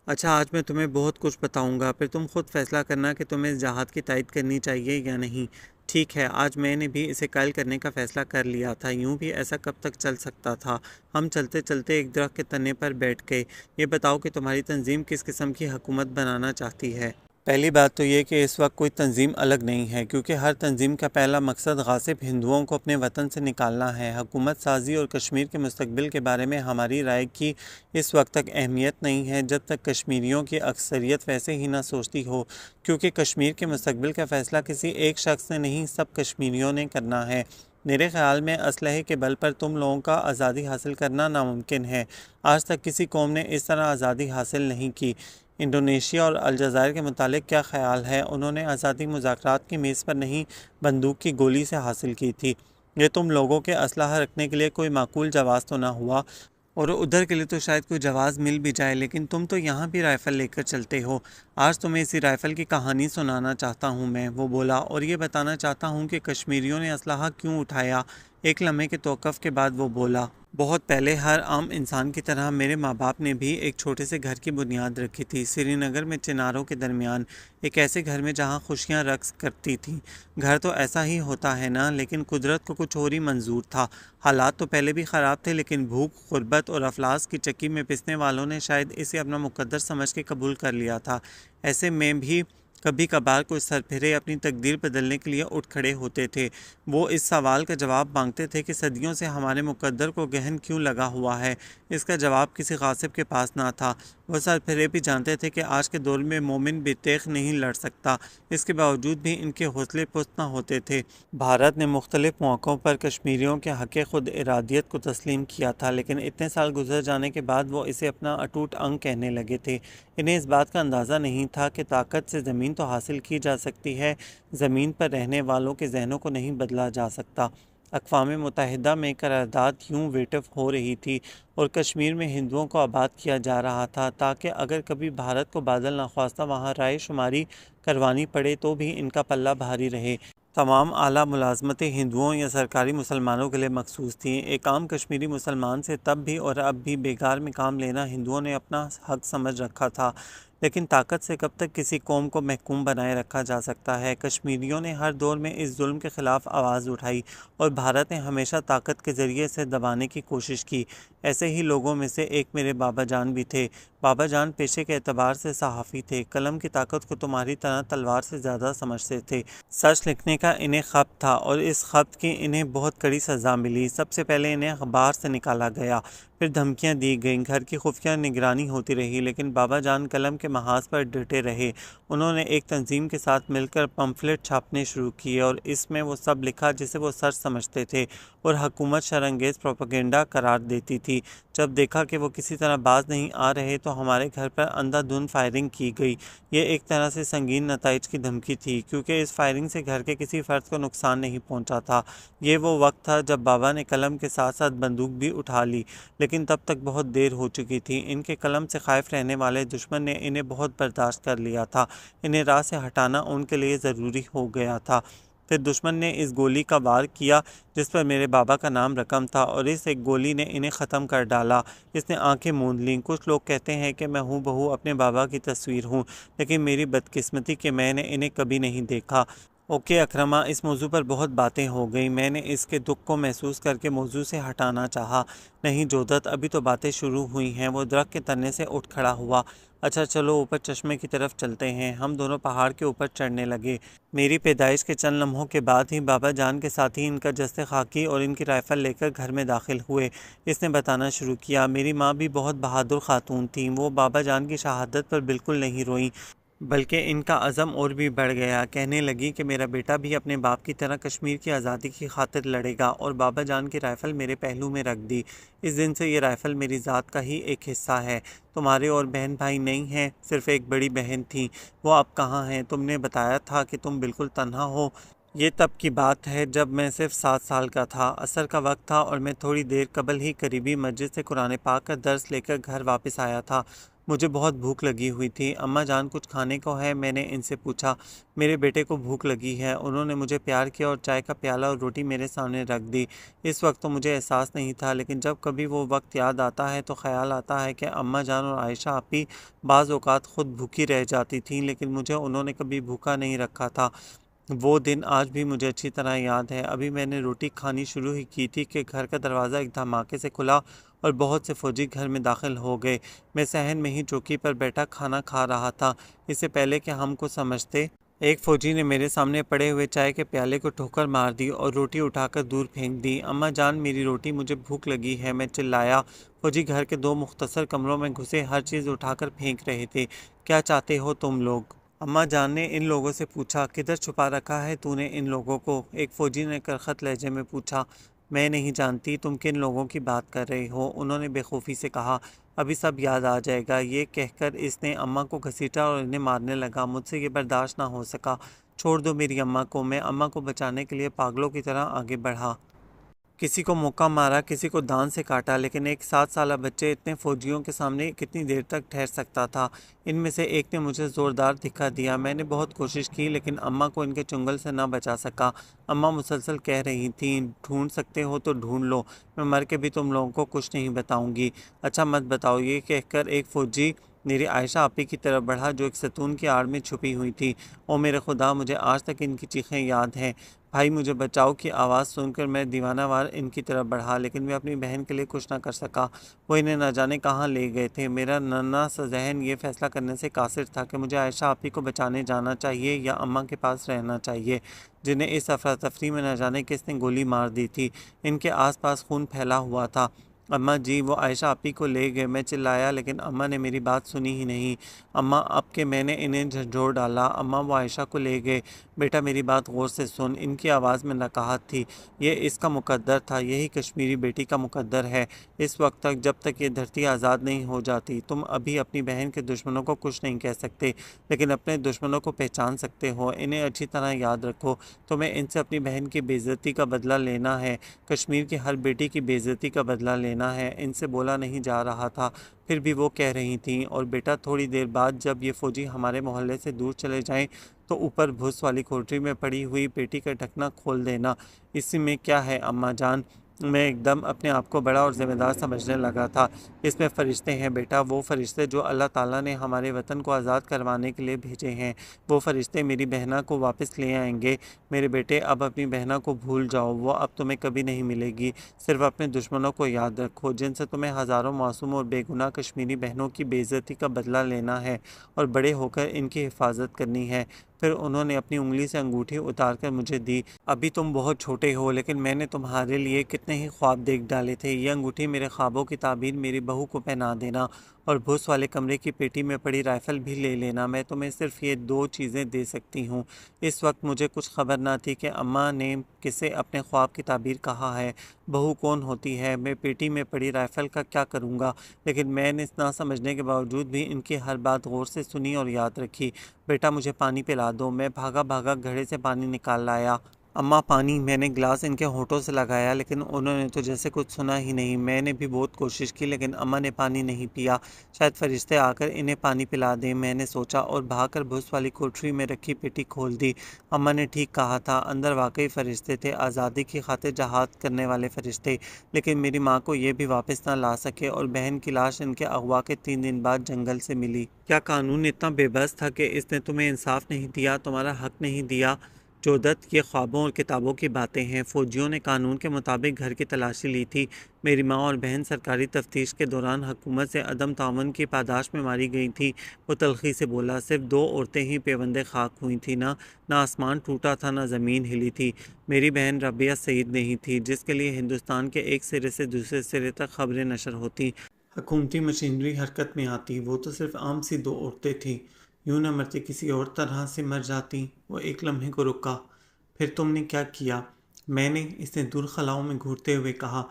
اچھا، آج میں تمہیں بہت کچھ بتاؤں گا، پھر تم خود فیصلہ کرنا کہ تمہیں اس جہاد کی تائید کرنی چاہیے یا نہیں۔ ٹھیک ہے، آج میں نے بھی اسے قائل کرنے کا فیصلہ کر لیا تھا۔ یوں بھی ایسا کب تک چل سکتا تھا؟ ہم چلتے چلتے ایک درخت کے تنے پر بیٹھ گئے۔ یہ بتاؤ کہ تمہاری تنظیم کس قسم کی حکومت بنانا چاہتی ہے؟ پہلی بات تو یہ کہ اس وقت کوئی تنظیم الگ نہیں ہے، کیونکہ ہر تنظیم کا پہلا مقصد غاصب ہندوؤں کو اپنے وطن سے نکالنا ہے۔ حکومت سازی اور کشمیر کے مستقبل کے بارے میں ہماری رائے کی اس وقت تک اہمیت نہیں ہے جب تک کشمیریوں کی اکثریت ویسے ہی نہ سوچتی ہو، کیونکہ کشمیر کے مستقبل کا فیصلہ کسی ایک شخص نے نہیں، سب کشمیریوں نے کرنا ہے۔ میرے خیال میں اسلحے کے بل پر تم لوگوں کا آزادی حاصل کرنا ناممکن ہے۔ آج تک کسی قوم نے اس طرح آزادی حاصل نہیں کی۔ انڈونیشیا اور الجزائر کے متعلق کیا خیال ہے؟ انہوں نے آزادی مذاکرات کی میز پر نہیں، بندوق کی گولی سے حاصل کی تھی۔ یہ تم لوگوں کے اسلحہ رکھنے کے لیے کوئی معقول جواز تو نہ ہوا، اور ادھر کے لیے تو شاید کوئی جواز مل بھی جائے، لیکن تم تو یہاں بھی رائفل لے کر چلتے ہو۔ آج تمہیں اسی رائفل کی کہانی سنانا چاہتا ہوں میں، وہ بولا، اور یہ بتانا چاہتا ہوں کہ کشمیریوں نے اسلحہ کیوں اٹھایا۔ ایک لمحے کے توقف کے بعد وہ بولا، بہت پہلے ہر عام انسان کی طرح میرے ماں باپ نے بھی ایک چھوٹے سے گھر کی بنیاد رکھی تھی، سری نگر میں چناروں کے درمیان، ایک ایسے گھر میں جہاں خوشیاں رقص کرتی تھیں۔ گھر تو ایسا ہی ہوتا ہے نا، لیکن قدرت کو کچھ اور ہی منظور تھا۔ حالات تو پہلے بھی خراب تھے، لیکن بھوک، غربت اور افلاس کی چکی میں پسنے والوں نے شاید اسے اپنا مقدر سمجھ کے قبول کر لیا تھا۔ ایسے میں بھی کبھی کبھار کوئی سرپھرے اپنی تقدیر بدلنے کے لیے اٹھ کھڑے ہوتے تھے۔ وہ اس سوال کا جواب مانگتے تھے کہ صدیوں سے ہمارے مقدر کو گہن کیوں لگا ہوا ہے۔ اس کا جواب کسی غاصب کے پاس نہ تھا۔ وہ سرپھرے بھی جانتے تھے کہ آج کے دور میں مومن بے تیغ نہیں لڑ سکتا، اس کے باوجود بھی ان کے حوصلے پست نہ ہوتے تھے۔ بھارت نے مختلف موقعوں پر کشمیریوں کے حق خود ارادیت کو تسلیم کیا تھا، لیکن اتنے سال گزر جانے کے بعد وہ اسے اپنا اٹوٹ انگ کہنے لگے تھے۔ انہیں اس بات کا اندازہ نہیں تھا کہ طاقت سے زمین تو حاصل کی جا سکتی ہے، زمین پر رہنے والوں کے ذہنوں کو نہیں بدلا جا سکتا۔ اقوام متحدہ میں قرارداد یوں ویٹو ہو رہی تھی اور کشمیر میں ہندوؤں کو آباد کیا جا رہا تھا تاکہ اگر کبھی بھارت کو بادل نخواستہ وہاں رائے شماری کروانی پڑے تو بھی ان کا پلہ بھاری رہے۔ تمام اعلیٰ ملازمتیں ہندوؤں یا سرکاری مسلمانوں کے لیے مخصوص تھیں۔ ایک عام کشمیری مسلمان سے تب بھی اور اب بھی بیگار میں کام لینا ہندوؤں نے اپنا حق سمجھ رکھا تھا، لیکن طاقت سے کب تک کسی قوم کو محکوم بنائے رکھا جا سکتا ہے؟ کشمیریوں نے ہر دور میں اس ظلم کے خلاف آواز اٹھائی اور بھارت نے ہمیشہ طاقت کے ذریعے سے دبانے کی کوشش کی۔ ایسے ہی لوگوں میں سے ایک میرے بابا جان بھی تھے۔ بابا جان پیشے کے اعتبار سے صحافی تھے، قلم کی طاقت کو تمہاری طرح تلوار سے زیادہ سمجھتے تھے۔ سچ لکھنے کا انہیں خبت تھا اور اس خبت کی انہیں بہت کڑی سزا ملی۔ سب سے پہلے انہیں اخبار سے نکالا گیا، پھر دھمکیاں دی گئیں، گھر کی خفیہ نگرانی ہوتی رہی، لیکن بابا جان قلم کے محاذ پر ڈٹے رہے۔ انہوں نے ایک تنظیم کے ساتھ مل کر پمفلٹ چھاپنے شروع کیے اور اس میں وہ سب لکھا جسے وہ سچ سمجھتے تھے اور حکومت شرانگیز پروپیگنڈا قرار دیتی تھی۔ جب دیکھا کہ وہ کسی طرح باز نہیں آ رہے تو ہمارے گھر پر اندھا دھند فائرنگ کی گئی۔ یہ ایک طرح سے سنگین نتائج کی دھمکی تھی، کیونکہ اس فائرنگ سے گھر کے کسی فرد کو نقصان نہیں پہنچا تھا۔ یہ وہ وقت تھا جب بابا نے قلم کے ساتھ ساتھ بندوق بھی اٹھا لی، لیکن تب تک بہت دیر ہو چکی تھی۔ ان کے قلم سے خائف رہنے والے دشمن نے انہیں بہت برداشت کر لیا تھا، انہیں راہ سے ہٹانا ان کے لیے ضروری ہو گیا تھا۔ پھر دشمن نے اس گولی کا وار کیا جس پر میرے بابا کا نام رقم تھا، اور اس ایک گولی نے انہیں ختم کر ڈالا۔ اس نے آنکھیں موند لیں۔ کچھ لوگ کہتے ہیں کہ میں ہوں بہو اپنے بابا کی تصویر ہوں، لیکن میری بدقسمتی کہ میں نے انہیں کبھی نہیں دیکھا۔ اوکے اکرما، اس موضوع پر بہت باتیں ہو گئیں۔ میں نے اس کے دکھ کو محسوس کر کے موضوع سے ہٹانا چاہا۔ نہیں جودت، ابھی تو باتیں شروع ہوئی ہیں۔ وہ درخت کے تنے سے اٹھ کھڑا ہوا۔ اچھا چلو اوپر چشمے کی طرف چلتے ہیں۔ ہم دونوں پہاڑ کے اوپر چڑھنے لگے۔ میری پیدائش کے چند لمحوں کے بعد ہی بابا جان کے ساتھی ان کا جستے خاکی اور ان کی رائفل لے کر گھر میں داخل ہوئے۔ اس نے بتانا شروع کیا، میری ماں بھی بہت بہادر خاتون تھیں۔ وہ بابا جان کی شہادت پر بالکل نہیں روئیں، بلکہ ان کا عزم اور بھی بڑھ گیا۔ کہنے لگی کہ میرا بیٹا بھی اپنے باپ کی طرح کشمیر کی آزادی کی خاطر لڑے گا، اور بابا جان کی رائفل میرے پہلو میں رکھ دی۔ اس دن سے یہ رائفل میری ذات کا ہی ایک حصہ ہے۔ تمہارے اور بہن بھائی نہیں ہیں، صرف ایک بڑی بہن تھی۔ وہ اب کہاں ہیں؟ تم نے بتایا تھا کہ تم بالکل تنہا ہو۔ یہ تب کی بات ہے جب میں صرف 7 سال کا تھا۔ عصر کا وقت تھا اور میں تھوڑی دیر قبل ہی قریبی مسجد سے قرآن پاک کا درس لے کر گھر واپس آیا تھا۔ مجھے بہت بھوک لگی ہوئی تھی۔ اماں جان کچھ کھانے کو ہے؟ میں نے ان سے پوچھا۔ میرے بیٹے کو بھوک لگی ہے۔ انہوں نے مجھے پیار کیا اور چائے کا پیالہ اور روٹی میرے سامنے رکھ دی۔ اس وقت تو مجھے احساس نہیں تھا، لیکن جب کبھی وہ وقت یاد آتا ہے تو خیال آتا ہے کہ اماں جان اور عائشہ آپی بعض اوقات خود بھوکی رہ جاتی تھیں، لیکن مجھے انہوں نے کبھی بھوکا نہیں رکھا تھا۔ وہ دن آج بھی مجھے اچھی طرح یاد ہے۔ ابھی میں نے روٹی کھانی شروع ہی کی تھی کہ گھر کا دروازہ ایک دھماکے سے کھلا اور بہت سے فوجی گھر میں داخل ہو گئے۔ میں صحن میں ہی چوکی پر بیٹھا کھانا کھا رہا تھا۔ اس سے پہلے کہ ہم کو سمجھتے، ایک فوجی نے میرے سامنے پڑے ہوئے چائے کے پیالے کو ٹھوکر مار دی اور روٹی اٹھا کر دور پھینک دی۔ اماں جان میری روٹی، مجھے بھوک لگی ہے، میں چلایا۔ فوجی گھر کے دو مختصر کمروں میں گھسے ہر چیز اٹھا کر پھینک رہے تھے۔ کیا چاہتے ہو تم لوگ؟ اماں جان نے ان لوگوں سے پوچھا۔ کدھر چھپا رکھا ہے تو نے ان لوگوں کو؟ ایک فوجی نے کرخت لہجے میں پوچھا۔ میں نہیں جانتی تم کن لوگوں کی بات کر رہے ہو، انہوں نے بے خوفی سے کہا۔ ابھی سب یاد آ جائے گا۔ یہ کہہ کر اس نے اماں کو گھسیٹا اور انہیں مارنے لگا۔ مجھ سے یہ برداشت نہ ہو سکا۔ چھوڑ دو میری اماں کو۔ میں اماں کو بچانے کے لیے پاگلوں کی طرح آگے بڑھا۔ کسی کو موقع مارا، کسی کو دان سے کاٹا، لیکن ایک 7 سالہ بچے اتنے فوجیوں کے سامنے کتنی دیر تک ٹھہر سکتا تھا؟ ان میں سے ایک نے مجھے زوردار دھکا دیا۔ میں نے بہت کوشش کی، لیکن اماں کو ان کے چنگل سے نہ بچا سکا۔ اماں مسلسل کہہ رہی تھیں، ڈھونڈ سکتے ہو تو ڈھونڈ لو، میں مر کے بھی تم لوگوں کو کچھ نہیں بتاؤں گی۔ اچھا مت بتاؤ۔ یہ کہہ کر ایک فوجی میری عائشہ آپی کی طرف بڑھا جو ایک ستون کی آڑ میں چھپی ہوئی تھی۔ او میرے خدا، مجھے آج تک ان کی چیخیں یاد ہیں۔ بھائی مجھے بچاؤ کی آواز سن کر میں دیوانہ وار ان کی طرف بڑھا، لیکن میں اپنی بہن کے لیے کچھ نہ کر سکا۔ وہ انہیں نہ جانے کہاں لے گئے تھے۔ میرا ننھا سا ذہن یہ فیصلہ کرنے سے قاصر تھا کہ مجھے عائشہ آپی کو بچانے جانا چاہیے یا اماں کے پاس رہنا چاہیے، جنہیں اس افراتفری میں نہ جانے کس نے گولی مار دی تھی۔ ان کے آس پاس خون پھیلا ہوا تھا۔ اماں جی، وہ عائشہ آپی کو لے گئے۔ میں چلایا، لیکن اماں نے میری بات سنی ہی نہیں۔ اماں، اب کہ میں نے انہیں جھنجھوڑ ڈالا، اماں وہ عائشہ کو لے گئے۔ بیٹا میری بات غور سے سن۔ ان کی آواز میں نقاہت تھی۔ یہ اس کا مقدر تھا، یہی کشمیری بیٹی کا مقدر ہے۔ اس وقت تک جب تک یہ دھرتی آزاد نہیں ہو جاتی، تم ابھی اپنی بہن کے دشمنوں کو کچھ نہیں کہہ سکتے، لیکن اپنے دشمنوں کو پہچان سکتے ہو۔ انہیں اچھی طرح یاد رکھو۔ تمہیں ان سے اپنی بہن کی بے عزتی کا بدلہ لینا ہے، کشمیر کی ہر بیٹی کی بے عزتی کا بدلہ لینا ہے۔ ان سے بولا نہیں جا رہا تھا، پھر بھی وہ کہہ رہی تھیں۔ اور بیٹا تھوڑی دیر بعد جب یہ فوجی ہمارے محلے سے دور چلے جائیں تو اوپر بھوس والی کوٹری میں پڑی ہوئی پیٹی کا ڈھکنا کھول دینا۔ اسی میں کیا ہے اماں جان؟ میں ایک دم اپنے آپ کو بڑا اور ذمہ دار سمجھنے لگا تھا۔ اس میں فرشتے ہیں بیٹا، وہ فرشتے جو اللہ تعالیٰ نے ہمارے وطن کو آزاد کروانے کے لیے بھیجے ہیں۔ وہ فرشتے میری بہنا کو واپس لے آئیں گے۔ میرے بیٹے، اب اپنی بہنا کو بھول جاؤ، وہ اب تمہیں کبھی نہیں ملے گی۔ صرف اپنے دشمنوں کو یاد رکھو، جن سے تمہیں ہزاروں معصوم اور بے گناہ کشمیری بہنوں کی بے عزتی کا بدلہ لینا ہے اور بڑے ہو کر ان کی حفاظت کرنی ہے۔ پھر انہوں نے اپنی انگلی سے انگوٹھی اتار کر مجھے دی۔ ابھی تم بہت چھوٹے ہو، لیکن میں نے تمہارے لیے کتنے ہی خواب دیکھ ڈالے تھے۔ یہ انگوٹھی میرے خوابوں کی تعبیر میری بہو کو پہنا دینا، اور بھوس والے کمرے کی پیٹی میں پڑی رائفل بھی لے لینا۔ میں تمہیں صرف یہ 2 چیزیں دے سکتی ہوں۔ اس وقت مجھے کچھ خبر نہ تھی کہ اماں نے کسے اپنے خواب کی تعبیر کہا ہے، بہو کون ہوتی ہے، میں پیٹی میں پڑی رائفل کا کیا کروں گا۔ لیکن میں نے نہ سمجھنے کے باوجود بھی ان کی ہر بات غور سے سنی اور یاد رکھی۔ بیٹا مجھے پانی پلا دو۔ میں بھاگا بھاگا گھڑے سے پانی نکال لایا۔ اماں پانی۔ میں نے گلاس ان کے ہونٹوں سے لگایا، لیکن انہوں نے تو جیسے کچھ سنا ہی نہیں۔ میں نے بھی بہت کوشش کی، لیکن اماں نے پانی نہیں پیا۔ شاید فرشتے آ کر انہیں پانی پلا دیں، میں نے سوچا، اور بھاگ کر بھوس والی کوٹری میں رکھی پیٹی کھول دی۔ اماں نے ٹھیک کہا تھا، اندر واقعی فرشتے تھے، آزادی کی خاطر جہاد کرنے والے فرشتے، لیکن میری ماں کو یہ بھی واپس نہ لا سکے، اور بہن کی لاش ان کے اغوا کے 3 دن بعد جنگل سے ملی۔ کیا قانون اتنا بے بس تھا کہ اس نے تمہیں انصاف نہیں دیا، تمہارا حق نہیں دیا؟ جودت، یہ خوابوں اور کتابوں کی باتیں ہیں۔ فوجیوں نے قانون کے مطابق گھر کی تلاشی لی تھی۔ میری ماں اور بہن سرکاری تفتیش کے دوران حکومت سے عدم تعاون کی پاداش میں ماری گئی تھی۔ وہ تلخی سے بولا۔ صرف 2 عورتیں ہی پیوند خاک ہوئی تھیں، نہ آسمان ٹوٹا تھا، نہ زمین ہلی تھی۔ میری بہن رابعہ سعید نہیں تھی، جس کے لیے ہندوستان کے ایک سرے سے دوسرے سرے تک خبریں نشر ہوتی، حکومتی مشینری حرکت میں آتی۔ وہ تو صرف عام سی 2 عورتیں تھیں، یوں نہ مرتی کسی اور طرح سے مر جاتی۔ وہ ایک لمحے کو رکا۔ پھر تم نے کیا کیا؟ میں نے، اس نے دور خلاؤں میں گھورتے ہوئے کہا،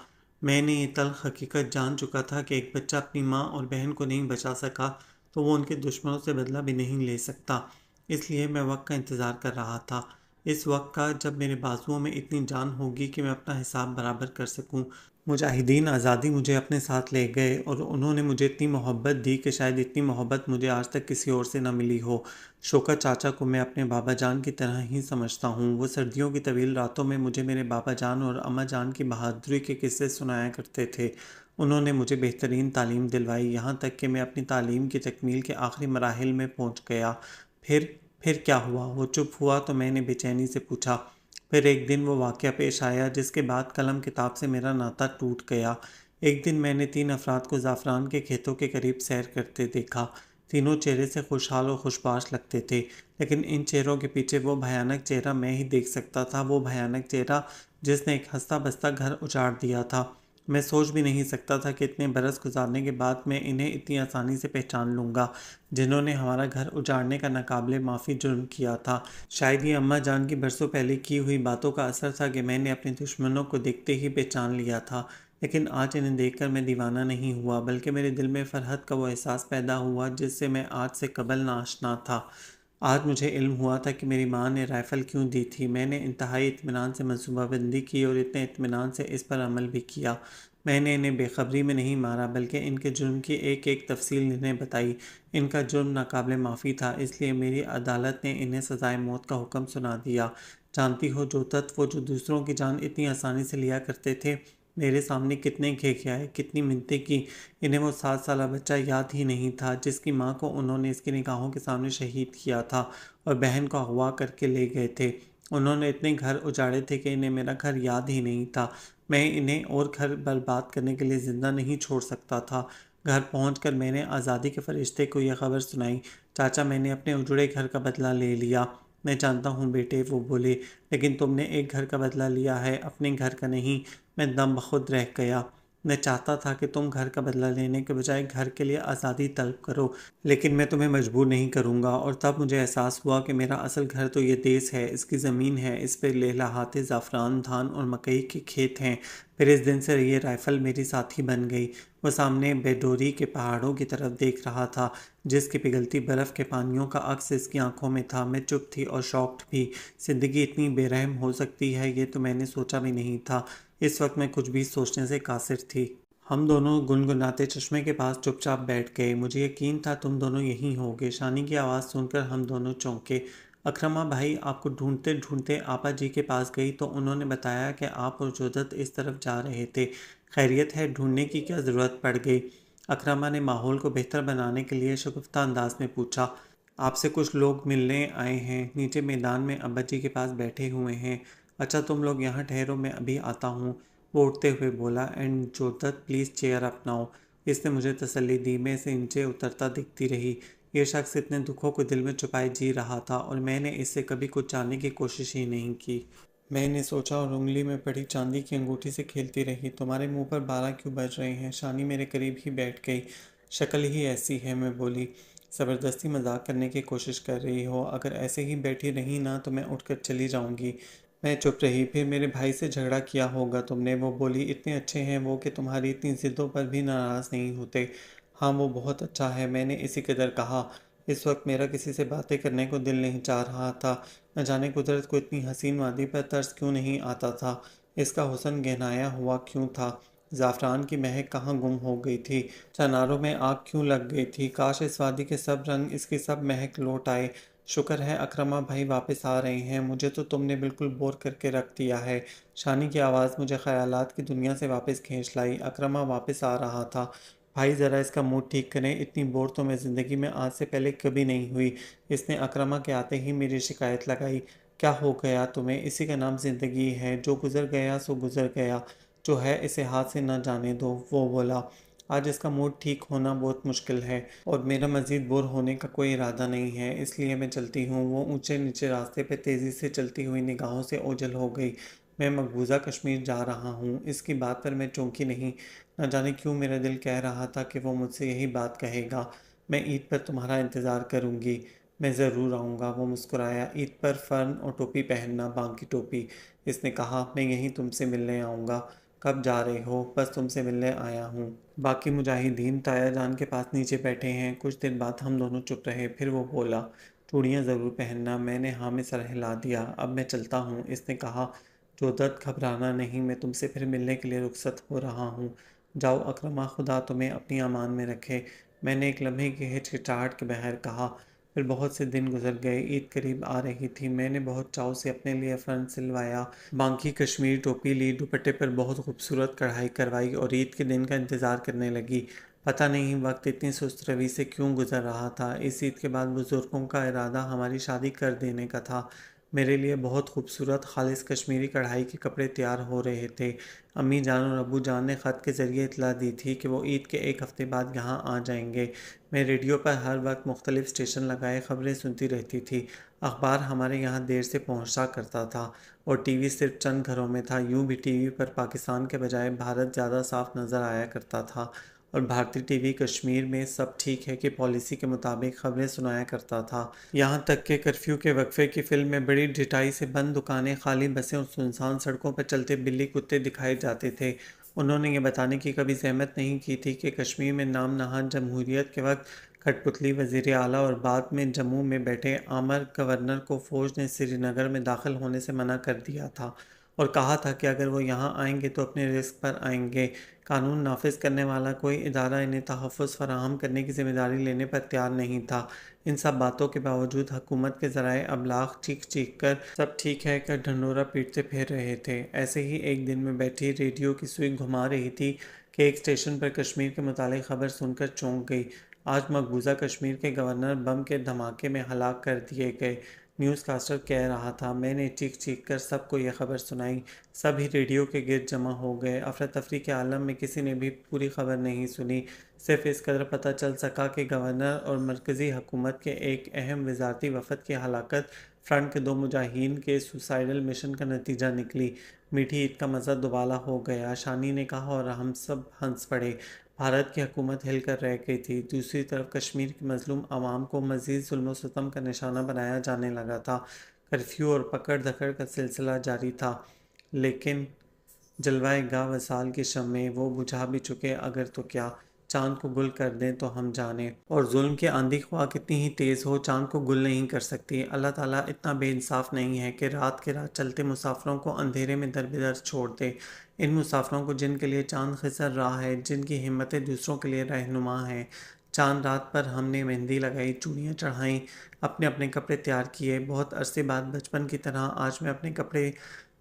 میں نے یہ تلخ حقیقت جان چکا تھا کہ ایک بچہ اپنی ماں اور بہن کو نہیں بچا سکا تو وہ ان کے دشمنوں سے بدلہ بھی نہیں لے سکتا۔ اس لیے میں وقت کا انتظار کر رہا تھا، اس وقت کا جب میرے بازوؤں میں اتنی جان ہوگی کہ میں اپنا حساب برابر کر سکوں۔ مجاہدین آزادی مجھے اپنے ساتھ لے گئے اور انہوں نے مجھے اتنی محبت دی کہ شاید اتنی محبت مجھے آج تک کسی اور سے نہ ملی ہو۔ شوکت چاچا کو میں اپنے بابا جان کی طرح ہی سمجھتا ہوں۔ وہ سردیوں کی طویل راتوں میں مجھے میرے بابا جان اور اماں جان کی بہادری کے قصے سنایا کرتے تھے۔ انہوں نے مجھے بہترین تعلیم دلوائی، یہاں تک کہ میں اپنی تعلیم کی تکمیل کے آخری مراحل میں پہنچ گیا۔ پھر کیا ہوا؟ وہ چپ ہوا تو میں نے بے چینی سے پوچھا۔ پھر ایک دن وہ واقعہ پیش آیا جس کے بعد قلم کتاب سے میرا ناطہ ٹوٹ گیا۔ ایک دن میں نے 3 افراد کو زعفران کے کھیتوں کے قریب سیر کرتے دیکھا۔ تینوں چہرے سے خوشحال اور خوشباش لگتے تھے، لیکن ان چہروں کے پیچھے وہ بھیانک چہرہ میں ہی دیکھ سکتا تھا، وہ بھیانک چہرہ جس نے ایک ہنستا بستا گھر اجاڑ دیا تھا۔ میں سوچ بھی نہیں سکتا تھا کہ اتنے برس گزارنے کے بعد میں انہیں اتنی آسانی سے پہچان لوں گا، جنہوں نے ہمارا گھر اجاڑنے کا ناقابل معافی جرم کیا تھا۔ شاید یہ اماں جان کی برسوں پہلے کی ہوئی باتوں کا اثر تھا کہ میں نے اپنے دشمنوں کو دیکھتے ہی پہچان لیا تھا، لیکن آج انہیں دیکھ کر میں دیوانہ نہیں ہوا، بلکہ میرے دل میں فرحت کا وہ احساس پیدا ہوا جس سے میں آج سے قبل ناآشنا تھا۔ آج مجھے علم ہوا تھا کہ میری ماں نے رائفل کیوں دی تھی۔ میں نے انتہائی اطمینان سے منصوبہ بندی کی اور اتنے اطمینان سے اس پر عمل بھی کیا۔ میں نے انہیں بے خبری میں نہیں مارا، بلکہ ان کے جرم کی ایک ایک تفصیل انہیں بتائی۔ ان کا جرم ناقابل معافی تھا، اس لیے میری عدالت نے انہیں سزائے موت کا حکم سنا دیا۔ جانتی ہو وہ جو دوسروں کی جان اتنی آسانی سے لیا کرتے تھے، میرے سامنے کتنے کھیکھائے، کتنی منتیں کی۔ انہیں وہ 7 سالہ بچہ یاد ہی نہیں تھا جس کی ماں کو انہوں نے اس کی نگاہوں کے سامنے شہید کیا تھا اور بہن کو اغوا کر کے لے گئے تھے۔ انہوں نے اتنے گھر اجاڑے تھے کہ انہیں میرا گھر یاد ہی نہیں تھا۔ میں انہیں اور گھر برباد کرنے کے لیے زندہ نہیں چھوڑ سکتا تھا۔ گھر پہنچ کر میں نے آزادی کے فرشتے کو یہ خبر سنائی۔ چاچا، میں نے اپنے اجڑے گھر کا بدلہ لے لیا۔ میں جانتا ہوں بیٹے، وہ بولے، لیکن تم نے ایک گھر کا بدلہ لیا ہے، اپنے گھر کا نہیں۔ میں دم بخود رہ گیا۔ میں چاہتا تھا کہ تم گھر کا بدلہ لینے کے بجائے گھر کے لیے آزادی طلب کرو، لیکن میں تمہیں مجبور نہیں کروں گا۔ اور تب مجھے احساس ہوا کہ میرا اصل گھر تو یہ دیس ہے، اس کی زمین ہے، اس پہ لہلہاتے زعفران، دھان اور مکئی کے کھیت ہیں۔ پھر اس دن سے یہ رائفل میری ساتھی بن گئی۔ وہ سامنے بیڈوری کے پہاڑوں کی طرف دیکھ رہا تھا، جس کی پگھلتی برف کے پانیوں کا عکس اس کی آنکھوں میں تھا۔ میں چپ تھی اور شاکڈ بھی۔ زندگی اتنی بے رحم ہو سکتی ہے، یہ تو میں نے سوچا بھی نہیں تھا۔ اس وقت میں کچھ بھی سوچنے سے قاصر تھی۔ ہم دونوں گنگناتے چشمے کے پاس چپ چاپ بیٹھ گئے۔ مجھے یقین تھا تم دونوں یہیں ہوگے۔ شانی کی آواز سن کر ہم دونوں چونکے۔ اکرمہ بھائی آپ کو ڈھونڈتے ڈھونڈتے آپا جی کے پاس گئی تو انہوں نے بتایا کہ آپ اور جودت اس طرف جا رہے تھے۔ خیریت ہے؟ ڈھونڈنے کی کیا ضرورت پڑ گئی؟ اکرمہ نے ماحول کو بہتر بنانے کے لیے شگفتہ انداز میں پوچھا۔ آپ سے کچھ لوگ ملنے آئے ہیں، نیچے میدان میں ابا جی کے پاس بیٹھے ہوئے ہیں۔ اچھا تم لوگ یہاں ٹھہرو، میں ابھی آتا ہوں، وہ اٹھتے ہوئے بولا۔ And Jaudat please cheer up now. اس نے مجھے تسلی دی۔ میں اسے نیچے اترتا دیکھتی رہی۔ یہ شخص اتنے دکھوں کو دل میں چھپائے جی رہا تھا اور میں نے اس سے کبھی کچھ جاننے کی کوشش ہی نہیں کی۔ میں نے سوچا اور انگلی میں پڑی چاندی کی انگوٹھی سے کھیلتی رہی۔ تمہارے منہ پر 12 کیوں بج رہے ہیں؟ شانی میرے قریب ہی بیٹھ گئی۔ شکل ہی ایسی ہے، میں بولی۔ زبردستی مذاق کرنے کی کوشش کر رہی ہو؟ اگر ایسے ہی بیٹھی رہی نا تو میں اٹھ کر چلی جاؤں گی۔ میں چپ رہی۔ پھر میرے بھائی سے جھگڑا کیا ہوگا تم نے؟ وہ بولی۔ اتنے اچھے ہیں وہ کہ تمہاری اتنی ضدوں پر بھی ناراض نہیں ہوتے۔ ہاں وہ بہت اچھا ہے، میں نے اسی قدر کہا۔ اس وقت میرا کسی سے باتیں کرنے کو دل نہیں چاہ رہا تھا۔ نہ جانے قدرت کو اتنی حسین وادی پر ترس کیوں نہیں آتا تھا، اس کا حسن گہنایا ہوا کیوں تھا؟ زعفران کی مہک کہاں گم ہو گئی تھی؟ چناروں میں آگ کیوں لگ گئی تھی؟ کاش اس وادی کے سب رنگ، اس کی سب مہک لوٹ آئے۔ شکر ہے اکرمہ بھائی واپس آ رہے ہیں، مجھے تو تم نے بالکل بور کر کے رکھ دیا ہے۔ شانی کی آواز مجھے خیالات کی دنیا سے واپس کھینچ لائی۔ اکرمہ واپس آ رہا تھا۔ بھائی ذرا اس کا موڈ ٹھیک کریں، اتنی بور تو میں زندگی میں آج سے پہلے کبھی نہیں ہوئی۔ اس نے اکرمہ کے آتے ہی میری شکایت لگائی۔ کیا ہو گیا تمہیں؟ اسی کا نام زندگی ہے، جو گزر گیا سو گزر گیا، جو ہے اسے ہاتھ سے نہ جانے دو، وہ بولا۔ آج اس کا موڈ ٹھیک ہونا بہت مشکل ہے اور میرا مزید بور ہونے کا کوئی ارادہ نہیں ہے، اس لیے میں چلتی ہوں۔ وہ اونچے نیچے راستے پہ تیزی سے چلتی ہوئی نگاہوں سے اوجھل ہو گئی۔ میں مقبوضہ کشمیر جا رہا ہوں۔ اس کی بات پر میں چونکی نہیں۔ نہ جانے کیوں میرا دل کہہ رہا تھا کہ وہ مجھ سے یہی بات کہے گا۔ میں عید پر تمہارا انتظار کروں گی۔ میں ضرور آؤں گا، وہ مسکرایا۔ عید پر فرن اور ٹوپی پہننا، بانگ کی ٹوپی۔ اس نے کہا، میں یہیں تم سے ملنے آؤں گا۔ کب جا رہے ہو؟ بس تم سے ملنے آیا ہوں۔ باقی مجاہدین تایا جان کے پاس نیچے بیٹھے ہیں۔ کچھ دیر بعد ہم دونوں چپ رہے، پھر وہ بولا، چوڑیاں ضرور پہننا۔ میں نے ہاں میں سر ہلا دیا۔ اب میں چلتا ہوں۔ اس نے کہا، جو درد گھبرانا نہیں، میں تم سے پھر ملنے کے لیے رخصت ہو رہا ہوں۔ جاؤ اکرمہ، خدا تمہیں اپنی امان میں رکھے، میں نے ایک لمحے کی ہچکچاہٹ کے بغیر کہا۔ پھر بہت سے دن گزر گئے، عید قریب آ رہی تھی۔ میں نے بہت چاؤ سے اپنے لیے فرن سلوایا، بانکی کشمیری ٹوپی لی، دوپٹے پر بہت خوبصورت کڑھائی کروائی اور عید کے دن کا انتظار کرنے لگی۔ پتہ نہیں وقت اتنی سست روی سے کیوں گزر رہا تھا۔ اس عید کے بعد بزرگوں کا ارادہ ہماری شادی کر دینے کا تھا۔ میرے لیے بہت خوبصورت خالص کشمیری کڑھائی کے کپڑے تیار ہو رہے تھے۔ امی جان اور ابو جان نے خط کے ذریعے اطلاع دی تھی کہ وہ عید کے ایک ہفتے بعد یہاں آ جائیں گے۔ میں ریڈیو پر ہر وقت مختلف اسٹیشن لگائے خبریں سنتی رہتی تھی۔ اخبار ہمارے یہاں دیر سے پہنچا کرتا تھا اور ٹی وی صرف چند گھروں میں تھا۔ یوں بھی ٹی وی پر پاکستان کے بجائے بھارت زیادہ صاف نظر آیا کرتا تھا اور بھارتی ٹی وی کشمیر میں سب ٹھیک ہے کہ پالیسی کے مطابق خبریں سنایا کرتا تھا۔ یہاں تک کہ کرفیو کے وقفے کی فلم میں بڑی ڈٹائی سے بند دکانیں، خالی بسیں اور سنسان سڑکوں پر چلتے بلی کتے دکھائے جاتے تھے۔ انہوں نے یہ بتانے کی کبھی زحمت نہیں کی تھی کہ کشمیر میں نام نہاد جمہوریت کے وقت کٹھ پتلی وزیر اعلیٰ اور بعد میں جموں میں بیٹھے آمر گورنر کو فوج نے سری نگر میں داخل ہونے سے منع کر دیا تھا اور کہا تھا کہ اگر وہ یہاں آئیں گے تو اپنے رسک پر آئیں گے۔ قانون نافذ کرنے والا کوئی ادارہ انہیں تحفظ فراہم کرنے کی ذمہ داری لینے پر تیار نہیں تھا۔ ان سب باتوں کے باوجود حکومت کے ذرائع ابلاغ چیخ چیخ کر سب ٹھیک ہے کا ڈھنڈورا پیٹتے پھر رہے تھے۔ ایسے ہی ایک دن میں بیٹھی ریڈیو کی سوئی گھما رہی تھی کہ ایک اسٹیشن پر کشمیر کے متعلق خبر سن کر چونک گئی۔ آج مقبوضہ کشمیر کے گورنر بم کے دھماکے میں ہلاک کر دیے گئے، نیوز کاسٹر کہہ رہا تھا۔ میں نے چیخ چیخ کر سب کو یہ خبر سنائی۔ سب ہی ریڈیو کے گرد جمع ہو گئے۔ افراتفری کے عالم میں کسی نے بھی پوری خبر نہیں سنی، صرف اس قدر پتہ چل سکا کہ گورنر اور مرکزی حکومت کے ایک اہم وزارتی وفد کی ہلاکت فرنٹ کے 2 مجاہدین کے سوسائیڈل مشن کا نتیجہ نکلی۔ میٹھی عید کا مزہ دوبالا ہو گیا، شانی نے کہا اور ہم سب ہنس پڑے۔ بھارت کی حکومت ہل کر رہ گئی تھی۔ دوسری طرف کشمیر کی مظلوم عوام کو مزید ظلم و ستم کا نشانہ بنایا جانے لگا تھا۔ کرفیو اور پکڑ دھکڑ کا سلسلہ جاری تھا، لیکن جلوہ گاہ وصال کی شمعیں وہ بجھا بھی چکے۔ اگر تو کیا چاند کو گل کر دیں تو ہم جانیں، اور ظلم کی آندھی خواہ کتنی ہی تیز ہو چاند کو گل نہیں کر سکتی۔ اللہ تعالیٰ اتنا بے انصاف نہیں ہے کہ رات کے رات چلتے مسافروں کو اندھیرے میں دربدر چھوڑ دے۔ ان مسافروں کو جن کے لیے چاند خضر راہ ہے، جن کی ہمتیں دوسروں کے لیے رہنما ہیں۔ چاند رات پر ہم نے مہندی لگائی، چوڑیاں چڑھائیں، اپنے اپنے کپڑے تیار کیے۔ بہت عرصے بعد بچپن کی طرح آج میں اپنے کپڑے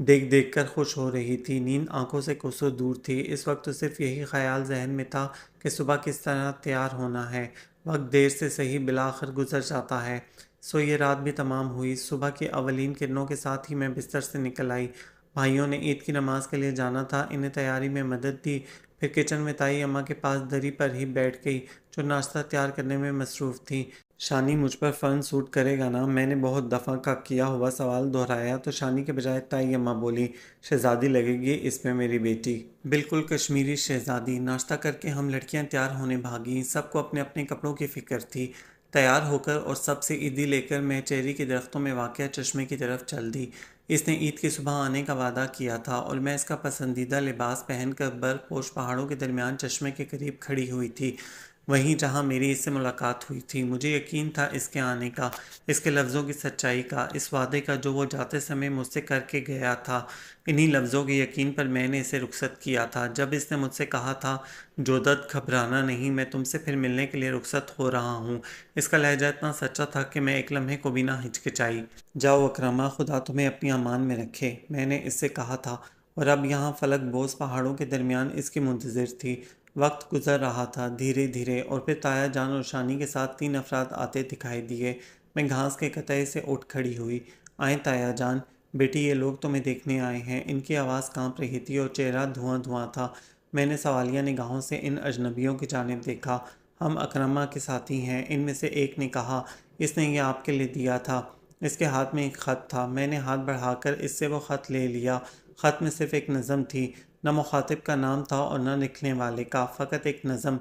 دیکھ دیکھ کر خوش ہو رہی تھی۔ نیند آنکھوں سے کوسوں دور تھی۔ اس وقت تو صرف یہی خیال ذہن میں تھا کہ صبح کس طرح تیار ہونا ہے۔ وقت دیر سے صحیح بالآخر گزر جاتا ہے۔ سو یہ رات بھی تمام ہوئی۔ صبح کی اولین کرنوں کے ساتھ ہی میں بستر سے نکل آئی۔ بھائیوں نے عید کی نماز کے لیے جانا تھا، انہیں تیاری میں مدد دی۔ پھر کچن میں تائی اماں کے پاس دری پر ہی بیٹھ گئی، جو ناشتہ تیار کرنے میں مصروف تھیں۔ شانی مجھ پر فرن سوٹ کرے گا نا؟ میں نے بہت دفعہ کا کیا ہوا سوال دہرایا تو شانی کے بجائے تائی اماں بولی، شہزادی لگے گی اس میں میری بیٹی، بالکل کشمیری شہزادی۔ ناشتہ کر کے ہم لڑکیاں تیار ہونے بھاگیں۔ سب کو اپنے اپنے کپڑوں کی فکر تھی۔ تیار ہو کر اور سب سے عیدی لے کر میں چیری کے درختوں میں واقع چشمے کی طرف چل دی۔ اس نے عید کی صبح آنے کا وعدہ کیا تھا اور میں اس کا پسندیدہ لباس پہن کر برف پوش پہاڑوں کے درمیان چشمے کے قریب کھڑی ہوئی تھی، وہیں جہاں میری اس سے ملاقات ہوئی تھی۔ مجھے یقین تھا اس کے آنے کا، اس کے لفظوں کی سچائی کا، اس وعدے کا جو وہ جاتے سمے مجھ سے کر کے گیا تھا۔ انہی لفظوں کے یقین پر میں نے اسے رخصت کیا تھا۔ جب اس نے مجھ سے کہا تھا، جو درد گھبرانا نہیں، میں تم سے پھر ملنے کے لیے رخصت ہو رہا ہوں، اس کا لہجہ اتنا سچا تھا کہ میں ایک لمحے کو بھی نہ ہچکچائی۔ جاؤ اکرمہ، خدا تمہیں اپنی امان میں رکھے، میں نے اس سے کہا تھا، اور اب یہاں فلک بوس پہاڑوں کے درمیان اس کی منتظر تھی۔ وقت گزر رہا تھا دھیرے دھیرے، اور پھر تایا جان اور شانی کے ساتھ 3 افراد آتے دکھائی دیے۔ میں گھاس کے قطعے سے اٹھ کھڑی ہوئی۔ آئیں تایا جان، بیٹی یہ لوگ تمہیں دیکھنے آئے ہیں۔ ان کی آواز کانپ رہی تھی اور چہرہ دھواں دھواں تھا۔ میں نے سوالیہ نگاہوں سے ان اجنبیوں کی جانب دیکھا۔ ہم اکرمہ کے ساتھی ہیں، ان میں سے ایک نے کہا۔ اس نے یہ آپ کے لیے دیا تھا۔ اس کے ہاتھ میں ایک خط تھا۔ میں نے ہاتھ بڑھا کر اس سے وہ خط لے لیا۔ خط میں صرف ایک نظم تھی، نہ مخاطب کا نام تھا اور نہ لکھنے والے کا، فقط ایک نظم: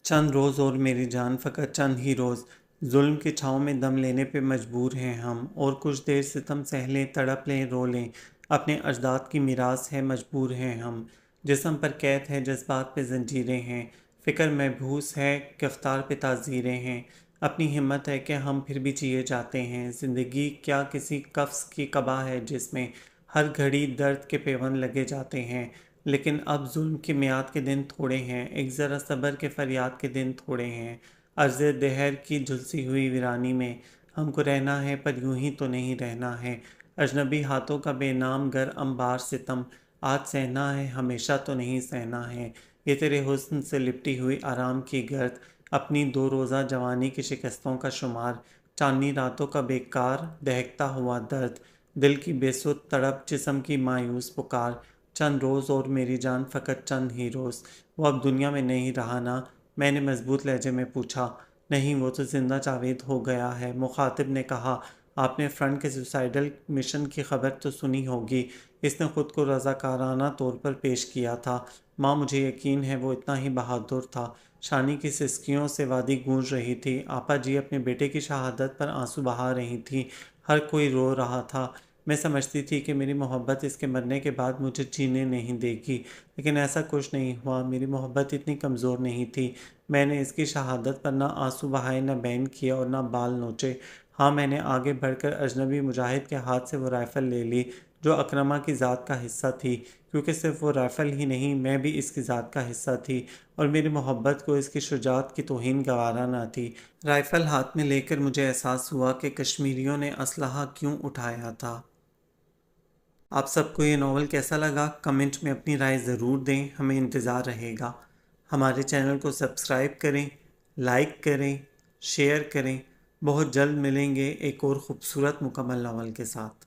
چند روز اور میری جان، فقط چند ہی روز، ظلم کی چھاؤں میں دم لینے پہ مجبور ہیں ہم، اور کچھ دیر ستم سہ لیں، تڑپ لیں، رو لیں، اپنے اجداد کی میراث ہے، مجبور ہیں ہم، جسم پر قید ہے، جذبات پہ زنجیریں ہیں، فکر محبوس ہے، گفتار پہ تعزیریں ہیں، اپنی ہمت ہے کہ ہم پھر بھی جیے جاتے ہیں، زندگی کیا کسی قفس کی قبا ہے جس میں ہر گھڑی درد کے پیوند لگے جاتے ہیں، لیکن اب ظلم کی میعاد کے دن تھوڑے ہیں، ایک ذرا صبر کے فریاد کے دن تھوڑے ہیں۔ عرض دہر کی جھلسی ہوئی ویرانی میں ہم کو رہنا ہے، پر یوں ہی تو نہیں رہنا ہے۔ اجنبی ہاتھوں کا بے نام گر انبار ستم، آج سہنا ہے ہمیشہ تو نہیں سہنا ہے۔ یہ تیرے حسن سے لپٹی ہوئی آرام کی گرد، اپنی 2 روزہ جوانی کی شکستوں کا شمار، چاندنی راتوں کا بیکار دہکتا ہوا درد، دل کی بے سود تڑپ، جسم کی مایوس پکار۔ چند روز اور میری جان، فقط چند ہی روز، وہ اب دنیا میں نہیں رہا نا؟ میں نے مضبوط لہجے میں پوچھا۔ نہیں، وہ تو زندہ جاوید ہو گیا ہے، مخاطب نے کہا۔ آپ نے فرنٹ کے سوسائیڈل مشن کی خبر تو سنی ہوگی، اس نے خود کو رضاکارانہ طور پر پیش کیا تھا۔ ماں، مجھے یقین ہے وہ اتنا ہی بہادر تھا۔ شانی کی سسکیوں سے وادی گونج رہی تھی، آپا جی اپنے بیٹے کی شہادت پر آنسو بہا رہی تھیں، ہر کوئی رو رہا تھا۔ میں سمجھتی تھی کہ میری محبت اس کے مرنے کے بعد مجھے جینے نہیں دے گی، لیکن ایسا کچھ نہیں ہوا۔ میری محبت اتنی کمزور نہیں تھی، میں نے اس کی شہادت پر نہ آنسو بہائے، نہ بین کیے اور نہ بال نوچے۔ ہاں، میں نے آگے بڑھ کر اجنبی مجاہد کے ہاتھ سے وہ رائفل لے لی جو اکرما کی ذات کا حصہ تھی، کیونکہ صرف وہ رائفل ہی نہیں، میں بھی اس کی ذات کا حصہ تھی، اور میری محبت کو اس کی شجاعت کی توہین گوارا نہ تھی۔ رائفل ہاتھ میں لے کر مجھے احساس ہوا کہ کشمیریوں نے اسلحہ کیوں اٹھایا تھا۔ آپ سب کو یہ ناول کیسا لگا؟ کمنٹ میں اپنی رائے ضرور دیں، ہمیں انتظار رہے گا۔ ہمارے چینل کو سبسکرائب کریں، لائک کریں، شیئر کریں۔ بہت جلد ملیں گے ایک اور خوبصورت مکمل ناول کے ساتھ۔